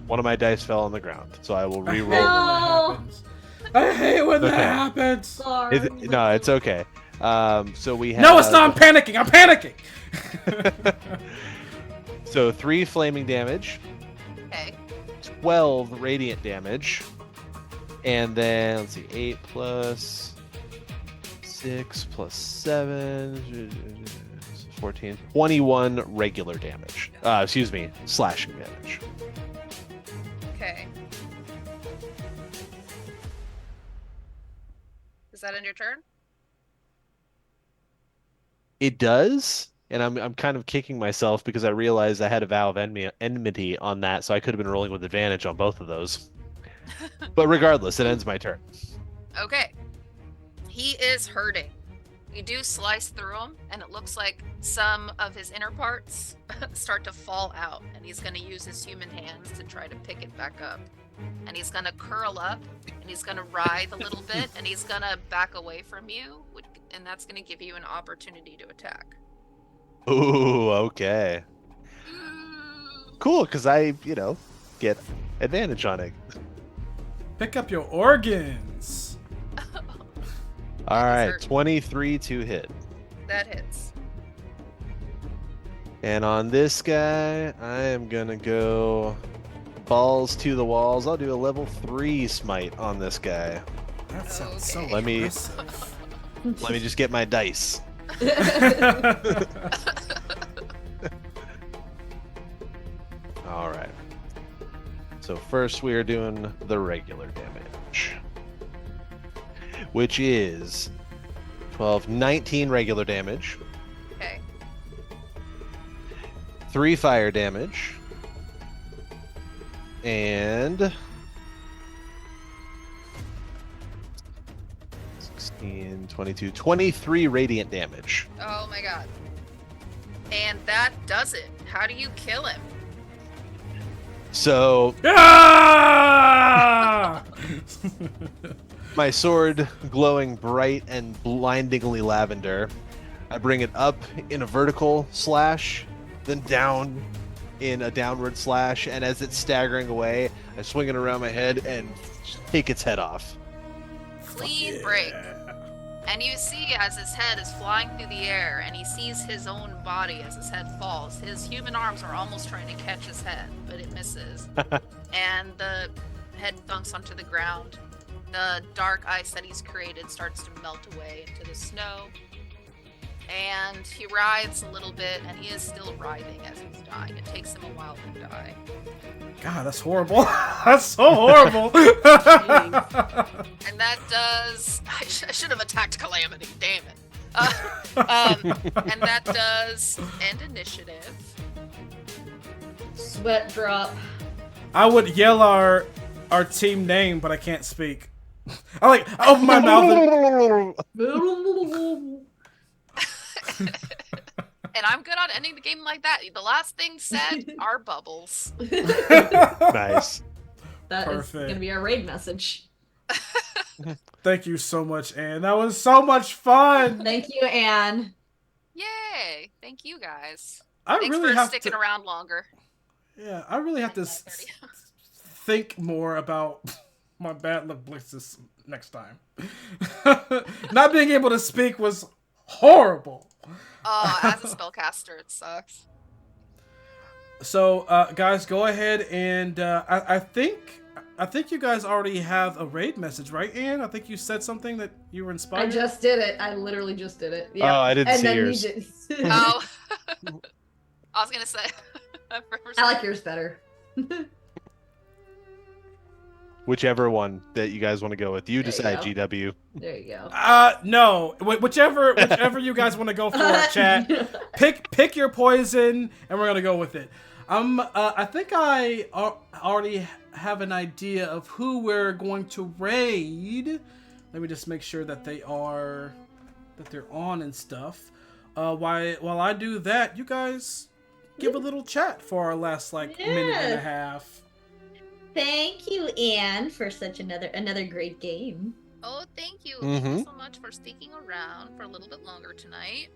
One of my dice fell on the ground, so I will I hate when re-roll. that happens. I hate when Okay. that happens. Sorry. No, it's okay. So we have... No, it's not. I'm panicking. I'm panicking. So 3 flaming damage, Okay. 12 radiant damage, and then let's see, 8 plus 6 plus 7, 14, 21 regular damage. Excuse me, slashing damage. Okay. Is that in your turn? It does, and I'm kind of kicking myself because I realized I had a vow of enmity on that, so I could have been rolling with advantage on both of those. But regardless, it ends my turn. Okay. He is hurting. You do slice through him, and it looks like some of his inner parts start to fall out, and he's going to use his human hands to try to pick it back up. And he's going to curl up, and he's going to writhe a little bit, and he's going to back away from you, and that's going to give you an opportunity to attack. Ooh, okay. Cool, because I, get advantage on it. Pick up your organs. All right, hurt. 23 to hit. That hits. And on this guy, I am going to go balls to the walls. I'll do a level 3 smite on this guy. That sounds so Okay. Let me- impressive. Let me just get my dice. All right. So first we are doing the regular damage, which is 12, 19 regular damage, Okay. 3 fire damage, and 16, 22, 23 radiant damage. Oh my god. And that does it. How do you kill him? So Ah! my sword glowing bright and blindingly lavender, I bring it up in a vertical slash, then down in a downward slash, and as it's staggering away, I swing it around my head and take its head off. Clean break. And you see as his head is flying through the air and he sees his own body as his head falls. His human arms are almost trying to catch his head, but it misses. And the head thunks onto the ground. The dark ice that he's created starts to melt away into the snow. And he writhes a little bit, and he is still writhing as he's dying. It takes him a while to die. God, that's horrible. That's so horrible. And that does... I should have attacked Calamity, damn it. And that does end initiative. Sweat drop. I would yell our team name, but I can't speak. I open my mouth. And I'm good on ending the game like that. The last thing said are bubbles. Nice. That is Perfect. gonna be our raid message. Thank you so much, Anne. That was so much fun. Thank you, Anne. Yay! Thank you guys. I Thanks really for have sticking to. around longer. Yeah, I really have to 9:30. think more about my bad luck blitzes next time. Not being able to speak was horrible. Oh, as a spellcaster, it sucks. So, guys, go ahead and I think you guys already have a raid message, right, Ann? I think you said something that you were I inspired. just did it. I literally just did it. Oh, Yeah. I didn't And see then yours. you did. Oh, I was gonna say. I like yours better. Whichever one that you guys want to go with. You There you decide, go. GW. There you go. No. Whichever you guys want to go for, chat. Pick your poison, and we're gonna go with it. I think I already have an idea of who we're going to raid. Let me just make sure that they're on and stuff. While I do that, you guys give a little chat for our last minute and a half. Thank you, Anne, for such another great game. Oh, thank you. Thank you so much for sticking around for a little bit longer tonight.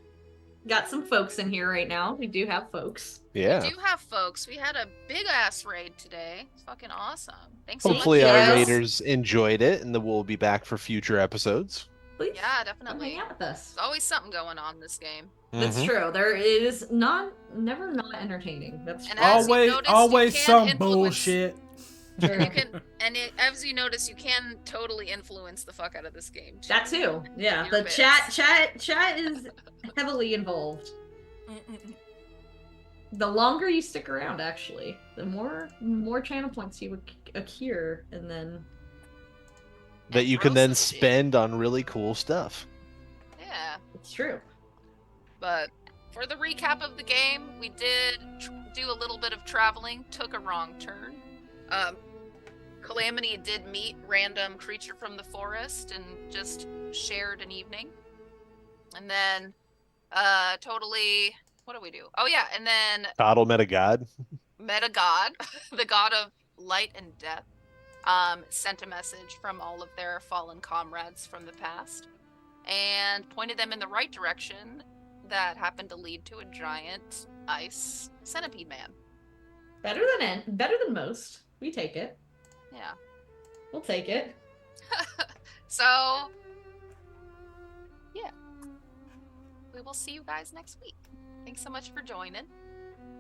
Got some folks in here right now. We do have folks. Yeah. We do have folks. We had a big ass raid today. It's fucking awesome. Thanks Hopefully so much. our Yes. raiders enjoyed it, and then we'll be back for future episodes. Please Yeah, come definitely. hang out with us. There's always something going on in this game. That's Mhm. true. There is never not entertaining. That's And as you noticed, you Always can some influence- bullshit. true. You can, as you notice, you can totally influence the fuck out of this game. Too. That too. Yeah. Your The bits. chat is heavily involved. The longer you stick around, actually, the more channel points you accrue, and then That you can then spend on really cool stuff. Yeah, it's true. but for the recap of the game, we did do a little bit of traveling, took a wrong turn. Calamity did meet random creature from the forest and just shared an evening. And then, totally, what do we do? Oh yeah, and then Toddle met a god. met a god, the god of light and death, sent a message from all of their fallen comrades from the past and pointed them in the right direction that happened to lead to a giant ice centipede man. Better than most. We take it. Yeah. We'll take it. So, yeah. We will see you guys next week. Thanks so much for joining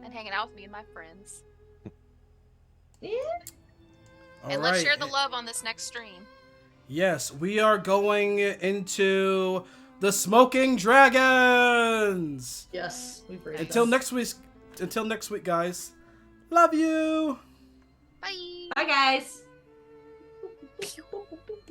and hanging out with me and my friends. Yeah. And let's share the love on this next stream. Yes, we are going into the Smoking Dragons. Yes. We break Until them. next week, guys. Love you. Bye. Bye, guys.